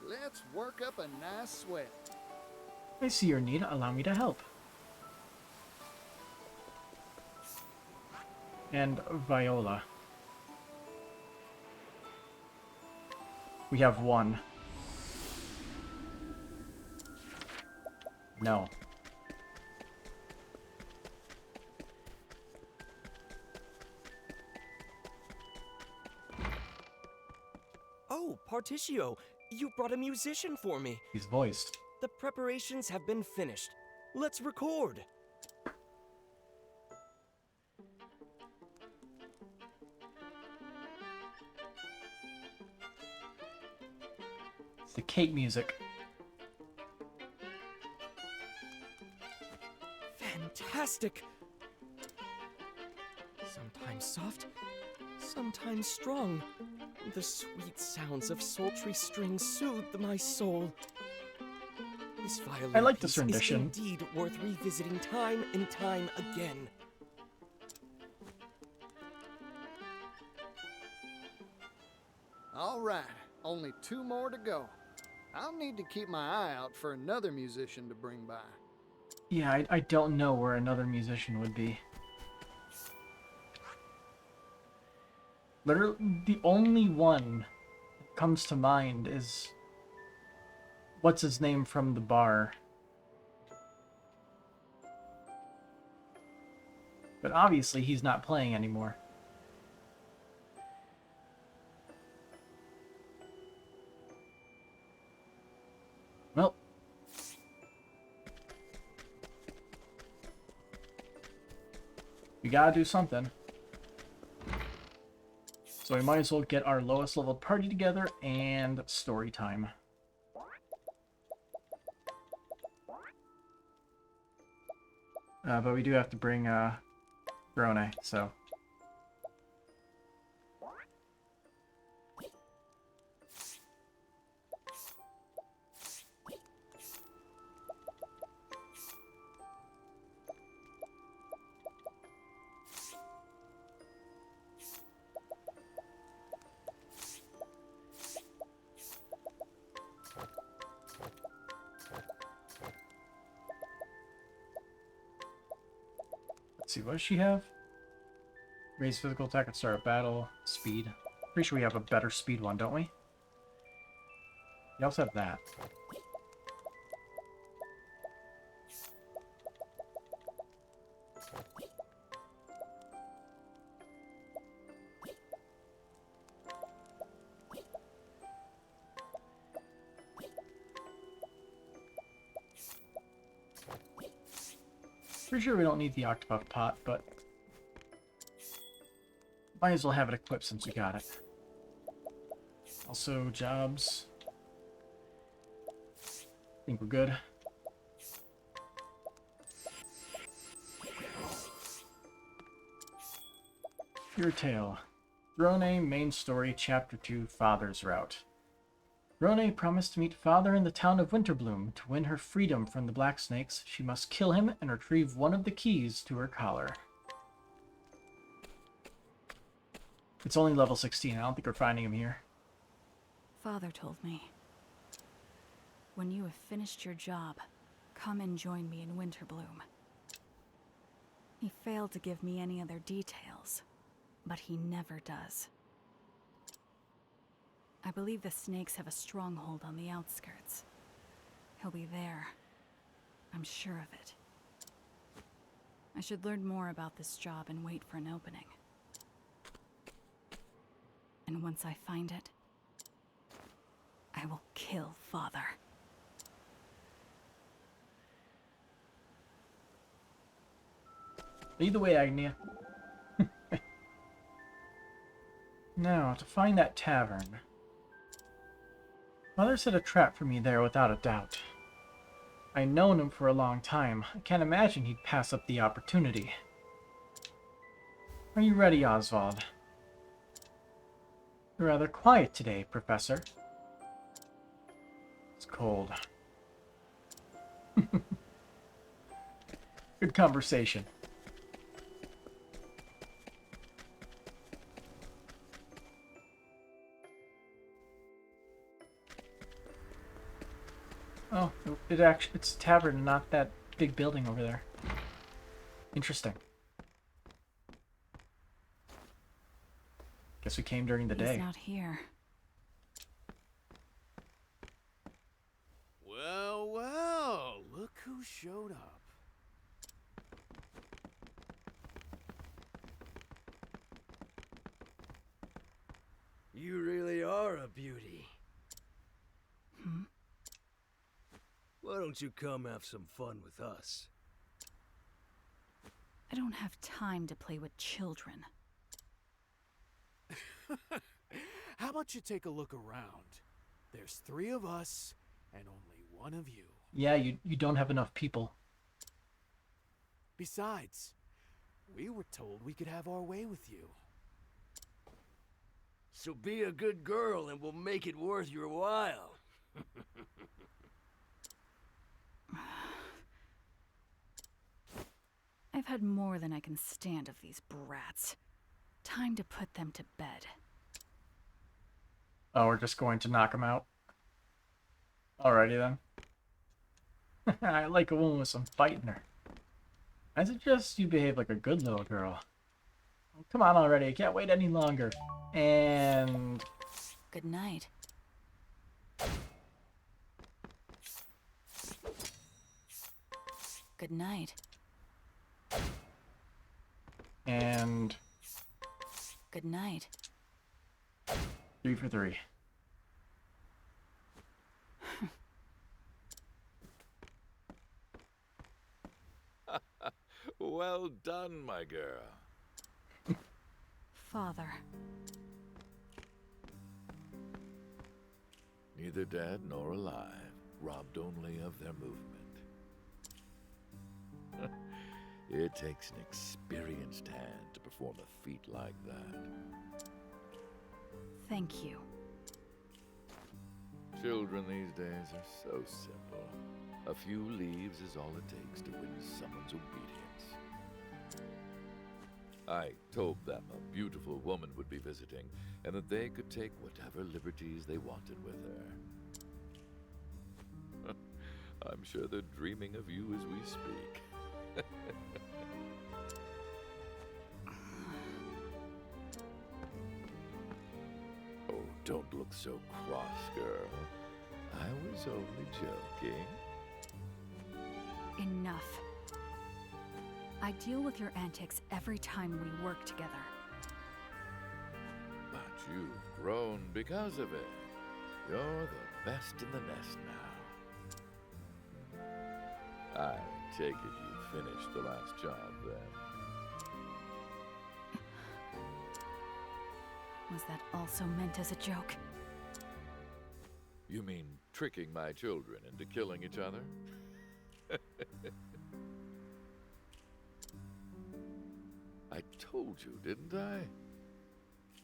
Let's work up a nice sweat. I see your need. Allow me to help. And Viola. We have one. No. Oh, Particio, you brought a musician for me. He's voiced. The preparations have been finished. Let's record. It's the cake music. Fantastic! Sometimes soft, sometimes strong. The sweet sounds of sultry strings soothed my soul. This violin I like this piece rendition. is indeed worth revisiting time and time again. All right, only 2 more to go. I'll need to keep my eye out for another musician to bring by. Yeah, I don't know where another musician would be. Literally, the only one that comes to mind is... what's his name from the bar? But obviously he's not playing anymore. Well. We gotta do something. So we might as well get our lowest level party together and story time. But we do have to bring Grone, so... Let's see, what does she have? Raise physical attack at start of battle. Speed. Pretty sure we have a better speed one, don't we? We also have that. Pretty sure we don't need the Octopath pot, but might as well have it equipped since we got it. Also, jobs. I think we're good. Your tale. Grone, main story, chapter 2, Father's Route. Grone promised to meet Father in the town of Winterbloom. To win her freedom from the Black Snakes, she must kill him and retrieve one of the keys to her collar. It's only level 16. I don't think we're finding him here. Father told me, when you have finished your job, come and join me in Winterbloom. He failed to give me any other details, but he never does. I believe the snakes have a stronghold on the outskirts. He'll be there. I'm sure of it. I should learn more about this job and wait for an opening. And once I find it, I will kill Father. Lead the way, Agnea. Now, to find that tavern. Mother set a trap for me there without a doubt. I've known him for a long time. I can't imagine he'd pass up the opportunity. Are you ready, Oswald? You're rather quiet today, Professor. It's cold. Good conversation. Oh, it's a tavern, not that big building over there. Interesting. Guess we came during the day. He's not here. Well, well, look who showed up. You really are a beauty. Hmm? Why don't you come have some fun with us? I don't have time to play with children. How about you take a look around? There's 3 of us and only 1 of you. Yeah, you don't have enough people. Besides, we were told we could have our way with you. So be a good girl and we'll make it worth your while. I've had more than I can stand of these brats. Time to put them to bed. Oh, we're just going to knock him out? Alrighty then. I like a woman with some fight in her. I suggest you behave like a good little girl. Come on already, I can't wait any longer. And... Good night. Good night. And... Good night. 3 for 3. Well done, my girl. Father. Neither dead nor alive, robbed only of their movement. It takes an experienced hand to perform a feat like that. Thank you. Children these days are so simple. A few leaves is all it takes to win someone's obedience. I told them a beautiful woman would be visiting, and that they could take whatever liberties they wanted with her. I'm sure they're dreaming of you as we speak. Oh, don't look so cross, girl. I was only joking. Enough. I deal with your antics every time we work together. But you've grown because of it. You're the best in the nest now. I take it you finished the last job then. Was that also meant as a joke? You mean tricking my children into killing each other? I told you, didn't I?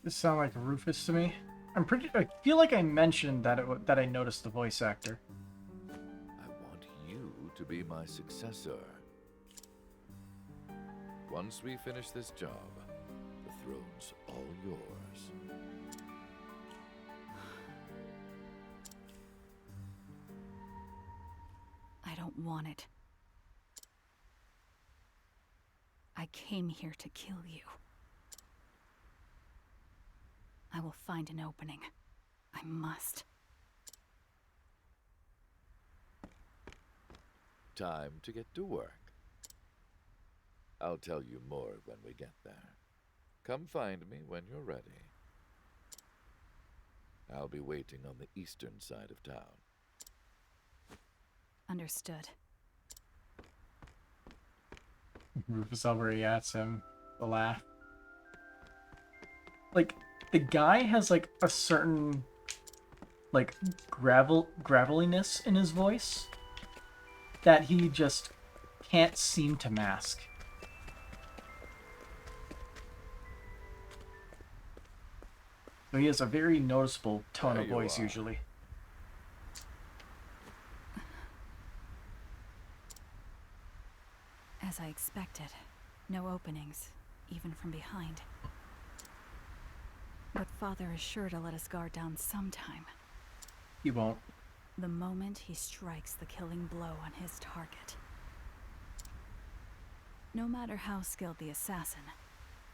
This sounds like Rufus to me. I feel like I mentioned that I noticed the voice actor. I want you to be my successor. Once we finish this job, the throne's all yours. I don't want it. I came here to kill you. I will find an opening. I must. Time to get to work. I'll tell you more when we get there. Come find me when you're ready. I'll be waiting on the eastern side of town. Understood. Rufus already at him. The laugh. Like, the guy has, like, a certain, like, graveliness in his voice that he just can't seem to mask. So he has a very noticeable tone of voice usually. As I expected, no openings, even from behind. But Father is sure to let us guard down sometime. He won't. The moment he strikes the killing blow on his target. No matter how skilled the assassin,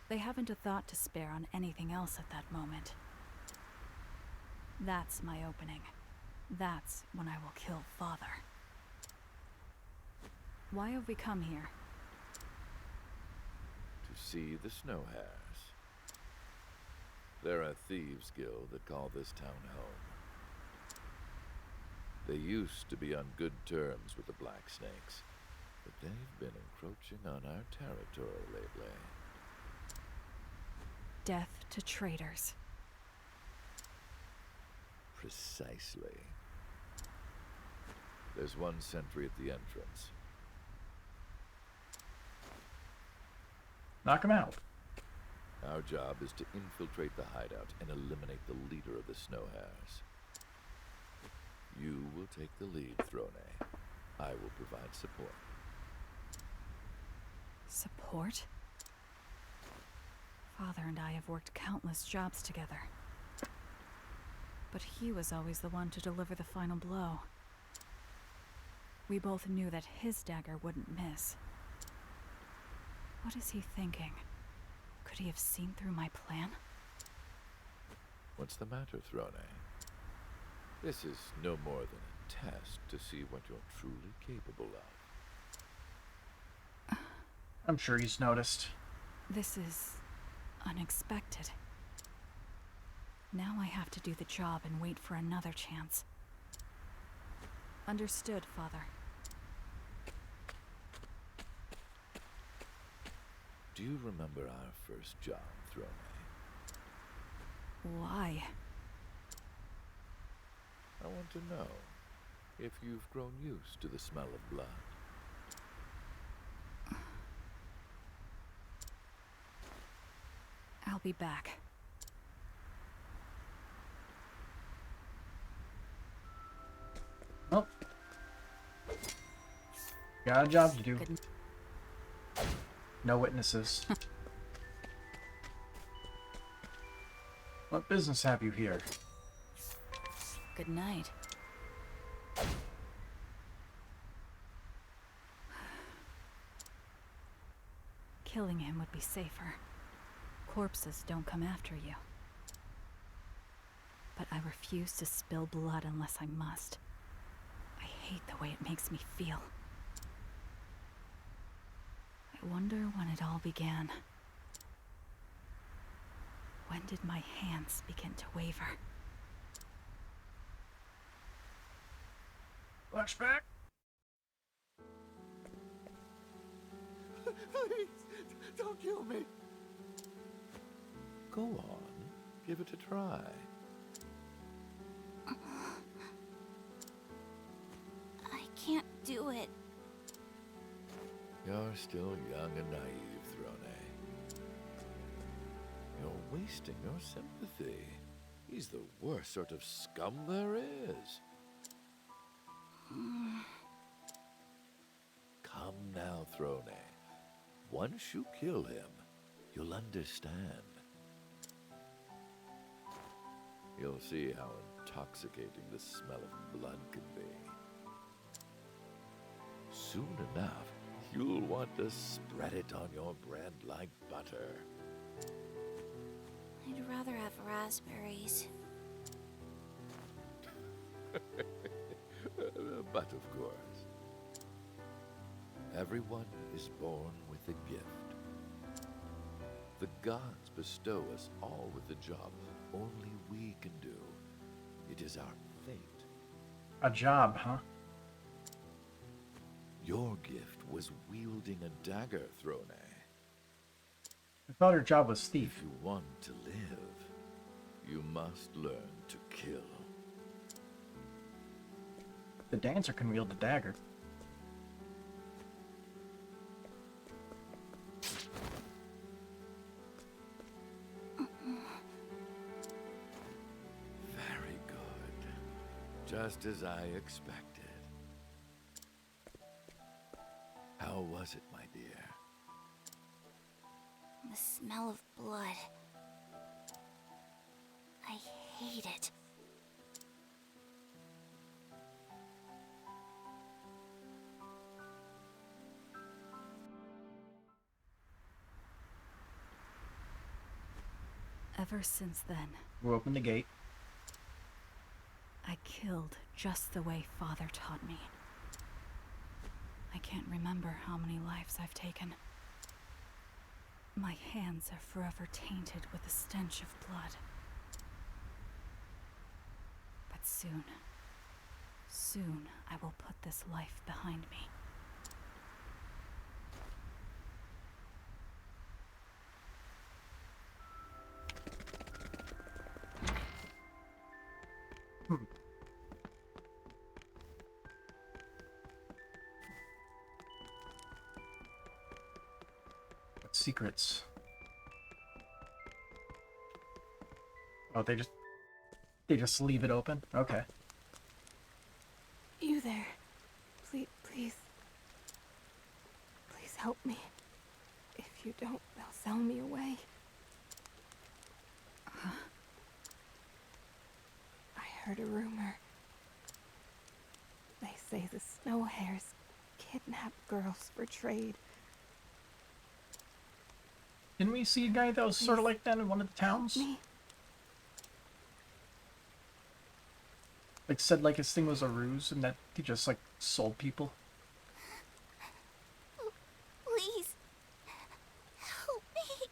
they haven't a thought to spare on anything else at that moment. That's my opening. That's when I will kill Father. Why have we come here? To see the Snow Hares. They're a thieves' guild that call this town home. They used to be on good terms with the Black Snakes, but they've been encroaching on our territory lately. Death to traitors. Precisely. There's one sentry at the entrance. Knock him out. Our job is to infiltrate the hideout and eliminate the leader of the Snow Hares. You will take the lead, Throne. I will provide support. Support? Father and I have worked countless jobs together. But he was always the one to deliver the final blow. We both knew that his dagger wouldn't miss. What is he thinking? Could he have seen through my plan? What's the matter, Throne? This is no more than a test to see what you're truly capable of. I'm sure he's noticed. This is unexpected. Now I have to do the job and wait for another chance. Understood, Father. Do you remember our first job, Throne? Why? I want to know if you've grown used to the smell of blood. I'll be back. Oh. Got a job to do. Good. No witnesses. What business have you here? Good night. Killing him would be safer. Corpses don't come after you. But I refuse to spill blood unless I must. I hate the way it makes me feel. I wonder when it all began. When did my hands begin to waver? Flashback? Please, don't kill me. Go on, give it a try. I can't do it. You're still young and naive, Throne. You're wasting your sympathy. He's the worst sort of scum there is. Come now, Throne. Once you kill him, you'll understand. You'll see how intoxicating the smell of blood can be. Soon enough, you'll want to spread it on your bread like butter. I'd rather have raspberries. But of course, everyone is born with a gift. The gods bestow us all with a job only we can do. It is our fate. A job, huh? Your gift was wielding a dagger, Throne. I thought her job was If thief. you want to live, you must learn to kill. The dancer can wield a dagger. Very good. Just as I expected. How was it, my dear? The smell of blood. I hate it. Ever since then, Who opened the gate? I killed just the way Father taught me. I can't remember how many lives I've taken. My hands are forever tainted with the stench of blood. But soon I will put this life behind me. What secrets? Oh, they just leave it open? Okay. You there. Please help me. If you don't, they'll sell me away. I heard a rumor. They say the snow hares kidnap girls for trade. Didn't we see a guy that was sort of like that in one of the towns? Me? Like said like his thing was a ruse and that he just like sold people. Please, help me.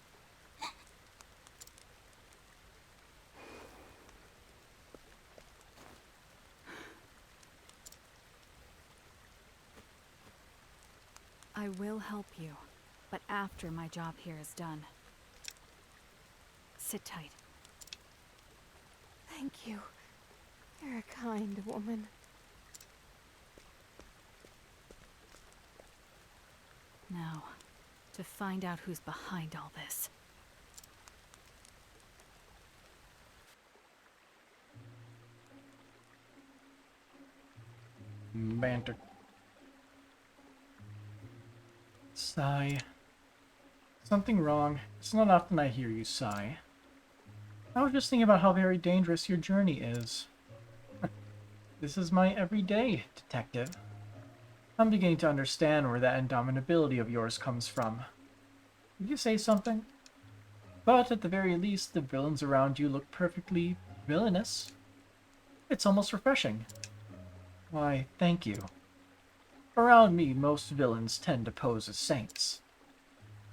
I will help you, but after my job here is done. Sit tight. Thank you. You're a kind woman. Now, to find out who's behind all this. Banter. Sigh. Something wrong. It's not often I hear you sigh. I was just thinking about how very dangerous your journey is. This is my everyday, detective. I'm beginning to understand where that indomitability of yours comes from. Did you say something? But at the very least, the villains around you look perfectly villainous. It's almost refreshing. Why, thank you. Around me, most villains tend to pose as saints.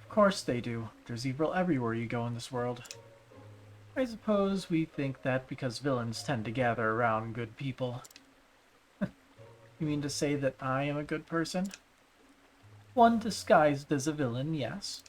Of course they do. There's evil everywhere you go in this world. I suppose we think that because villains tend to gather around good people. You mean to say that I am a good person? One disguised as a villain, yes.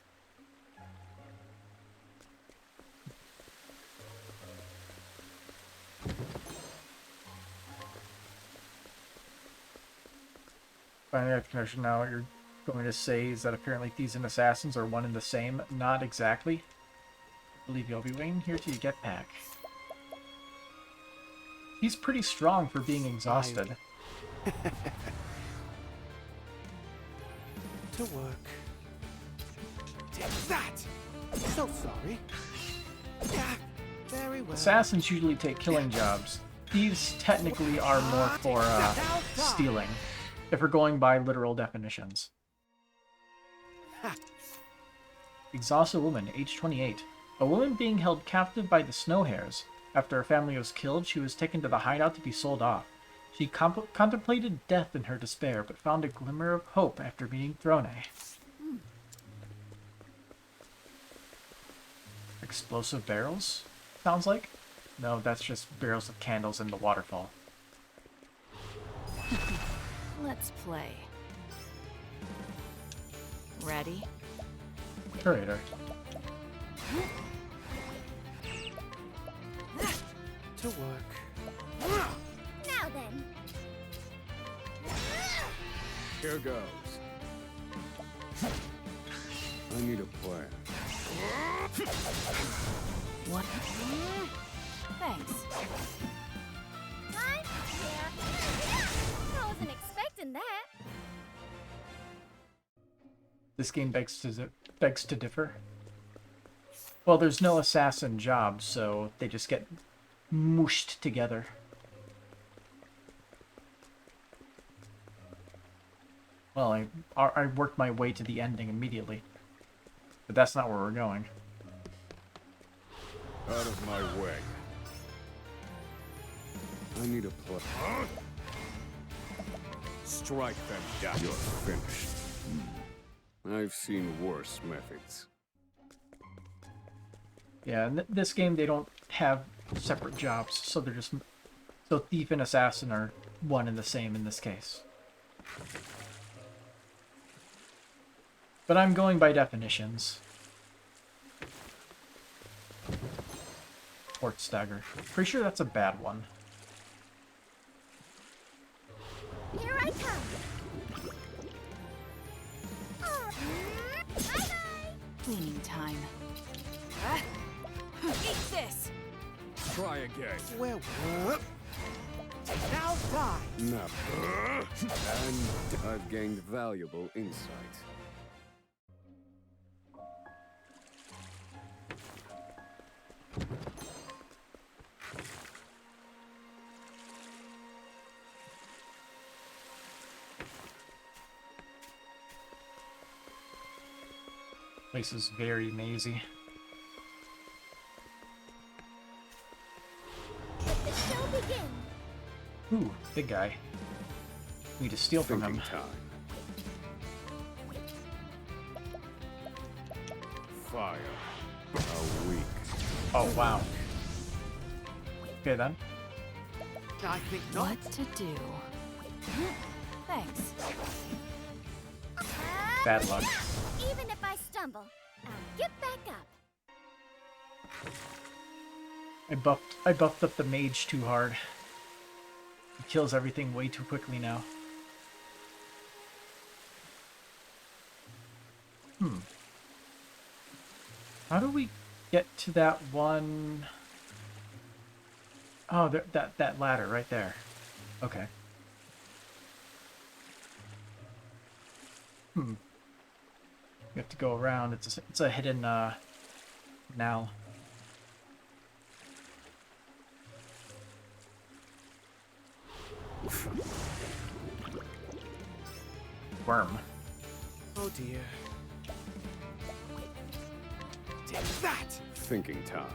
Finally, I have connection now. What you're going to say is that apparently thieves and assassins are one and the same. Not exactly. I believe you'll be waiting here till you get back. He's pretty strong for being exhausted. To work. Take that! So sorry. Yeah, very well. Assassins usually take killing jobs. Thieves technically are more for stealing, if we're going by literal definitions. Exhausted woman, age 28. A woman being held captive by the snow hares. After her family was killed, she was taken to the hideout to be sold off. She contemplated death in her despair, but found a glimmer of hope after meeting Throne. Explosive barrels? Sounds like? No, that's just barrels of candles in the waterfall. Let's play. Ready? Curator. To work. Now then. Here goes. I need a plan. What? Thanks. Time? Yeah. I wasn't expecting that. This game begs to differ. Well, there's no assassin job, so they just get mooshed together. Well, I worked my way to the ending immediately. But that's not where we're going. Out of my way. I need a plan. Strike them down. You're finished. I've seen worse methods. Yeah, in this game they don't have separate jobs, so they're just... So thief and assassin are one and the same in this case. But I'm going by definitions. Port stagger. Pretty sure that's a bad one. Here I come. Bye-bye. Cleaning time. Eat this! Try again. Well, now die. No. And I've gained valuable insight. Place is very mazy. Let the show begin. Ooh, big guy. We need to steal from him. Thinking time. Fire. A week. Oh, wow. Okay, then. I think not. What to do? Thanks. Bad luck. Even if I stumble, I'll get back up. I buffed up the mage too hard. He kills everything way too quickly now. How do we get to that one? Oh, that ladder right there. Okay. You have to go around. It's a hidden now. Worm. Oh dear. Take that! Thinking time.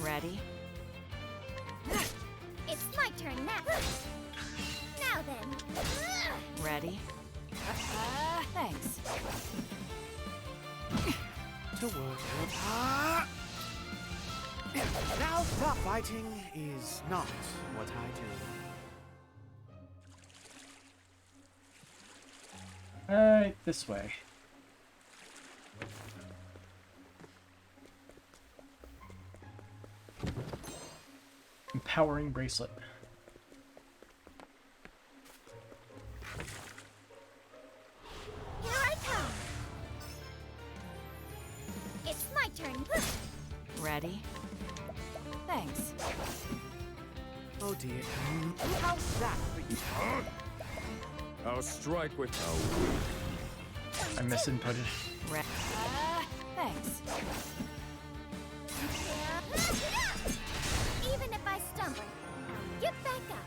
Ready? It's my turn now. Now then. Ready? Thanks. To work. Now stop fighting is not what I do. Alright, this way. Empowering bracelet. Here I come. It's my turn. Ready? Thanks. Oh dear. How's that for you? I'll strike with a week. I misinputted. Thanks. Even if I stumble, I'll get back up.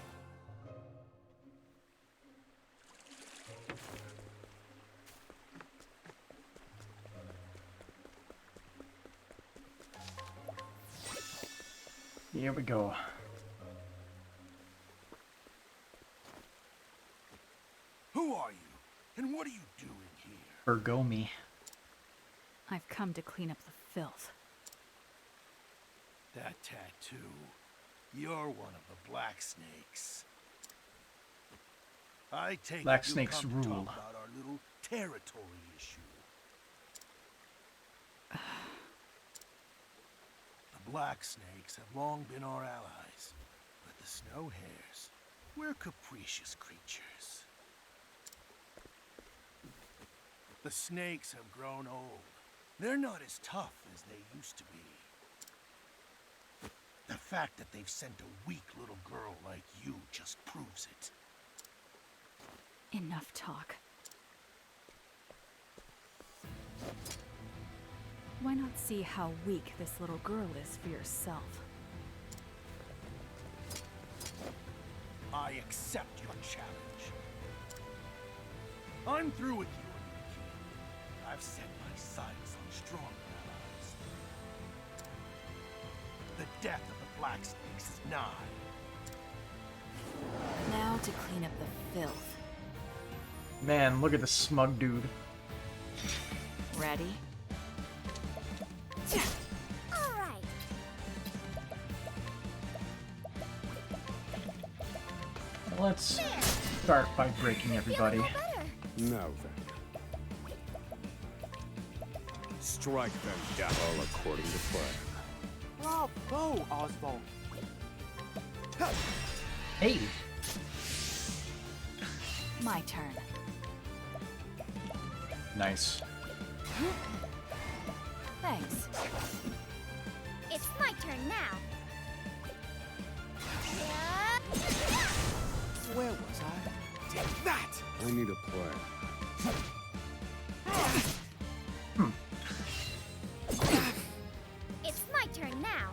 Here we go. Who are you? And what are you doing here? Bergomi. I've come to clean up the filth. That tattoo. You're one of the Black Snakes. I take Black it you Snakes come to rule. talk about our little territory issue. The Black Snakes have long been our allies, but the Snow Hares, we're capricious creatures. The snakes have grown old. They're not as tough as they used to be. The fact that they've sent a weak little girl like you just proves it. Enough talk. Why not see how weak this little girl is for yourself? I accept your challenge. I'm through with you, Agnea. I've set my sights on stronger allies. The death of the Black Snakes is nigh. Now to clean up the filth. Man, look at this smug dude. Ready? All right. Let's start by breaking everybody. Now then. Strike them down all according to plan. Bravo, Oswald. Hey! My turn. Nice. Thanks. It's my turn now. Where was I? Take that! I need a plan. It's my turn now.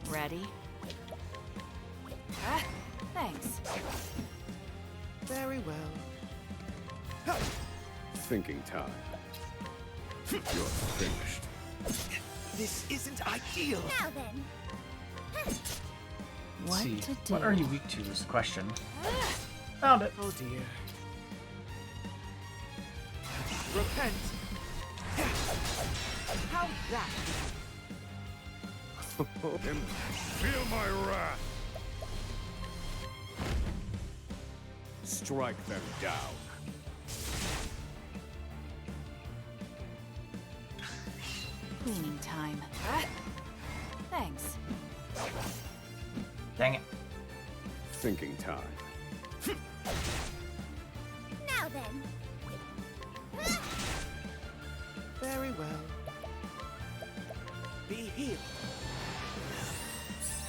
Ready? Thanks. Very well. Thinking time. You're finished. This isn't ideal. Now then. Let's see. to do? What are you weak to is the question. Found it. Oh dear. Repent. How's that? And feel my wrath. Strike them down. Cleaning time. Thanks. Dang it. Thinking time. Now then. Very well. Be healed.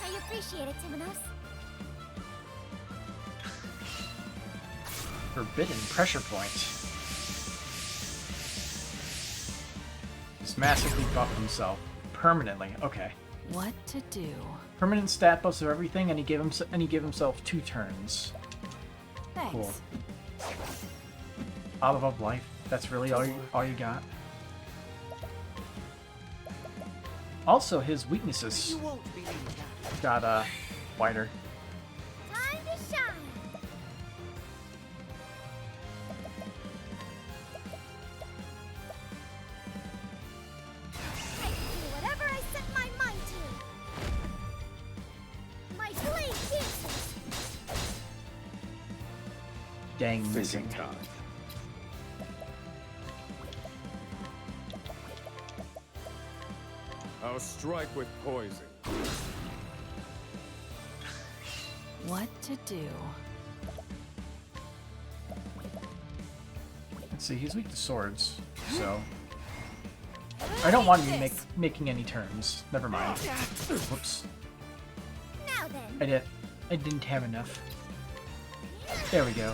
I appreciate it, Timonos. Forbidden pressure point. He's massively buffed himself. Permanently. Okay. What to do? Permanent stat buffs of everything, and he gave himself 2 turns. Thanks. Cool. Out of life. That's really all you got. Also, his weaknesses You won't believe that. got wider. Time to shine. I can do whatever I set my mind to. My blade dances. Dang, Thinking missing. time. I'll strike with poison. What to do? Let's see, he's weak to swords, so I don't want you making any turns. Never mind. Whoops. Now then. I didn't have enough. There we go.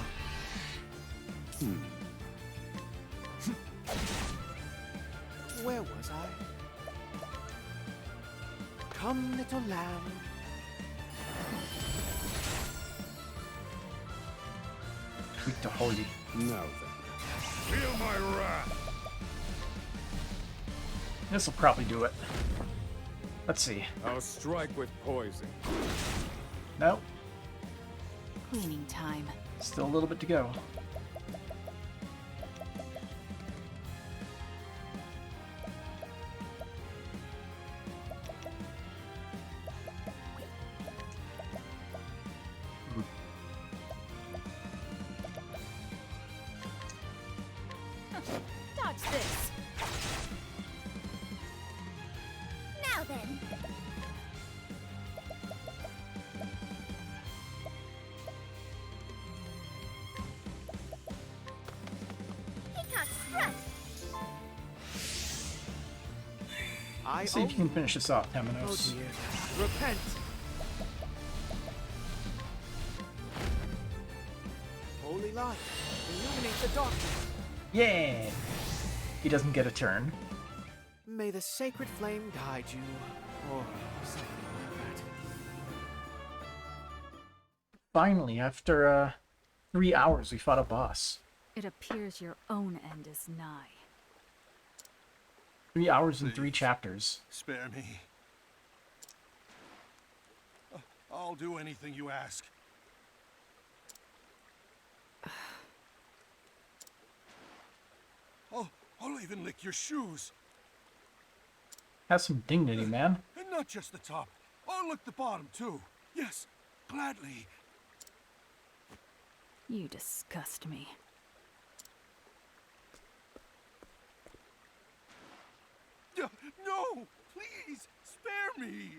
Where was I? Come, little lamb. Weak to holy. Now then. Feel my wrath. This will probably do it. Let's see. I'll strike with poison. Nope. Cleaning time. Still a little bit to go. Dodge this. Now then. Peacock strut. I See if you can finish this off, Oh Temenos. dear. Repent. Holy light, illuminate the darkness. Yeah! He doesn't get a turn. May the sacred flame guide you, or something like that. Finally, after 3 hours, we fought a boss. It appears your own end is nigh. 3 hours and 3 chapters. Spare me. I'll do anything you ask. I'll even lick your shoes. Have some dignity, man. And not just the top. I'll lick the bottom, too. Yes, gladly. You disgust me. No! Please! Spare me!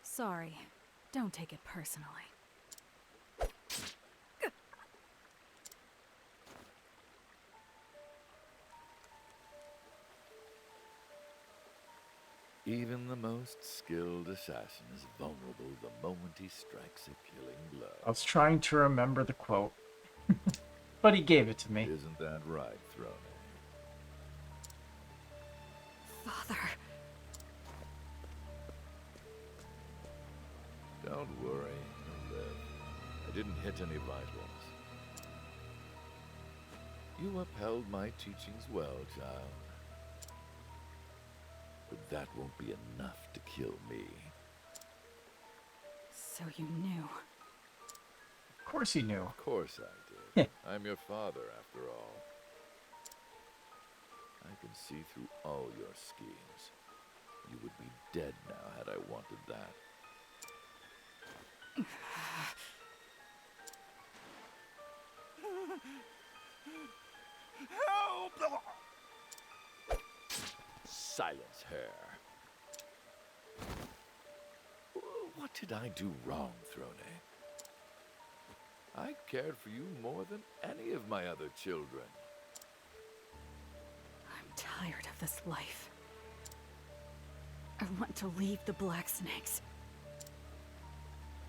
Sorry. Don't take it personally. Even the most skilled assassin is vulnerable the moment he strikes a killing blow. I was trying to remember the quote. But he gave it to me. Isn't that right, Throne? Father. Don't worry, he'll live. I didn't hit any vitals. You upheld my teachings well, child. But that won't be enough to kill me. So you knew. Of course he knew. Of course I did. I'm your father, after all. I can see through all your schemes. You would be dead now had I wanted that. Help! Silence her. What did I do wrong, Throne? I cared for you more than any of my other children. I'm tired of this life. I want to leave the Black Snakes.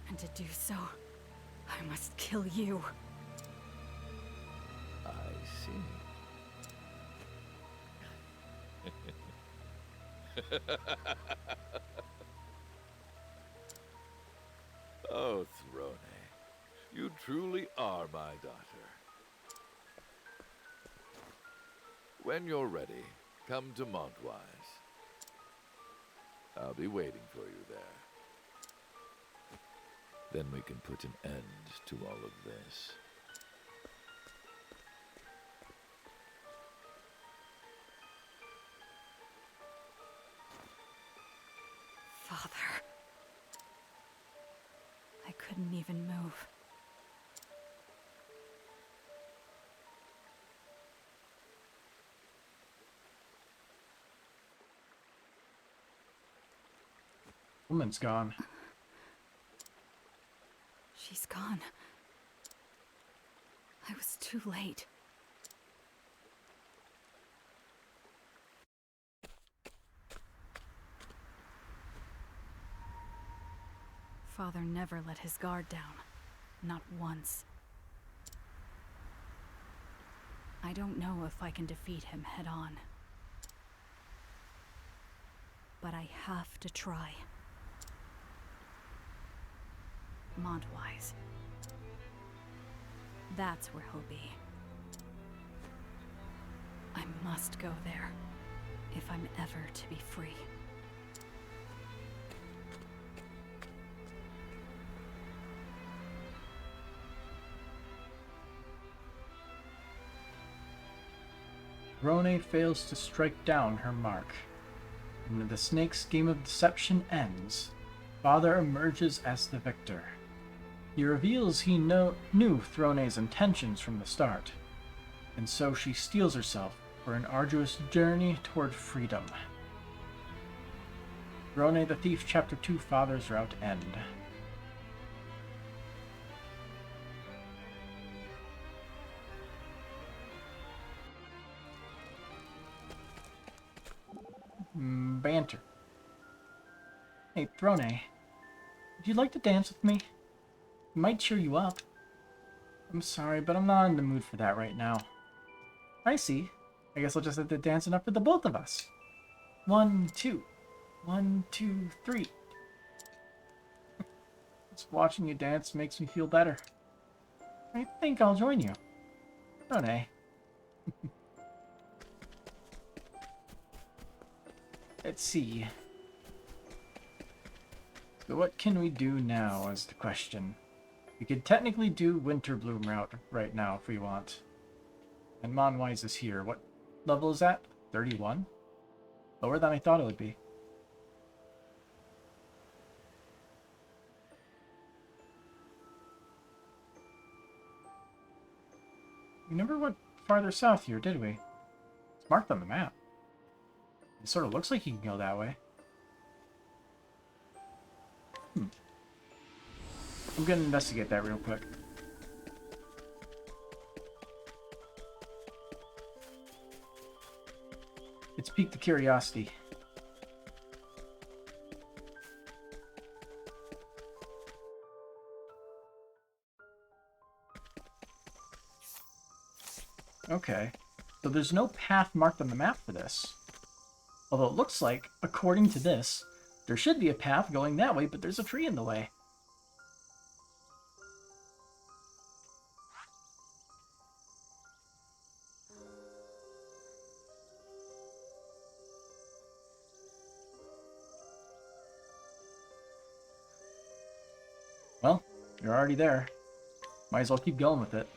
And to do so, I must kill you. I see. Oh, Throne, you truly are my daughter. When you're ready, come to Montwise. I'll be waiting for you there. Then we can put an end to all of this. Father. I couldn't even move. Woman's gone. She's gone. I was too late. Father never let his guard down. Not once. I don't know if I can defeat him head-on. But I have to try. Montwise. That's where he'll be. I must go there, if I'm ever to be free. Rone fails to strike down her mark. And the snake's game of deception ends. Father emerges as the victor. He reveals he knew Throne's intentions from the start, and so she steels herself for an arduous journey toward freedom. Rone the Thief, Chapter 2, Father's Route End. Banter. Hey, Throne, would you like to dance with me? It might cheer you up. I'm sorry, but I'm not in the mood for that right now. I see. I guess I'll just have to dance it up for the both of us. 1, 2. 1, 2, 3. Just watching you dance makes me feel better. I think I'll join you. Throne. Let's see. So what can we do now is the question. We could technically do Winterbloom route right now if we want. And Montwise is here. What level is that? 31? Lower than I thought it would be. We never went farther south here, did we? It's marked on the map. It sort of looks like you can go that way. I'm gonna investigate that real quick. It's piqued the curiosity. Okay, so there's no path marked on the map for this. Although it looks like, according to this, there should be a path going that way, but there's a tree in the way. Well, you're already there. Might as well keep going with it.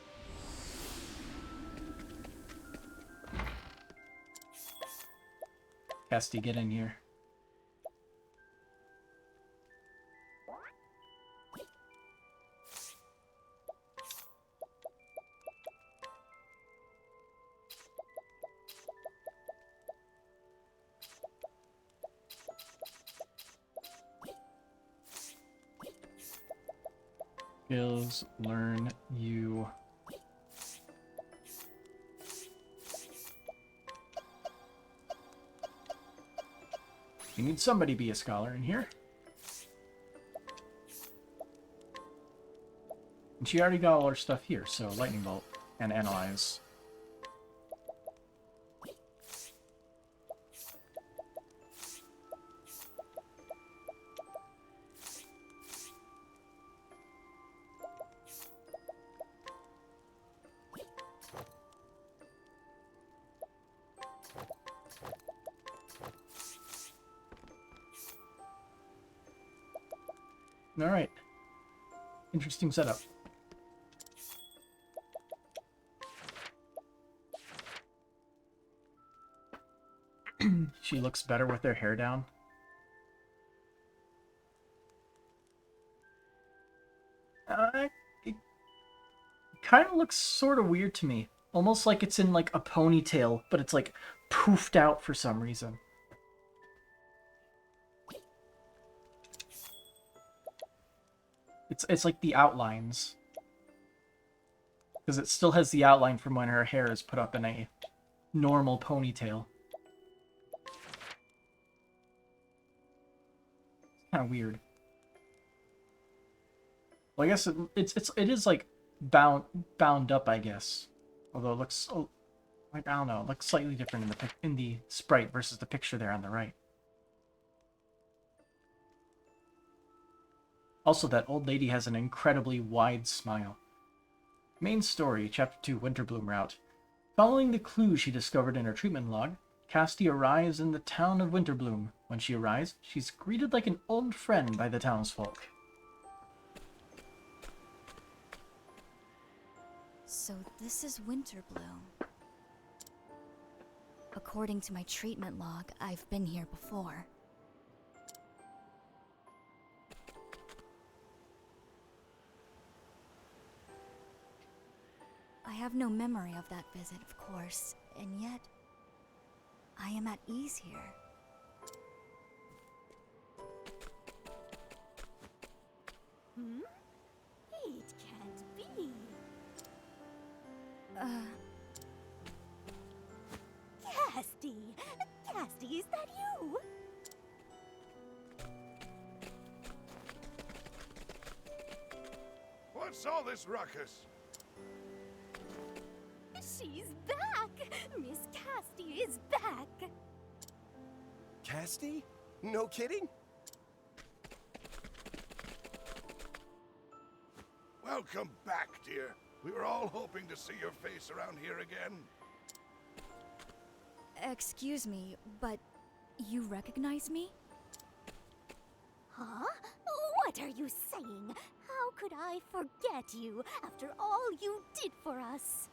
Castti, get in here. Skills, learn, you. You need somebody to be a scholar in here. And she already got all her stuff here, so Lightning Bolt and Analyze. Alright. Interesting setup. She looks better with her hair down. It kind of looks sort of weird to me. Almost like it's in like a ponytail, but it's like poofed out for some reason. It's like the outlines. Because it still has the outline from when her hair is put up in a normal ponytail. Kind of weird. Well, I guess it is like bound up, I guess. Although it looks like, I don't know, it looks slightly different in the sprite versus the picture there on the right. Also, that old lady has an incredibly wide smile. Main story, Chapter 2, Winterbloom route. Following the clue she discovered in her treatment log, Castti arrives in the town of Winterbloom. When she arrives, she's greeted like an old friend by the townsfolk. So this is Winterbloom. According to my treatment log, I've been here before. I have no memory of that visit, of course, and yet I am at ease here. It can't be. Castti! Castti, is that you? What's all this ruckus? She's back! Miss Castti is back! Castti? No kidding? Welcome back, dear. We were all hoping to see your face around here again. Excuse me, but you recognize me? Huh? What are you saying? How could I forget you after all you did for us?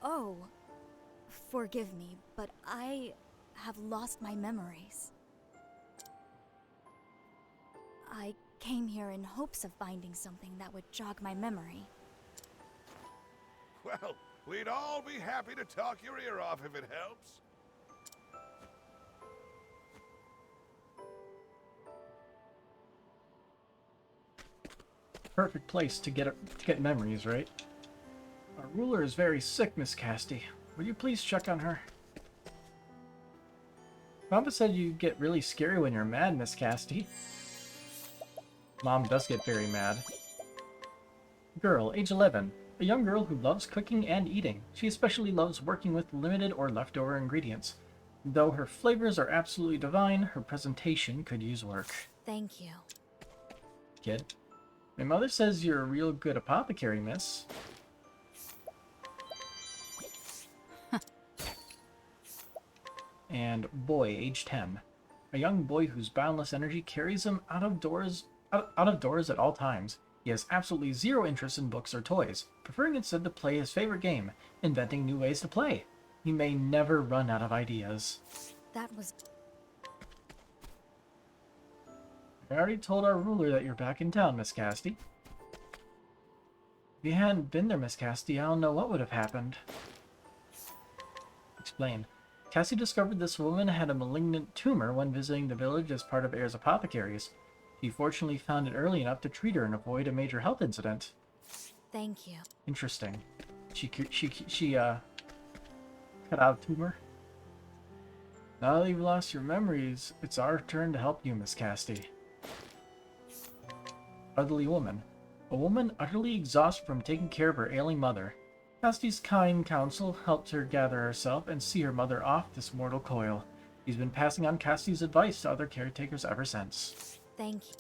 Oh, forgive me, but I have lost my memories. I came here in hopes of finding something that would jog my memory. Well, we'd all be happy to talk your ear off if it helps. Perfect place to get memories, right? Our ruler is very sick, Miss Castti. Would you please check on her? Papa said you get really scary when you're mad, Miss Castti. Mom does get very mad. Girl, age 11. A young girl who loves cooking and eating. She especially loves working with limited or leftover ingredients. Though her flavors are absolutely divine, her presentation could use work. Thank you. Kid. My mother says you're a real good apothecary, miss. And boy, age 10. a young boy whose boundless energy carries him out of doors at all times. He has absolutely zero interest in books or toys, preferring instead to play his favorite game, inventing new ways to play. He may never run out of ideas. That was... I already told our ruler that you're back in town, Miss Castti. If you hadn't been there, Miss Castti, I don't know what would have happened. Explain. Cassie discovered this woman had a malignant tumor when visiting the village as part of Air's apothecaries. She fortunately found it early enough to treat her and avoid a major health incident. Thank you. Interesting. She cut out a tumor. Now that you've lost your memories, it's our turn to help you, Miss Castti. Elderly woman. A woman utterly exhausted from taking care of her ailing mother. Casti's kind counsel helped her gather herself and see her mother off this mortal coil. He's been passing on Casti's advice to other caretakers ever since. Thank you.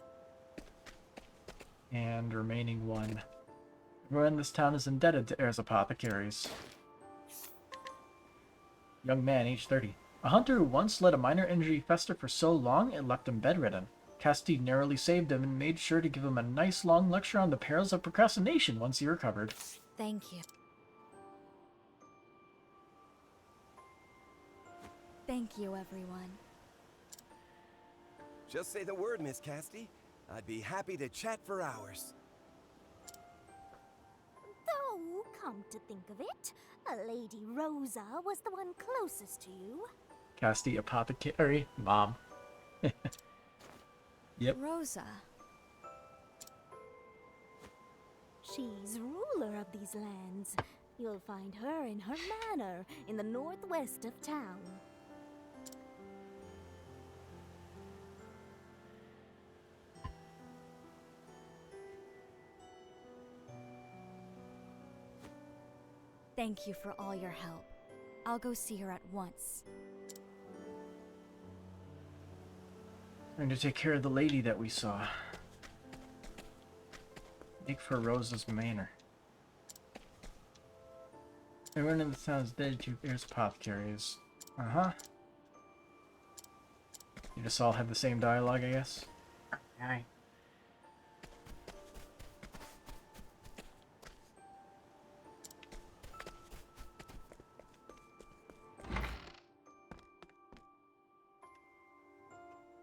And remaining one. Everyone in this town is indebted to Air's apothecaries. Young man, age 30. A hunter who once let a minor injury fester for so long it left him bedridden. Castti narrowly saved him and made sure to give him a nice long lecture on the perils of procrastination once he recovered. Thank you. Thank you, everyone. Just say the word, Miss Castti. I'd be happy to chat for hours. Though, come to think of it, Lady Rosa was the one closest to you. Castti, apothecary, mom. Yep. Rosa. She's ruler of these lands. You'll find her in her manor in the northwest of town. Thank you for all your help. I'll go see her at once. Trying to take care of the lady that we saw. Make for Rosa's manor. Everyone in the town is dead to Air's apothecaries. Uh-huh. You just all have the same dialogue, I guess? Aye.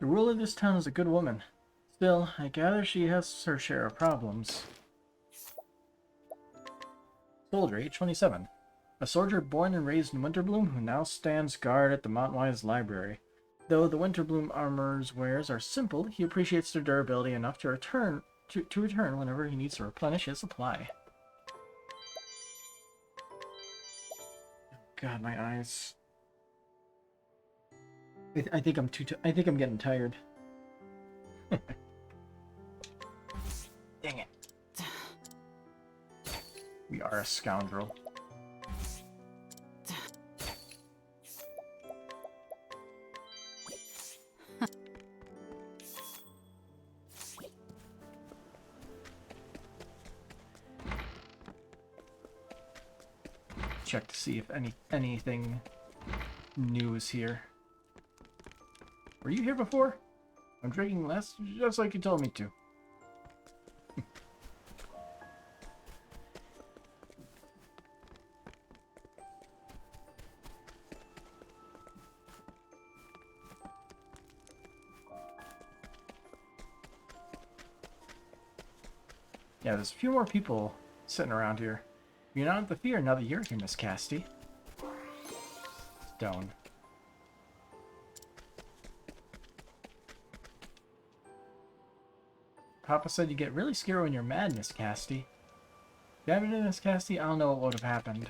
The ruler of this town is a good woman. Still, I gather she has her share of problems. Soldier, age 27. A soldier born and raised in Winterbloom who now stands guard at the Montwise Library. Though the Winterbloom armor's wares are simple, he appreciates their durability enough to return whenever he needs to replenish his supply. God, my eyes. I think I'm I think I'm getting tired. Dang it. We are a scoundrel. Check to see if anything new is here. Were you here before? I'm drinking less, just like you told me to. Yeah, there's a few more people sitting around here. You're not the fear now that you're here, Miss Castti. Stone. Papa said you get really scared when you're mad, Miss Castti. If you hadn't been Miss Castti, I don't know what would have happened.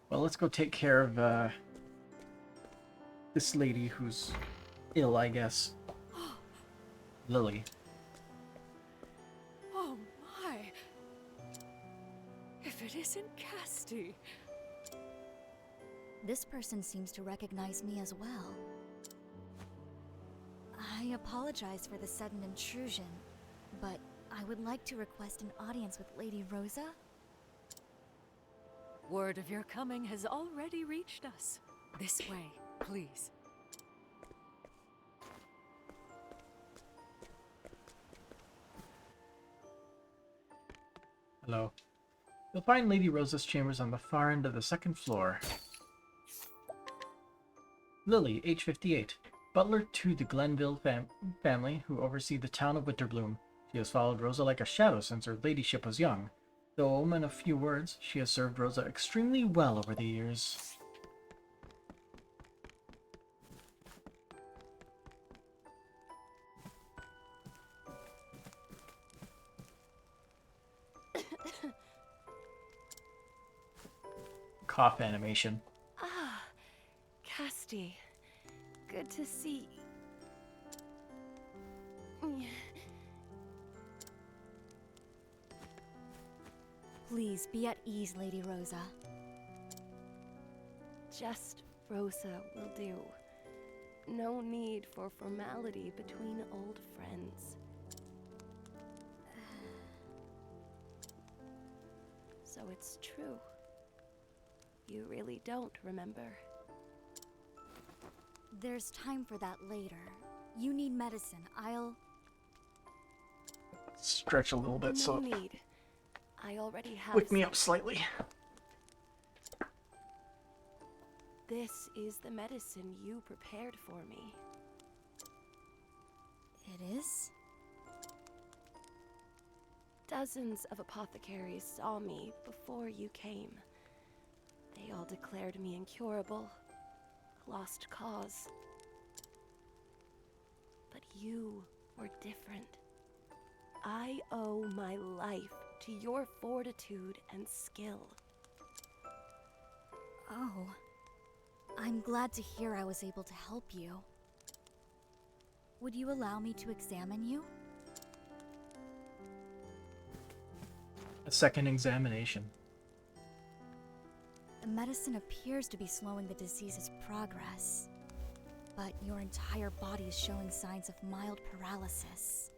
Well, let's go take care of this lady who's ill, I guess. Lily. Oh my! If it isn't Castti. This person seems to recognize me as well. I apologize for the sudden intrusion, but I would like to request an audience with Lady Rosa. Word of your coming has already reached us. This way, please. Hello. You'll find Lady Rosa's chambers on the far end of the second floor. Lily, age 58. Butler to the Glenville family, who oversee the town of Winterbloom. She has followed Rosa like a shadow since her ladyship was young. Though a woman of few words, she has served Rosa extremely well over the years. Cough animation. Ah, Castti. Good to see. Please be at ease, Lady Rosa. Just Rosa will do. No need for formality between old friends. So it's true. You really don't remember. There's time for that later. You need medicine. I'll... Stretch a little bit, No so need. I already have. wake me up slightly. This is the medicine you prepared for me. It is? Dozens of apothecaries saw me before you came. They all declared me incurable, a lost cause. But you were different. I owe my life to your fortitude and skill. Oh. I'm glad to hear I was able to help you. Would you allow me to examine you? A second examination. The medicine appears to be slowing the disease's progress, but your entire body is showing signs of mild paralysis.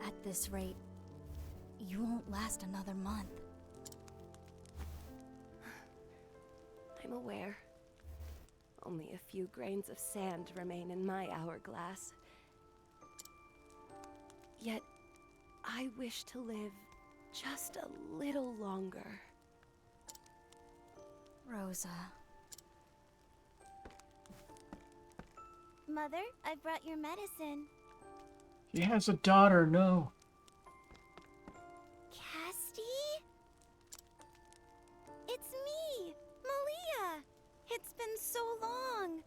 At this rate, you won't last another month. I'm aware. Only a few grains of sand remain in my hourglass. Yet, I wish to live just a little longer. Rosa. Mother, I brought your medicine. She has a daughter, no. Castti? It's me, Malia. It's been so long.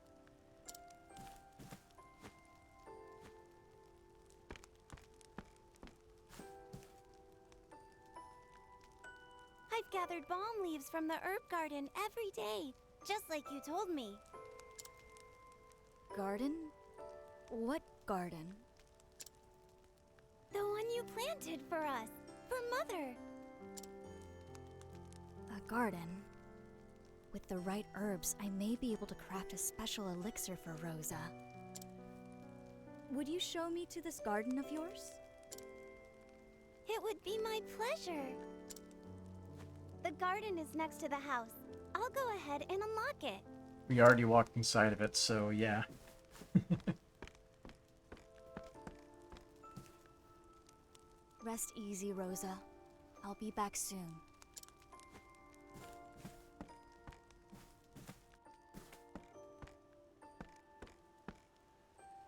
I've gathered balm leaves from the herb garden every day, just like you told me. Garden? What garden? The one you planted for us, for Mother. A garden? With the right herbs, I may be able to craft a special elixir for Rosa. Would you show me to this garden of yours? It would be my pleasure. The garden is next to the house. I'll go ahead and unlock it. We already walked inside of it, so yeah. Rest easy, Rosa. I'll be back soon.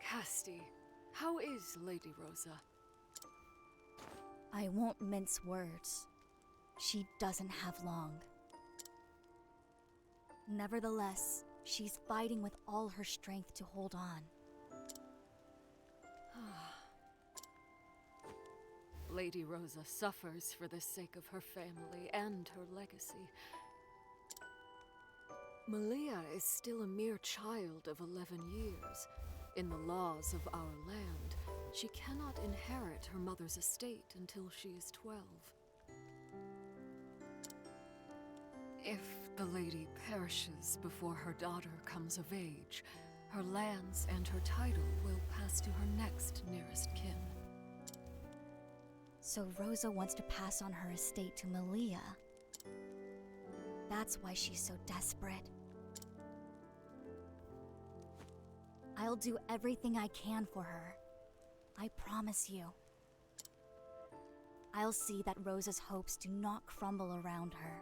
Castti, how is Lady Rosa? I won't mince words. She doesn't have long. Nevertheless, she's fighting with all her strength to hold on. Lady Rosa suffers for the sake of her family and her legacy. Malia is still a mere child of 11 years. In the laws of our land, she cannot inherit her mother's estate until she is 12. If the lady perishes before her daughter comes of age, her lands and her title will pass to her next nearest kin. So Rosa wants to pass on her estate to Malia. That's why she's so desperate. I'll do everything I can for her. I promise you. I'll see that Rosa's hopes do not crumble around her.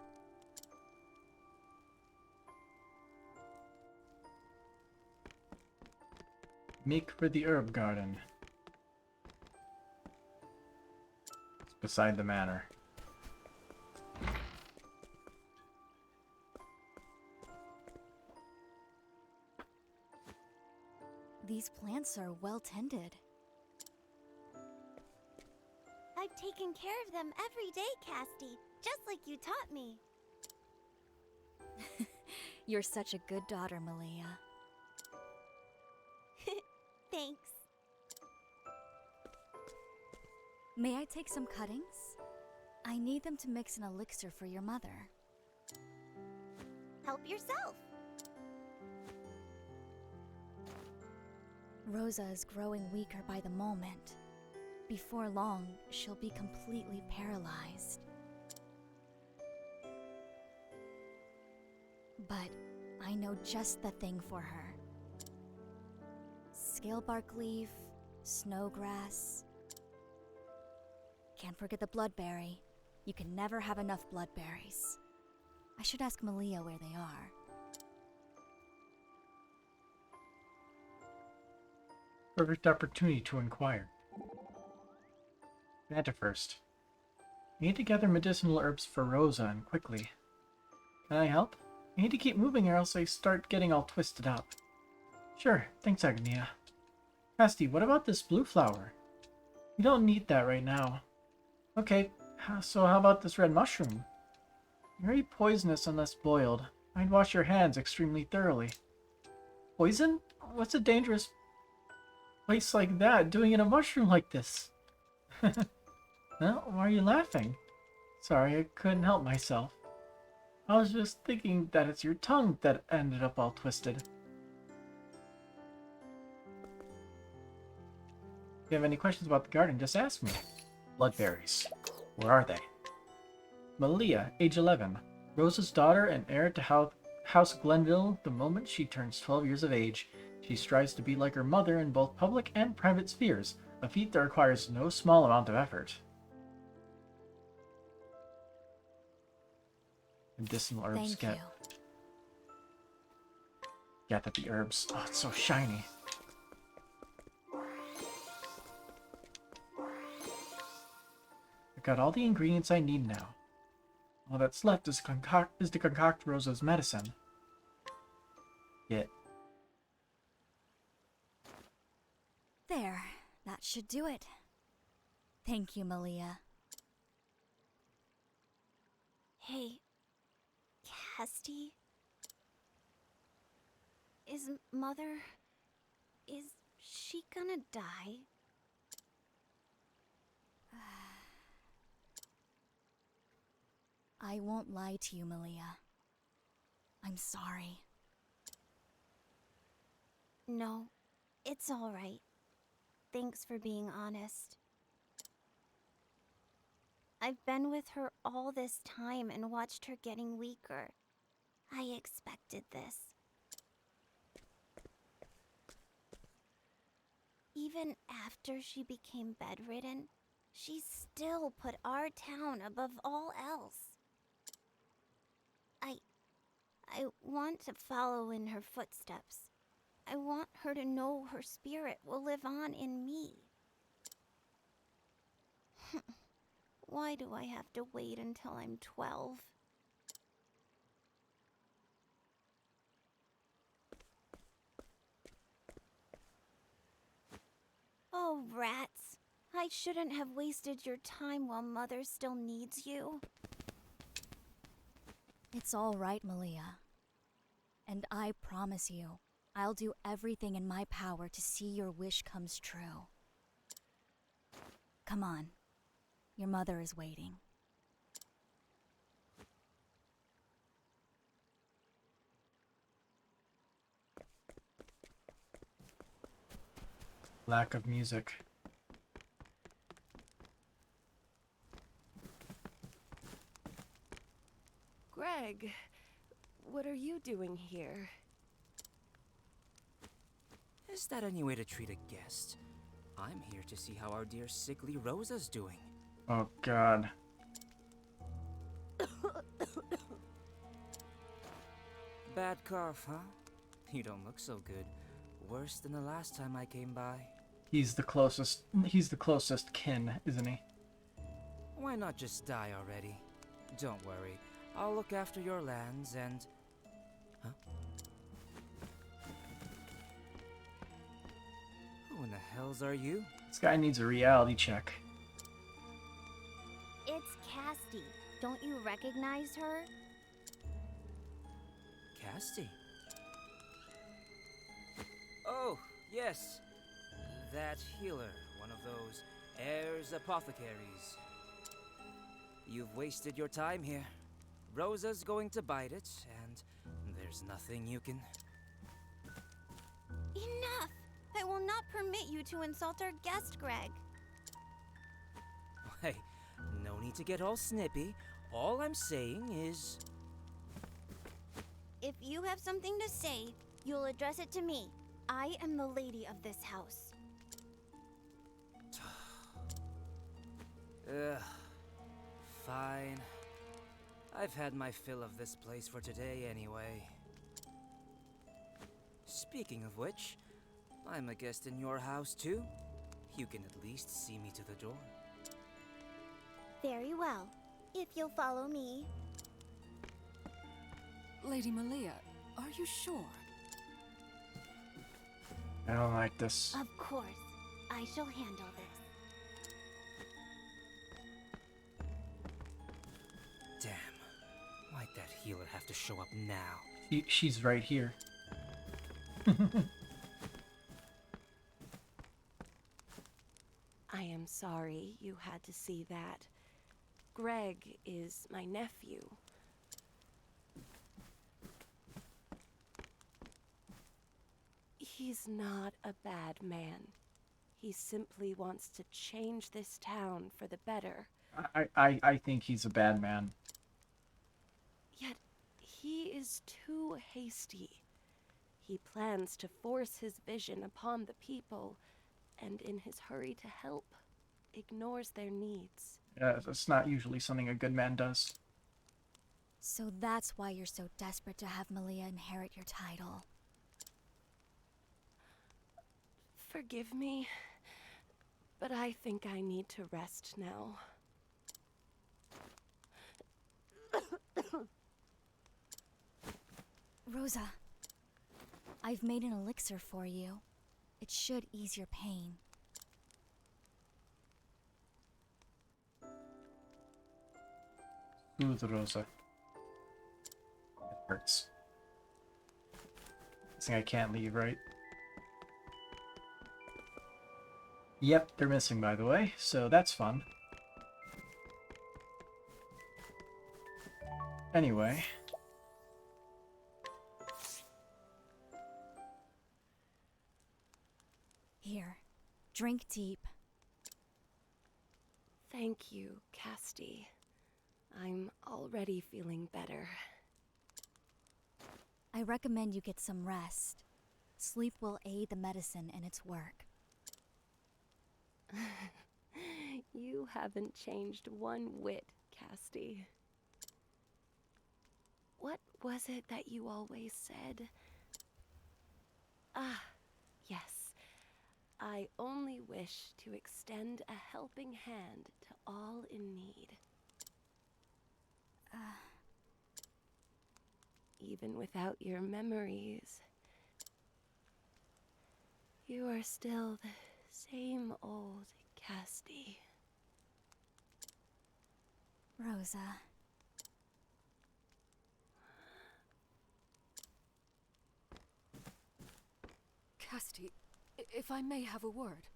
Make for the herb garden. It's beside the manor. These plants are well tended. I've taken care of them every day, Castti, just like you taught me. You're such a good daughter, Malia. Thanks. May I take some cuttings? I need them to mix an elixir for your mother. Help yourself. Rosa is growing weaker by the moment. Before long, she'll be completely paralyzed. But I know just the thing for her. Scalebark leaf, snowgrass. Can't forget the bloodberry. You can never have enough bloodberries. I should ask Malia where they are. Perfect opportunity to inquire. Vanta first. I need to gather medicinal herbs for Rosa, and quickly. Can I help? I need to keep moving or else I start getting all twisted up. Sure, thanks Agnea. Castti, what about this blue flower? You don't need that right now. Okay, so how about this red mushroom? Very poisonous unless boiled. I'd wash your hands extremely thoroughly. Poison? What's a dangerous place like that doing in a mushroom like this? Well, why are you laughing? Sorry, I couldn't help myself. I was just thinking that it's your tongue that ended up all twisted. If you have any questions about the garden, just ask me. Bloodberries. Where are they? Malia, age 11. Rosa's daughter and heir to House Glenville the moment she turns 12 years of age. She strives to be like her mother in both public and private spheres, a feat that requires no small amount of effort. Medicinal herbs Thank you. Get at the herbs. Oh, it's so shiny. I've got all the ingredients I need now. All that's left is to concoct Rosa's medicine. There, that should do it. Thank you, Malia. Hey, Castti? Is she gonna die? I won't lie to you, Malia. I'm sorry. No, it's all right. Thanks for being honest. I've been with her all this time and watched her getting weaker. I expected this. Even after she became bedridden, she still put our town above all else. I want to follow in her footsteps. I want her to know her spirit will live on in me. Why do I have to wait until I'm 12? Oh, rats. I shouldn't have wasted your time while Mother still needs you. It's all right, Malia. And I promise you, I'll do everything in my power to see your wish comes true. Come on. Your mother is waiting. Lack of music. Greg, what are you doing here? Is that any way to treat a guest? I'm here to see how our dear sickly Rosa's doing. Oh god. Bad cough, huh? You don't look so good. Worse than the last time I came by. He's the closest kin, isn't he? Why not just die already? Don't worry. I'll look after your lands and... Huh? Who in the hells are you? This guy needs a reality check. It's Castti. Don't you recognize her? Castti? Oh, yes. That healer, one of those heirs apothecaries. You've wasted your time here. Rosa's going to bite it, and there's nothing you can... Enough! I will not permit you to insult our guest, Greg. Hey, no need to get all snippy. All I'm saying is... If you have something to say, you'll address it to me. I am the lady of this house. Ugh. Fine. I've had my fill of this place for today anyway. Speaking of which, I'm a guest in your house too. You can at least see me to the door. Very well. If you'll follow me. Lady Malia, are you sure? I don't like this. Of course. I shall handle this. Damn. Why'd that healer have to show up now? She's right here. I am sorry you had to see that. Greg is my nephew. He's not a bad man. He simply wants to change this town for the better. I think he's a bad man. Yet, he is too hasty. He plans to force his vision upon the people, and in his hurry to help, ignores their needs. Yeah, that's not usually something a good man does. So that's why you're so desperate to have Malia inherit your title. Forgive me, but I think I need to rest now. Rosa, I've made an elixir for you. It should ease your pain. Soothe Rosa. It hurts. This thing I can't leave, right? Yep, they're missing, by the way, so that's fun. Anyway. Here, drink deep. Thank you, Castti. I'm already feeling better. I recommend you get some rest. Sleep will aid the medicine in its work. You haven't changed one whit, Castti. What was it that you always said? Ah, yes. I only wish to extend a helping hand to all in need. Even without your memories, you are still the same old Castti. Rosa. Castti, if I may have a word.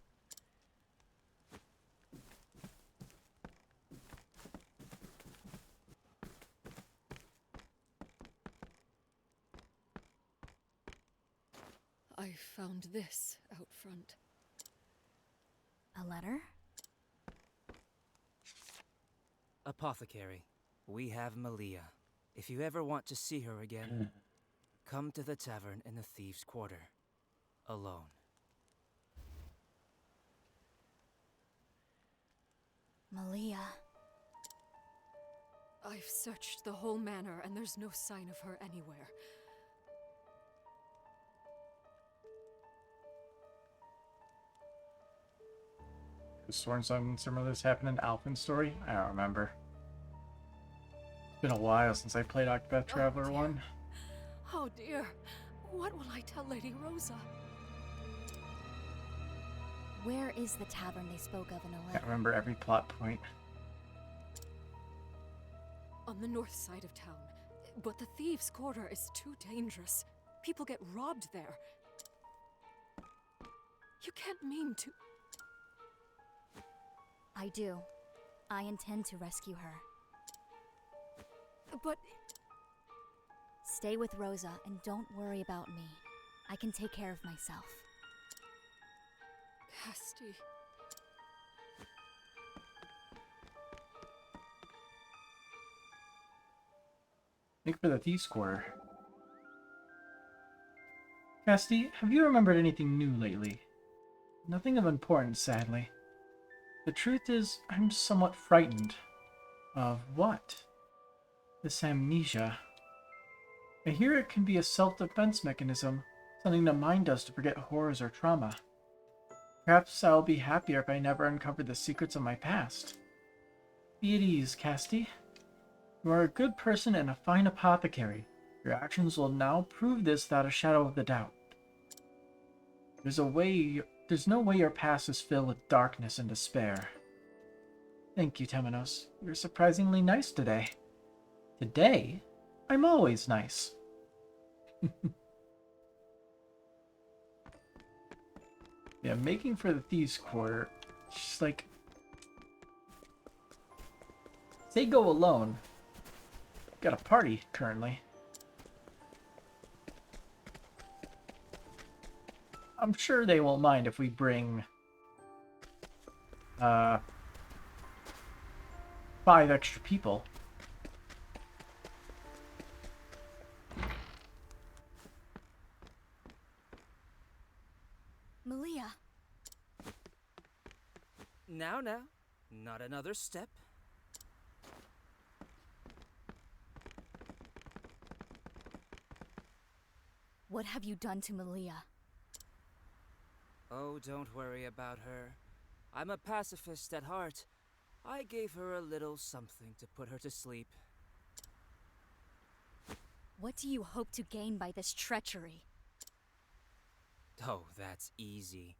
I found this out front. A letter? Apothecary, we have Malia. If you ever want to see her again, come to the tavern in the Thieves' Quarter. Alone. Malia. I've searched the whole manor and there's no sign of her anywhere. Has sworn something similar to this happened in Alpha's story? I don't remember. It's been a while since I played Octopath Traveler 1. Oh dear. What will I tell Lady Rosa? Where is the tavern they spoke of in a Can't letter? remember every plot point. On the north side of town. But the Thieves' Quarter is too dangerous. People get robbed there. You can't mean to... I do. I intend to rescue her. But... Stay with Rosa and don't worry about me. I can take care of myself. Castti... Make for the Thieves' Quarter. Castti, have you remembered anything new lately? Nothing of importance, sadly. The truth is, I'm somewhat frightened. Of what? This amnesia. I hear it can be a self-defense mechanism, something the mind does to forget horrors or trauma. Perhaps I'll be happier if I never uncover the secrets of my past. Be at ease, Castti. You are a good person and a fine apothecary. Your actions will now prove this without a shadow of a doubt. There's no way your past is filled with darkness and despair. Thank you, Temenos. You're surprisingly nice today. Today? I'm always nice. Yeah, making for the Thieves' Quarter. Just like... Say go alone. Got a party, currently. I'm sure they won't mind if we bring... 5 extra people. Malia. Now, not another step. What have you done to Malia? Oh, don't worry about her. I'm a pacifist at heart. I gave her a little something to put her to sleep. What do you hope to gain by this treachery? Oh, that's easy.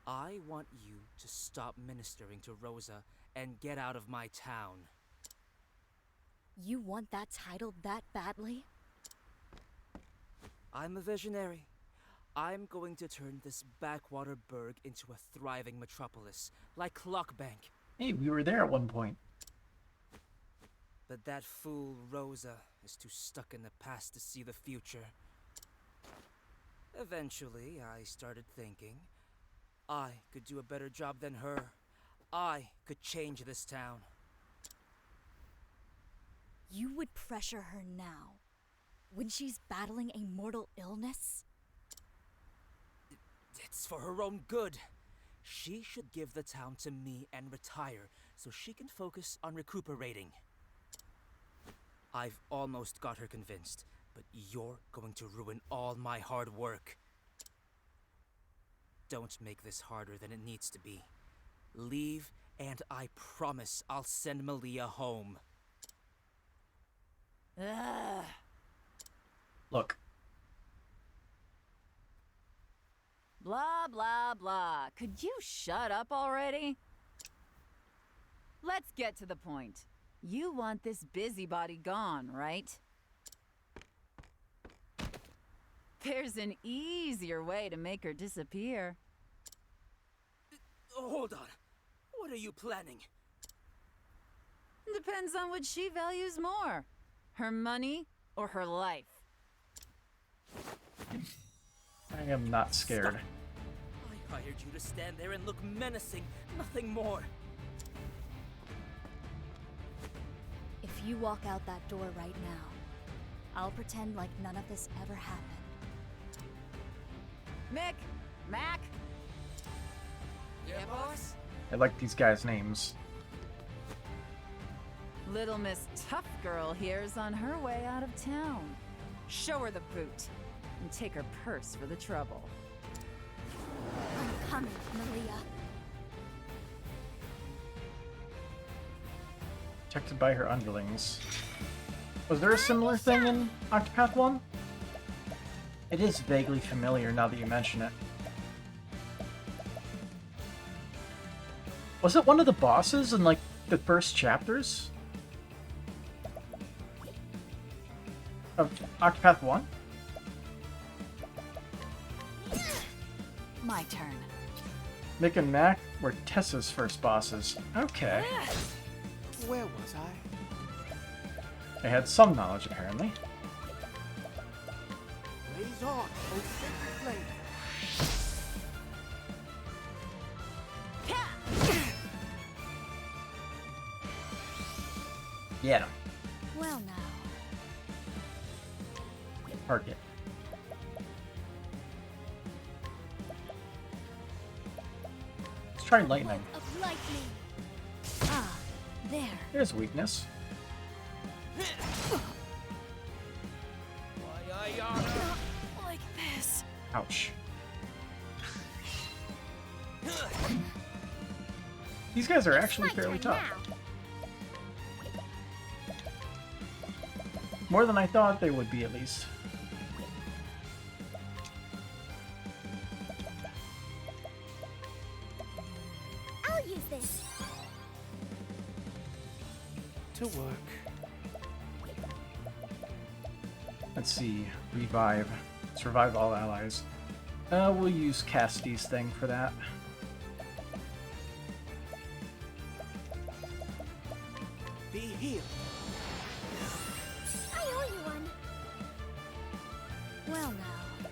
I want you to stop ministering to Rosa and get out of my town. You want that title that badly? I'm a visionary. I'm going to turn this backwater burg into a thriving metropolis, like Clockbank. Hey, we were there at one point. But that fool Rosa is too stuck in the past to see the future. Eventually, I started thinking I could do a better job than her. I could change this town. You would pressure her now, when she's battling a mortal illness? It's for her own good. She should give the town to me and retire so she can focus on recuperating. I've almost got her convinced, but you're going to ruin all my hard work. Don't make this harder than it needs to be. Leave, and I promise I'll send Malia home. Ugh. Look. Blah, blah, blah. Could you shut up already? Let's get to the point. You want this busybody gone, right? There's an easier way to make her disappear. Hold on. What are you planning? Depends on what she values more. Her money or her life. I am not scared. Stop. I hired you to stand there and look menacing, nothing more. If you walk out that door right now, I'll pretend like none of this ever happened. Mick! Mac! Yeah, boss? I like these guys' names. Little Miss Tough Girl here's on her way out of town. Show her the boot and take her purse for the trouble. I'm coming, Malia. Protected by her underlings. Was there a similar thing in Octopath 1? It is vaguely familiar now that you mention it. Was it one of the bosses in, like, the first chapters? Of Octopath 1? My turn. Mick and Mac were Tessa's first bosses. Okay. Where was I? I had some knowledge, apparently. Blaze on, O sacred flame. Get him. Well now. Target. Let's try lightning. Of lightning. Ah, there. There's weakness. Like this. Ouch. These guys are actually fairly tough. More than I thought they would be, at least. I'll use this. To work. Let's see. Revive. Let's revive all allies. We'll use Cassti's thing for that. Be healed. I owe you one. Well now.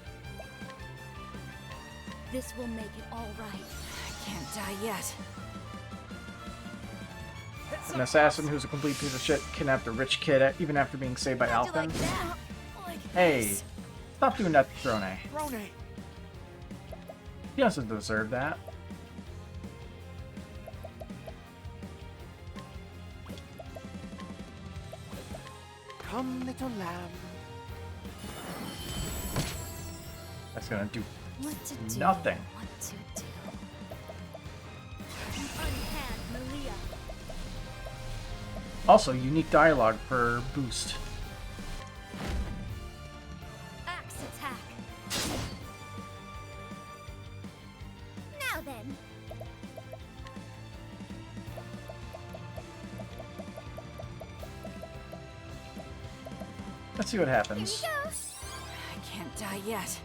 This will make it all right. I can't die yet. An assassin who's a complete piece of shit kidnapped a rich kid even after being saved by Alphen. Hey, stop doing that to Throne. Rone. He doesn't deserve that. Come, little lamb. That's gonna do What to do? nothing. What to do? Unhand Malia. Also, unique dialogue for boost. Axe attack. Now then. Let's see what happens. Here we go. I can't die yet.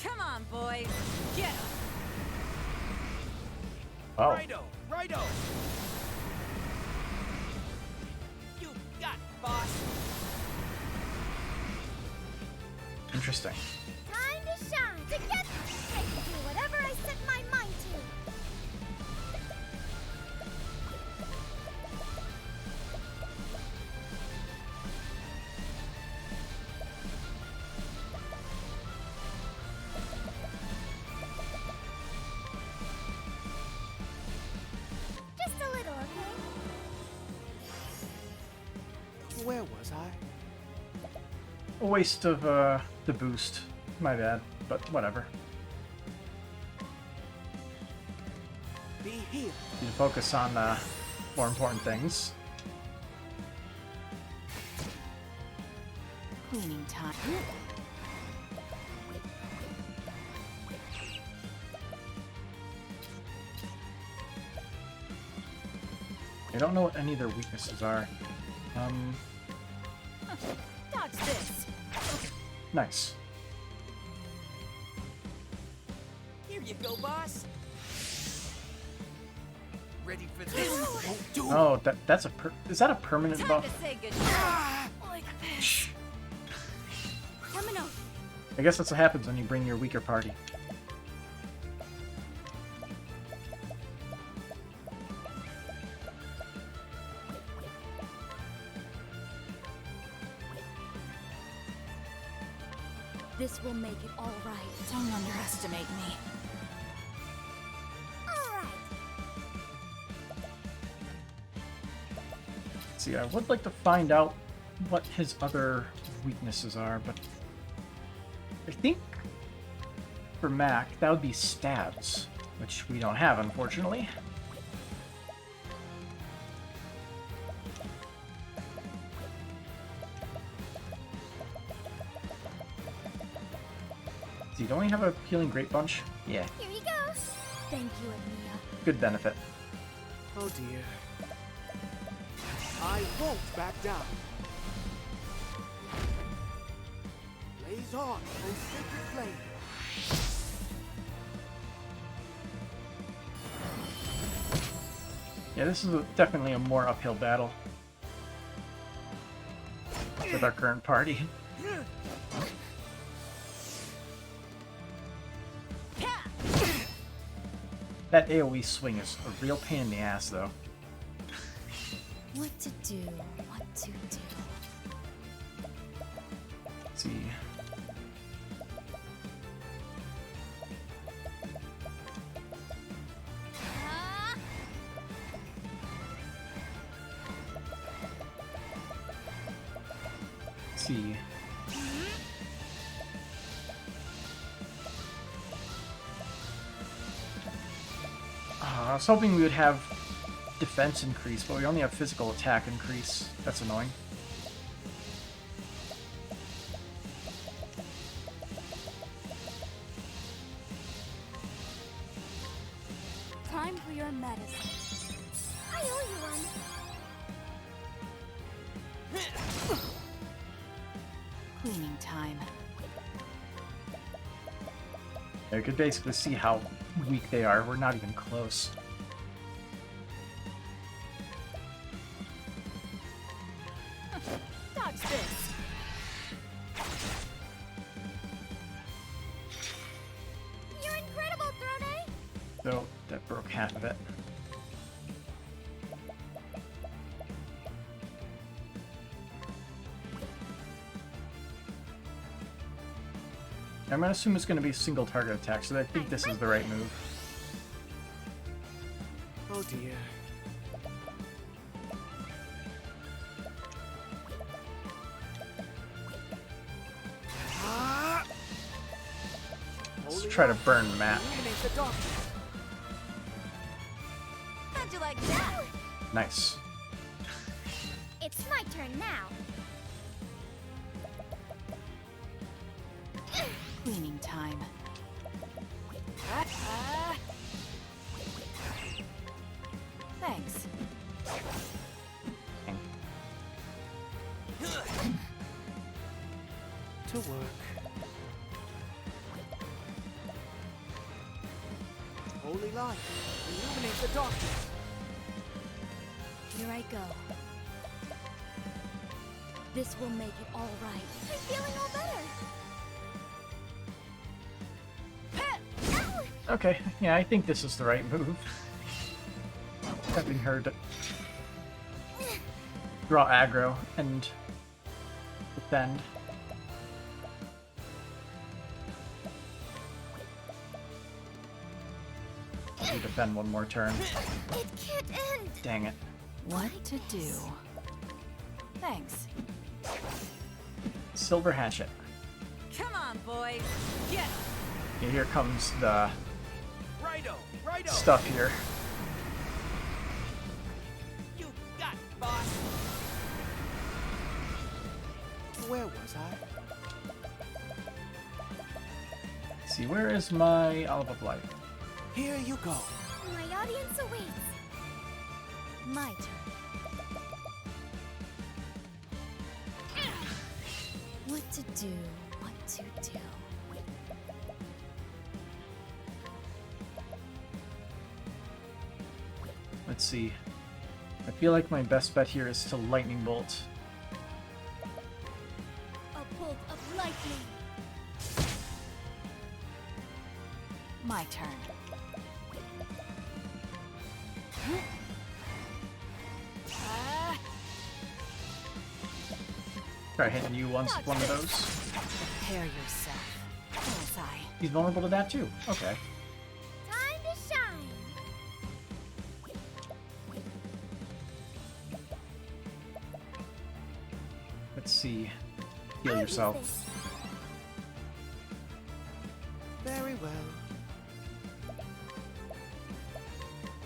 Come on, boys. Get 'em. Oh. Righto, righto. You got it, boss. Interesting. Time to shine. Together, I can do whatever I set my mind to. Just a little, okay? Where was I? A waste of the boost. My bad, but whatever. Be healed. Need to focus on more important things. Cleaning time. I don't know what any of their weaknesses are. Dodge this. Nice. Here you go, boss. Ready for this? Won't do. Oh, that's a is that a permanent Time buff? to say goodbye. Like this. Coming off. I guess that's what happens when you bring your weaker party. This will make it all right. Don't underestimate me. All right. See, I would like to find out what his other weaknesses are, but I think for Mac, that would be stabs, which we don't have, unfortunately. See, don't we have a healing great bunch? Yeah, Here you go. Thank you, Agnea. good benefit. Oh dear. I won't back down. Blaze on, O sacred flame. Yeah, this is definitely a more uphill battle with our current party. That AoE swing is a real pain in the ass, though. What to do? What to do? Let's see. Let's see. I was hoping we would have defense increase, but we only have physical attack increase. That's annoying. Time for your medicine. I owe you one. Cleaning time. Yeah, you could basically see how weak they are. We're not even close. Dodge this. You're incredible, Throne. So that broke half of it. I'm gonna assume it's gonna be single target attack, so I think this is the right move. Oh dear. Let's try to burn Matt. Illuminate the darkness. How'd you like that? Nice. It's my turn now. Cleaning time. Thanks. To work. Holy light, illuminate the darkness. Here I go. This will make it all right. I'm feeling all better. Okay, yeah, I think this is the right move. Having her draw aggro and defend. I'll defend one more turn. It can't end. Dang it. What to do? Thanks. Silver hatchet. Come on, boys. Get Okay, here comes the Righto, righto. stuff here. You got it, boss. Where was I? Let's see, where is my Olive of Life? Here you go. My audience awaits. My turn. What to do? What to do? Let's see. I feel like my best bet here is to Lightning Bolt. A bolt of lightning. my turn. Try hitting you once, one of those. Prepare yourself. He's vulnerable to that too. Okay. Time to shine. Let's see. Heal yourself. Very well.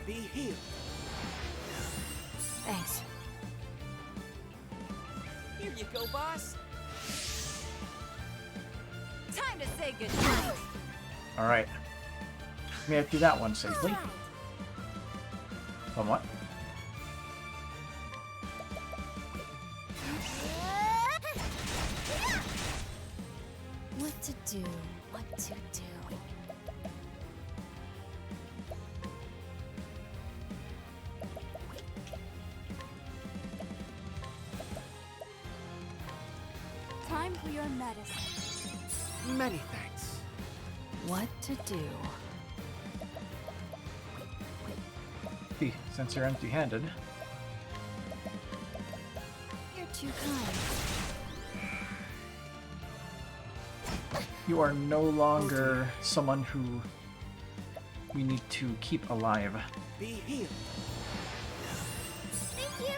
Be healed. Thanks. Here you go, boss. Time to say goodnight. Alright. Made it through that one safely. Somewhat. What to do? What to do? Time for your medicine. Many thanks. What to do? See, since you're empty-handed. You're too kind. You are no longer someone who we need to keep alive. Be healed. Thank you.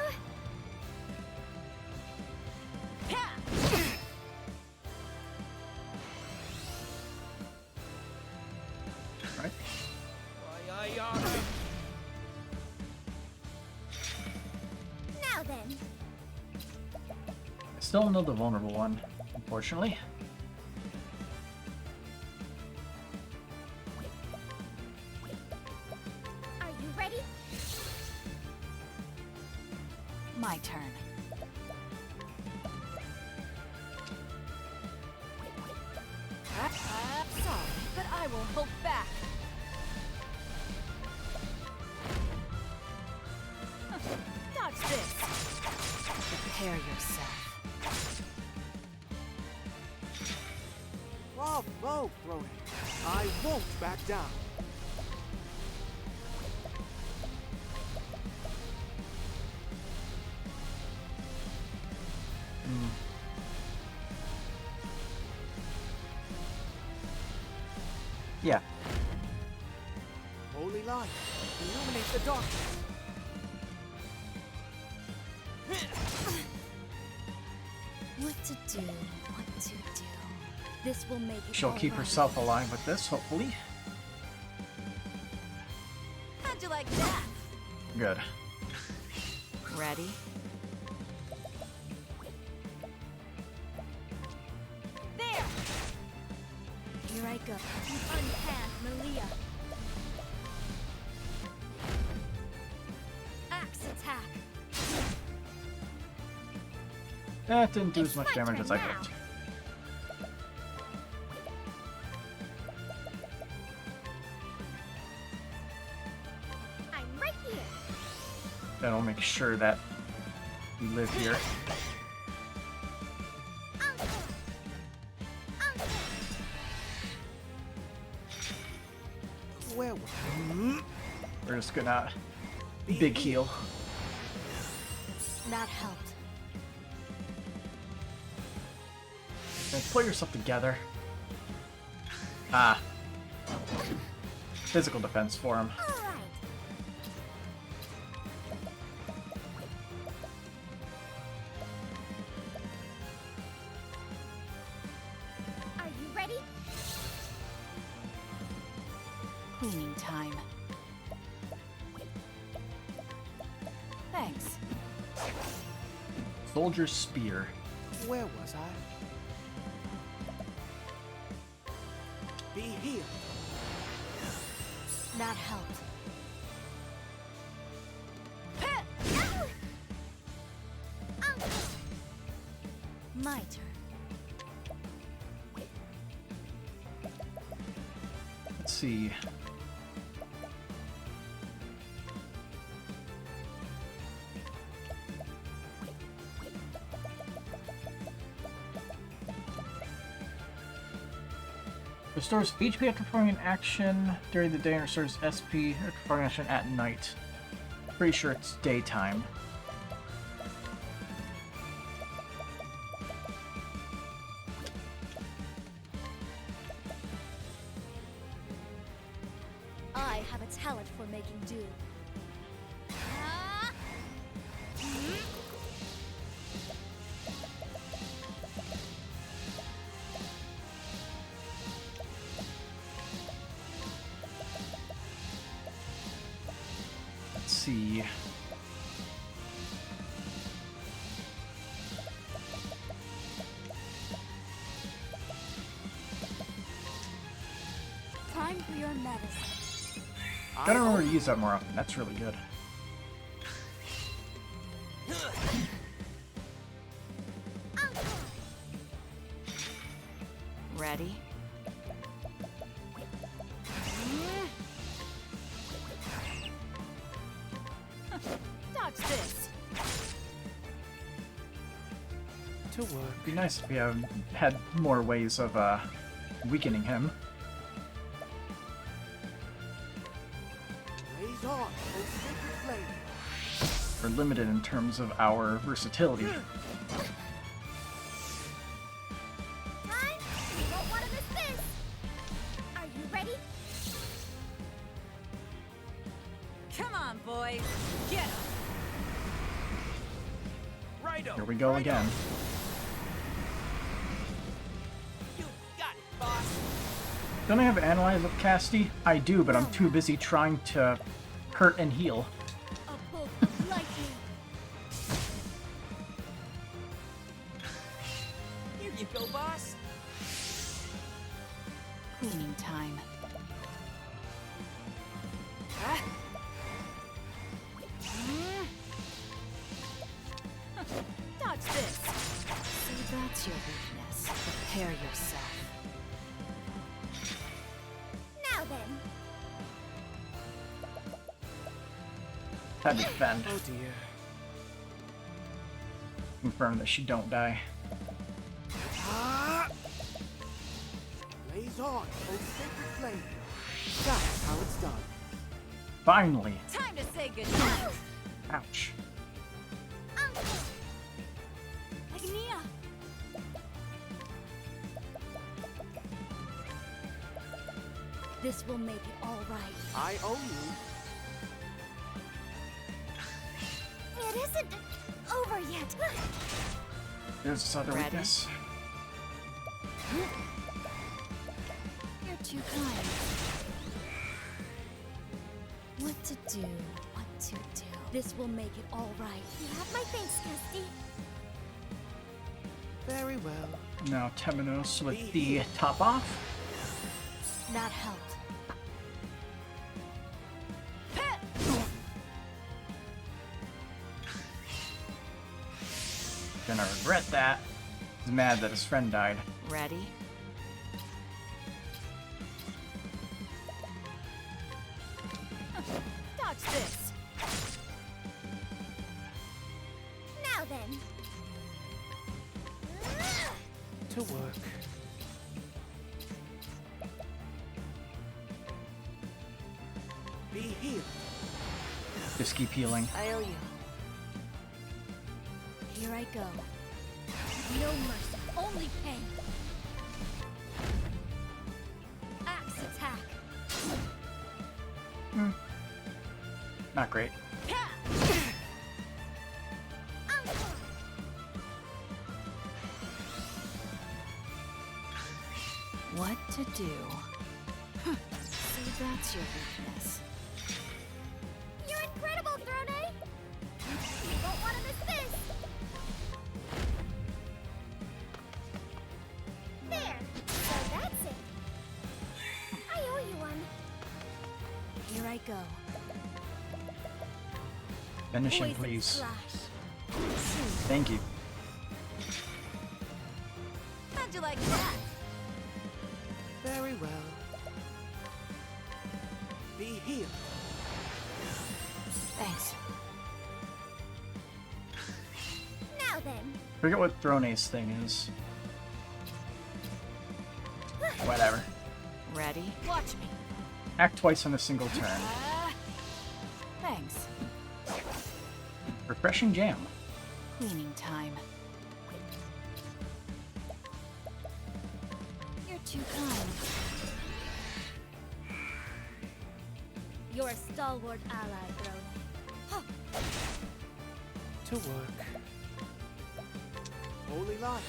Right? Now then. I still know the vulnerable one, unfortunately. Are you ready? My turn. Sorry, but I will hold back. Dodge this. Prepare yourself. Bravo, Throne. I won't back down. Yeah. Holy light, illuminate the darkness. What to do? What to do? This will make it She'll all keep right. herself alive with this, hopefully. How'd you like that? Good. Ready? There! Here I go. You unpanned Malia. Axe attack. That didn't do as much damage as I hoped. I'm right here. Then I'll make sure that we live here. Where was We're just gonna big heal. That helped. And pull yourself together. Ah. Physical defense for him. Are you ready? Cleaning time. Thanks. Soldier's spear. Where was I? Be healed. That helped. My turn. Let's see. Restores HP after performing an action during the day and restores SP after performing an action at night. Pretty sure it's daytime. do. Let's see. Time for your medicine. Gotta remember to use that more often. That's really good. Ready? Dodge this. To work. Be nice if we had more ways of weakening him. Blaze on, O sacred flame. We're limited in terms of our versatility. Time? We won't want to miss this! Are you ready? Come on, boys. Get 'em. Righto. Here we go again. You got it, boss. Don't I have Analyze with Castti? I do, but I'm too busy trying to hurt and heal. A bolt of lightning. Here you go, boss. Cleaning time. Dodge this. So that's your weakness. Prepare yourself. Now then. Had to defend. Oh dear. Confirm that she don't die. Blaze on, O sacred flame. That's how it's done. Finally! Time to say goodnight. Ouch. Agnea. This will make it all right. I owe you. It isn't over yet. There's this other Ready? weakness. You're too kind. What to do? What to do? This will make it all right. You have my thanks, Castti. Very well. Now Temenos with the top off. That helped. Gonna regret that. He's mad that his friend died. Ready? Dodge this. Now then. To work. Be healed. Just keep healing. I owe you. Here I go. No mercy, only pain. Axe attack. Not great. What to do? So that's your weakness. You're incredible, Throne! You won't want to miss this! There! So that's it. I owe you one. Here I go. Finish him, Poison please. slash. Thank you. How'd you like that? Very well. Be healed. Thanks. Now then. Forget what Throne's thing is. Whatever. Ready? Watch me. Act twice on a single turn. Thanks. Refreshing jam. Cleaning time. You're too kind. You're a stalwart ally, Throne. To work. Holy light,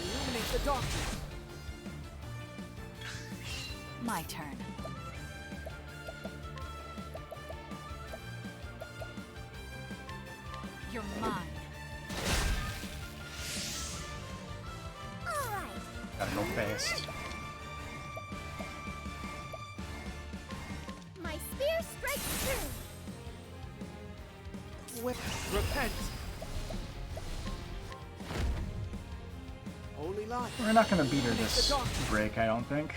illuminate the darkness. My turn. You're mine. All right. Gotta go fast. My spear strikes true. Whip, repent. Holy light. We're not gonna beat her this break, I don't think.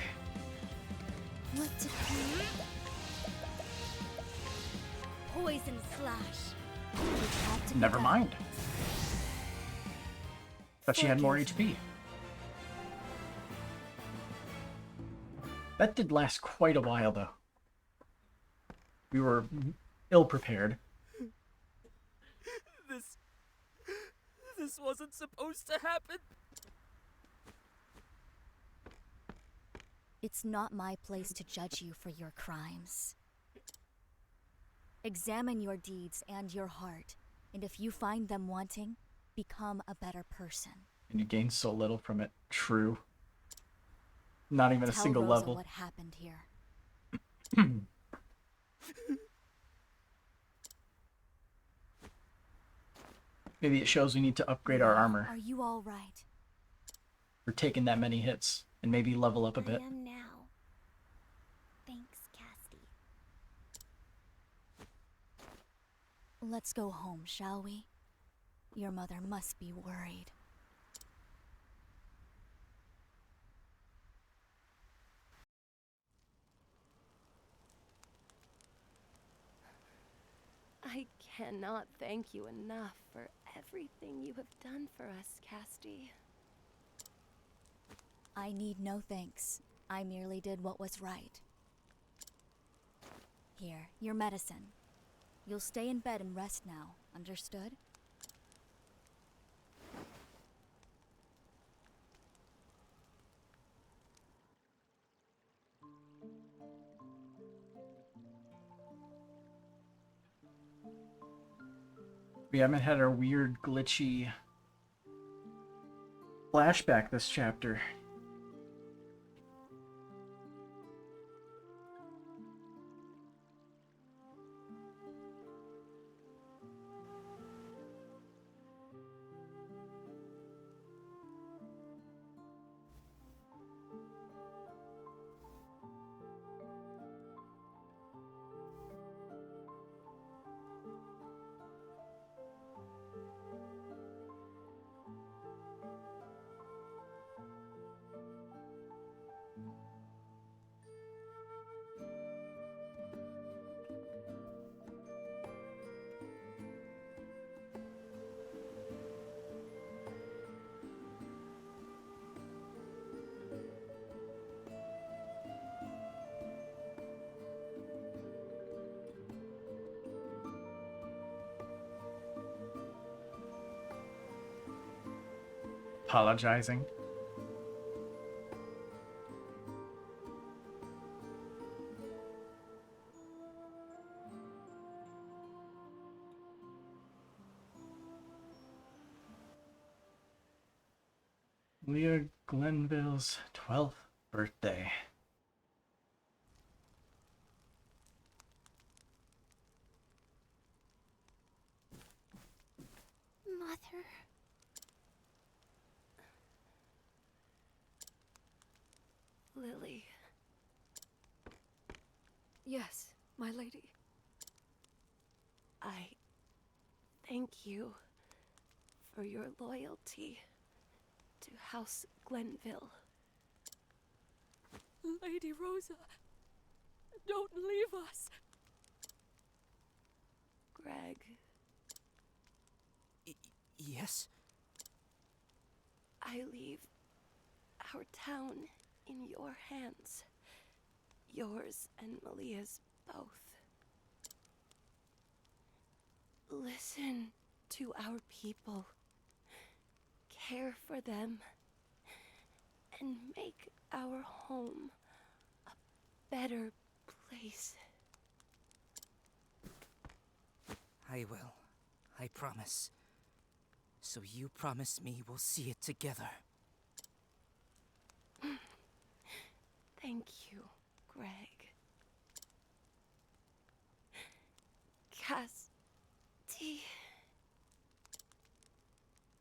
What to do? Poison slash. Never mind. Thought she had more HP. That did last quite a while, though. We were ill-prepared. This wasn't supposed to happen. It's not my place to judge you for your crimes. Examine your deeds and your heart, and if you find them wanting, become a better person. And you gain so little from it. True. Not even a Tell single Rosa level. what happened here. Maybe it shows we need to upgrade our armor. Are you all right? For taking that many hits. And maybe level up a bit. I am now. Thanks, Castti. Let's go home, shall we? Your mother must be worried. I cannot thank you enough for everything you have done for us, Castti. I need no thanks. I merely did what was right. Here, your medicine. You'll stay in bed and rest now, understood? We haven't had our weird, glitchy flashback this chapter. Apologizing. Leah Glenville's 12th birthday. Mother. Lily. Yes, my lady. I thank you for your loyalty to House Glenville. Lady Rosa, don't leave us. Greg. Yes? I leave our town in your hands. Yours and Malia's both. Listen to our people. Care for them. And make our home a better place. I will. I promise. So you promise me we'll see it together. Thank you, Greg. Castti.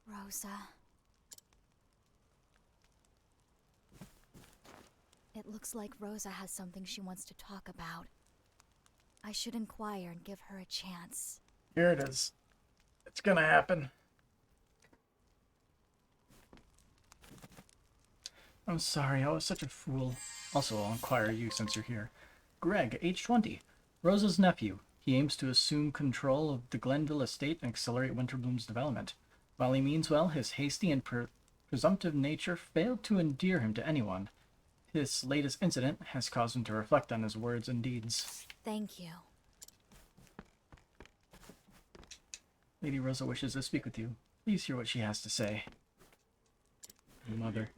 Rosa. It looks like Rosa has something she wants to talk about. I should inquire and give her a chance. Here it is. It's gonna happen. I'm sorry, I was such a fool. Also, I'll inquire you since you're here. Greg, age 20. Rosa's nephew. He aims to assume control of the Glenville estate and accelerate Winterbloom's development. While he means well, his hasty and presumptive nature failed to endear him to anyone. This latest incident has caused him to reflect on his words and deeds. Thank you. Lady Rosa wishes to speak with you. Please hear what she has to say. Mother.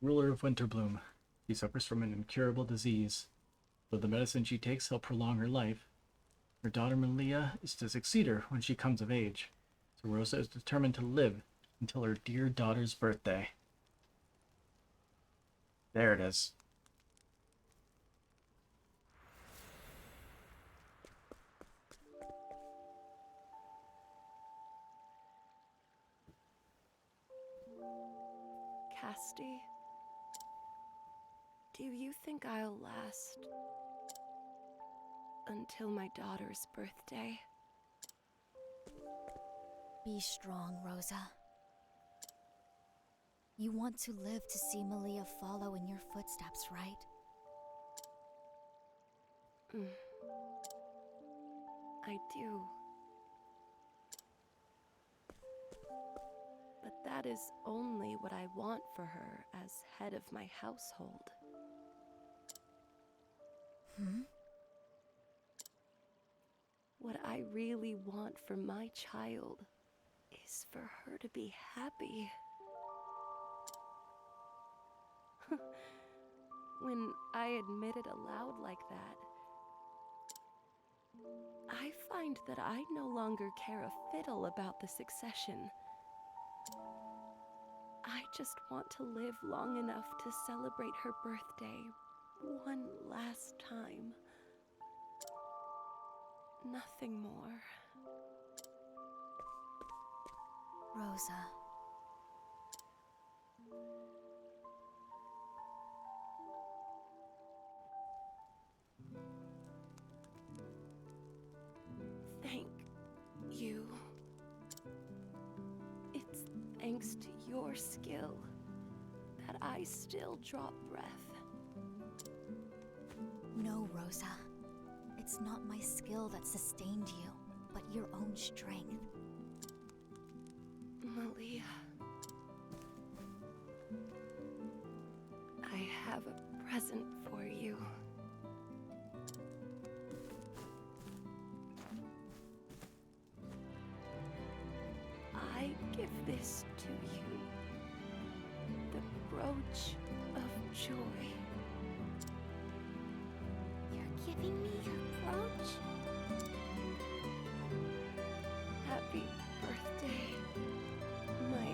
Ruler of Winterbloom. She suffers from an incurable disease. Though the medicine she takes help prolong her life, her daughter Malia is to succeed her when she comes of age. So Rosa is determined to live until her dear daughter's birthday. There it is. Castti, do you think I'll last until my daughter's birthday? Be strong, Rosa. You want to live to see Malia follow in your footsteps, right? I do. But that is only what I want for her as head of my household. What I really want for my child is for her to be happy. When I admit it aloud like that, I find that I no longer care a fiddle about the succession. I just want to live long enough to celebrate her birthday one last time. Nothing more. Rosa. Thank you. It's thanks to your skill that I still draw breath. No, Rosa. It's not my skill that sustained you, but your own strength. Malia, I have a present for you. I give this to you, the brooch of joy. You're giving me your brooch? Happy birthday, my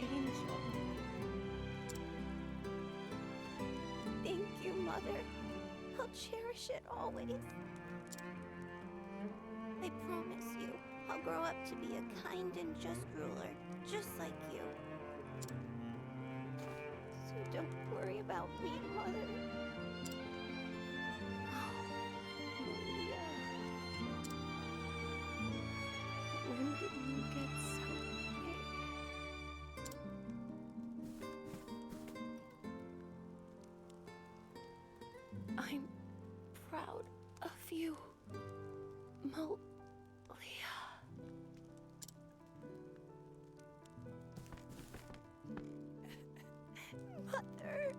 angel. Thank you, Mother. I'll cherish it always. I promise you, I'll grow up to be a kind and just ruler, just like you. So don't worry about me, Mother. Malia, when did you get so big? I'm proud of you, Malia. Mother.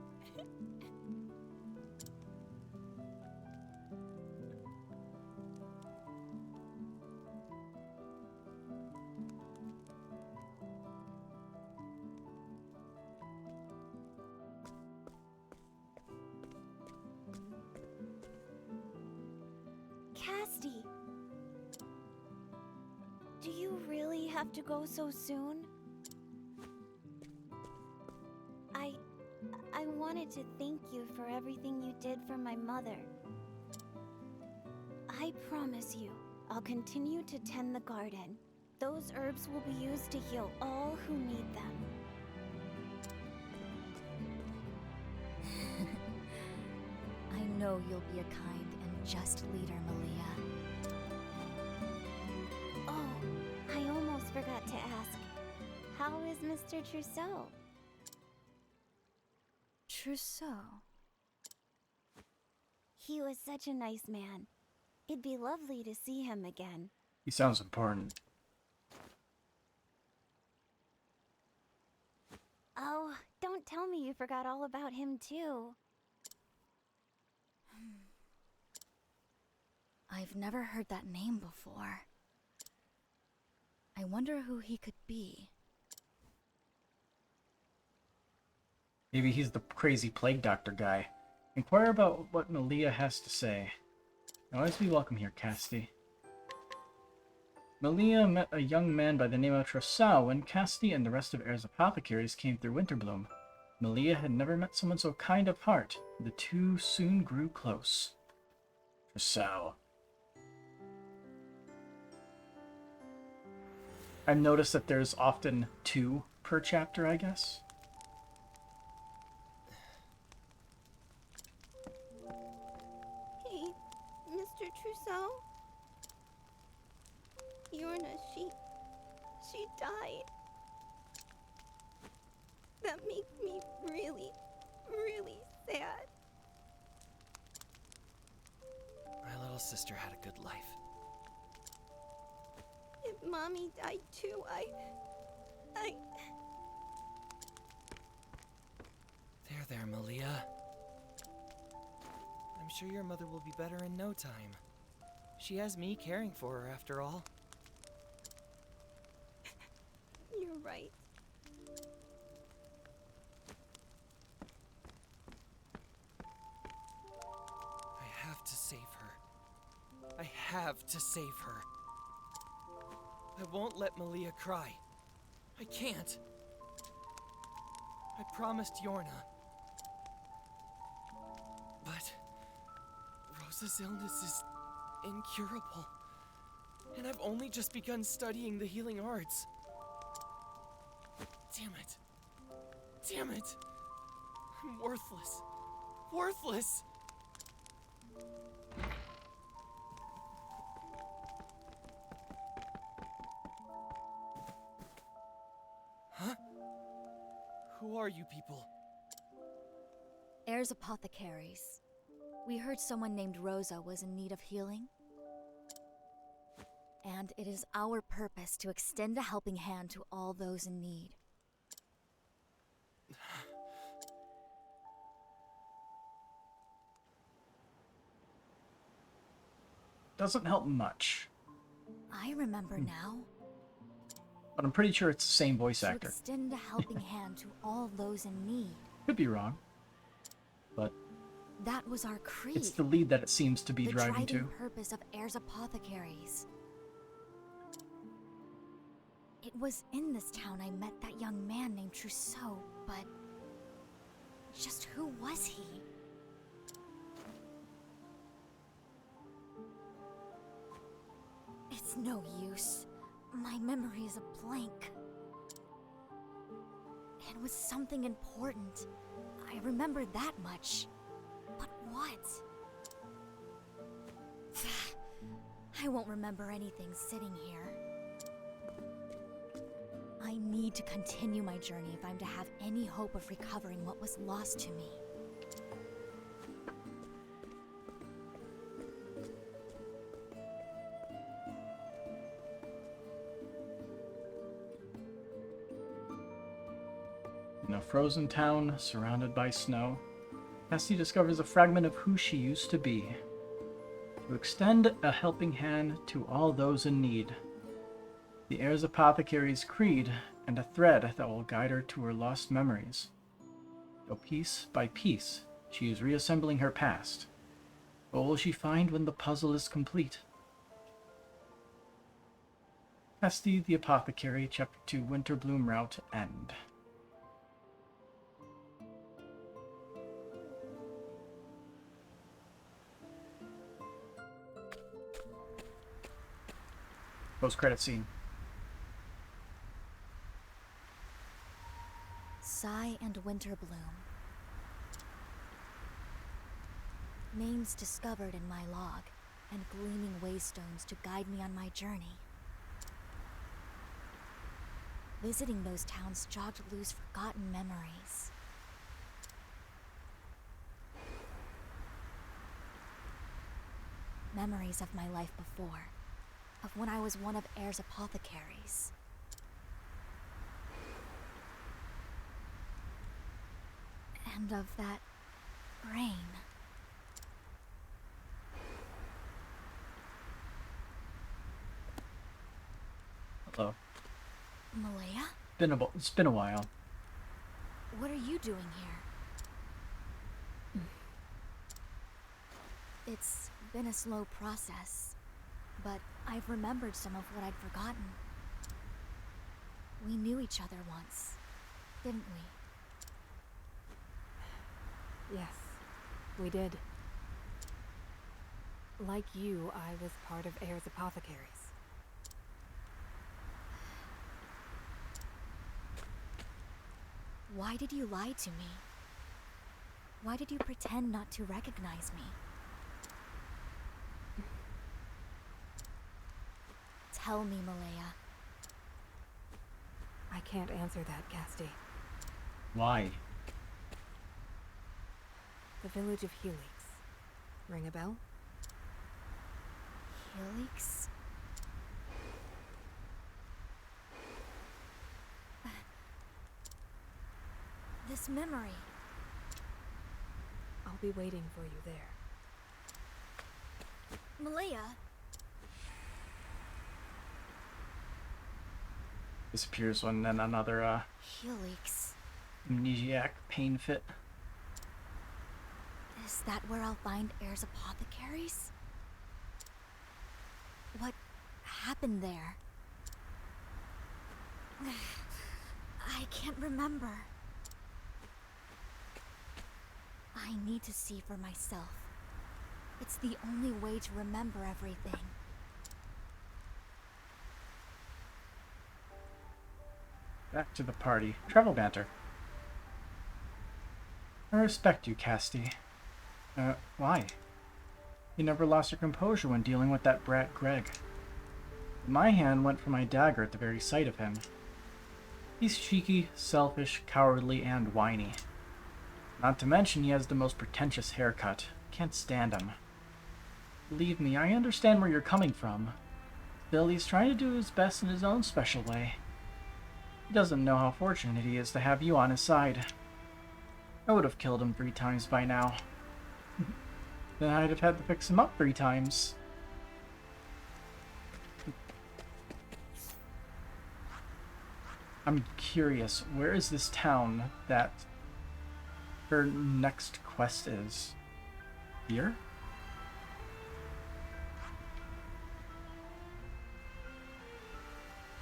have to go so soon? I wanted to thank you for everything you did for my mother. I promise you, I'll continue to tend the garden. Those herbs will be used to heal all who need them. I know you'll be a kind and just leader, Malia. Oh, I almost forgot to ask. How is Mr. Trousseau? Trousseau? He was such a nice man. It'd be lovely to see him again. He sounds important. Oh, don't tell me you forgot all about him too. I've never heard that name before. I wonder who he could be. Maybe he's the crazy plague doctor guy. Inquire about what Malia has to say. You'll always be welcome here, Castti. Malia met a young man by the name of Trousseau when Castti and the rest of Air's apothecaries came through Winterbloom. Malia had never met someone so kind of heart. The two soon grew close. Trousseau. I've noticed that there's often 2 per chapter, I guess. Hey, Mr. Trousseau? Yorna, she died. That makes me really, really sad. My little sister had a good life. If Mommy died too, I... There, Malia. I'm sure your mother will be better in no time. She has me caring for her after all. You're right. I have to save her. I have to save her. I won't let Malia cry. I can't. I promised Yorna. But Rosa's illness is incurable. And I've only just begun studying the healing arts. Damn it. Damn it. I'm worthless. Worthless! Huh? Who are you people? Air's apothecaries. We heard someone named Rosa was in need of healing. And it is our purpose to extend a helping hand to all those in need. Doesn't help much. I remember now. But I'm pretty sure it's the same voice To actor. extend a helping hand to all those in need. Could be wrong. But That was our creed. it's the lead that it seems to be The driving driving to. purpose of Air's apothecaries. It was in this town I met that young man named Trousseau, but just who was he? It's no use. My memory is a blank. It was something important. I remember that much. But what? I won't remember anything sitting here. I need to continue my journey if I'm to have any hope of recovering what was lost to me. In a frozen town surrounded by snow, Cassie discovers a fragment of who she used to be. To extend a helping hand to all those in need. The Heir's Apothecary's creed, and a thread that will guide her to her lost memories. So piece by piece, she is reassembling her past. What will she find when the puzzle is complete? Castti the Apothecary, Chapter 2, Winterbloom Route End. Post-credit scene. Sigh and Winterbloom. Names discovered in my log, and gleaming waystones to guide me on my journey. Visiting those towns jogged loose forgotten memories. Memories of my life before, of when I was one of Air's apothecaries. And of that brain. Hello. Malaya? It's been a while. What are you doing here? It's been a slow process, but I've remembered some of what I'd forgotten. We knew each other once, didn't we? Yes, we did. Like you, I was part of Air's apothecaries. Why did you lie to me? Why did you pretend not to recognize me? Tell me, Malaya. I can't answer that, Castti. Why? The village of Helix. Ring a bell? Helix? This memory. I'll be waiting for you there. Malaya. Disappears when then another Helix. amnesiac pain fit. Is that where I'll find Air's apothecaries? What happened there? I can't remember. I need to see for myself. It's the only way to remember everything. Back to the party. Travel banter. I respect you, Castti. Why? You never lost your composure when dealing with that brat Greg. My hand went for my dagger at the very sight of him. He's cheeky, selfish, cowardly, and whiny. Not to mention he has the most pretentious haircut. Can't stand him. Believe me, I understand where you're coming from. Still, he's trying to do his best in his own special way. He doesn't know how fortunate he is to have you on his side. I would have killed him 3 times by now. Then I'd have had to fix him up 3 times. I'm curious, where is this town that her next quest is? Here?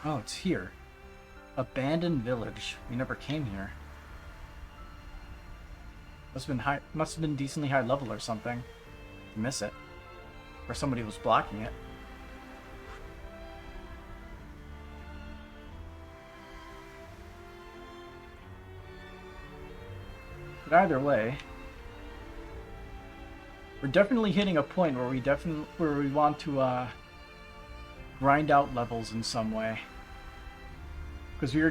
Oh, it's here. Abandoned village. We never came here. Must have been decently high level or something. To miss it. Or somebody was blocking it. But either way, we're definitely hitting a point where we want to grind out levels in some way. Because we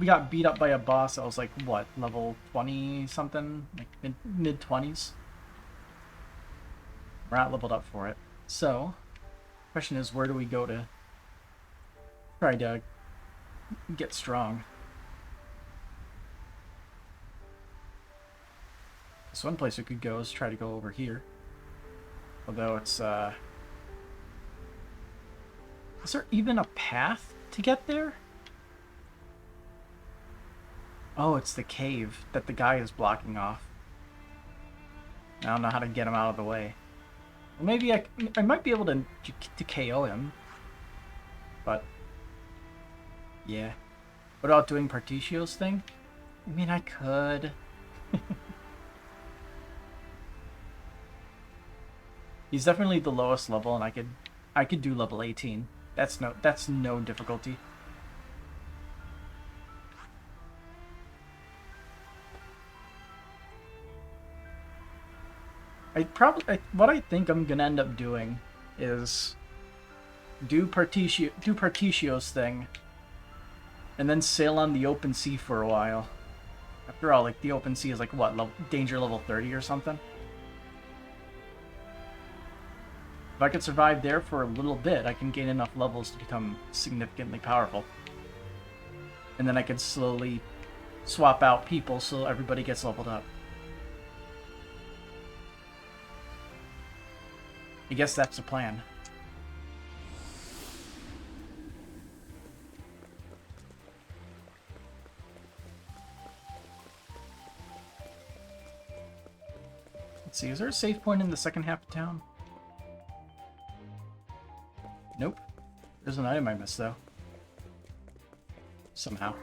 got beat up by a boss that was like, what, level 20 something? Like mid 20s? We're not leveled up for it. So, question is, where do we go to try to get strong? So one place we could go is try to go over here. Although it's, is there even a path to get there? Oh, it's the cave that the guy is blocking off. I don't know how to get him out of the way. Well, maybe I might be able to KO him. But Yeah. What about doing Partitio's thing? I mean, I could. He's definitely the lowest level, and I could do level 18. That's no difficulty. What I think I'm gonna end up doing is do Partitio's thing, and then sail on the open sea for a while. After all, like the open sea is like what, danger level 30 or something. If I could survive there for a little bit, I can gain enough levels to become significantly powerful. And then I could slowly swap out people so everybody gets leveled up. I guess that's the plan. Let's see, is there a save point in the second half of town? Nope. There's an item I missed, though. Somehow.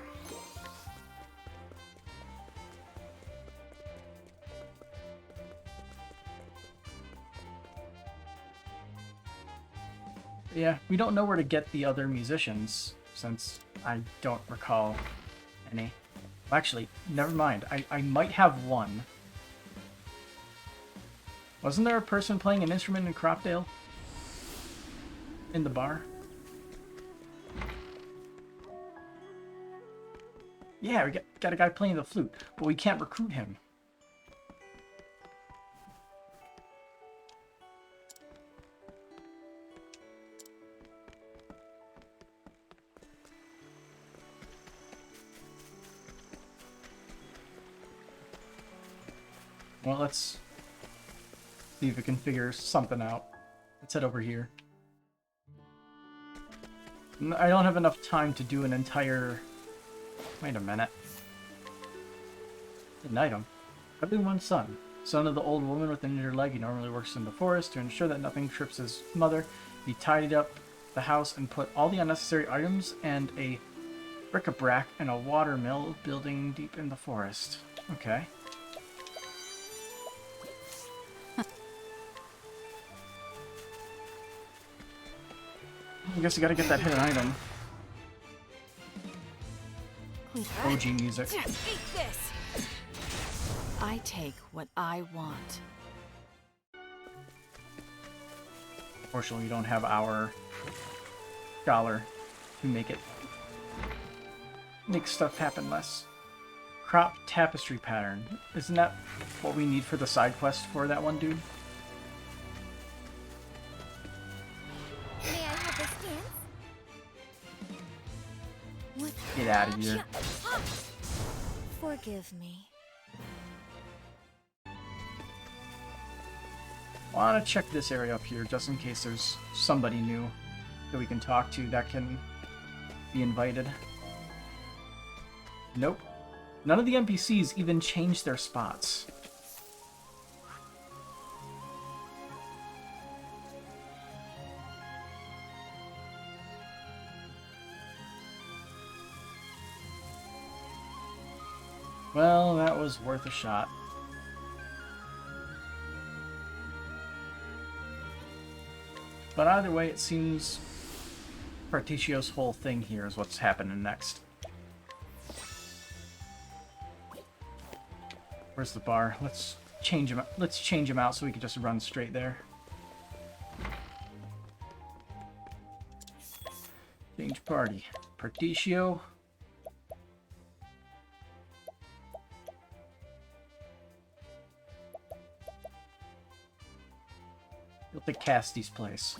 Yeah, we don't know where to get the other musicians, since I don't recall any. Well, actually, never mind. I might have one. Wasn't there a person playing an instrument in Cropdale? In the bar? Yeah, we got a guy playing the flute, but we can't recruit him. Well, let's see if we can figure something out. Let's head over here. I don't have enough time to do an entire... Wait a minute. An item. Everyone's son. Son of the old woman with an injured leg. He normally works in the forest. To ensure that nothing trips his mother, he tidied up the house and put all the unnecessary items and a bric-a-brac in a watermill building deep in the forest. Okay. I guess you gotta get that hidden item. OG music. Eat this. I take what I want. Fortunately, we don't have our scholar to make stuff happen less. Crop tapestry pattern. Isn't that what we need for the side quest for that one dude? May I have this dance? Get out of here. Forgive me. I want to check this area up here just in case there's somebody new that we can talk to that can be invited. Nope. None of the NPCs even changed their spots. Well, that was worth a shot. But either way, it seems Partitio's whole thing here is what's happening next. Where's the bar? Let's change him. Let's change him out so we can just run straight there. Change party. Partitio. We'll take Castti's place.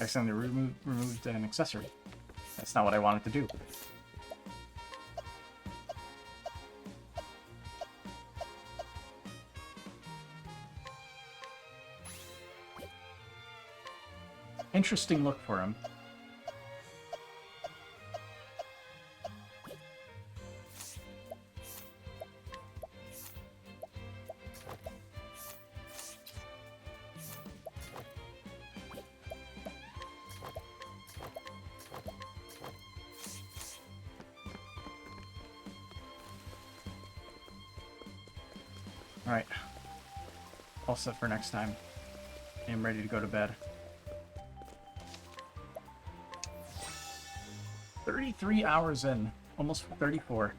Accidentally removed an accessory. That's not what I wanted to do. Interesting look for him. Alright. All set for next time. I'm ready to go to bed. 33 hours in. Almost 34.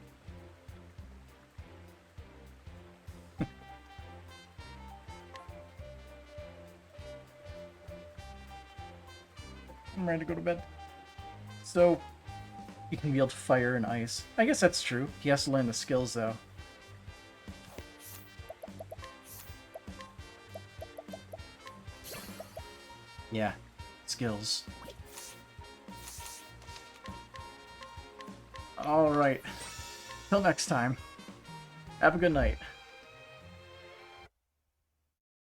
I'm ready to go to bed. So, he can wield fire and ice. I guess that's true. He has to learn the skills, though. Yeah, skills. Alright. Till next time. Have a good night.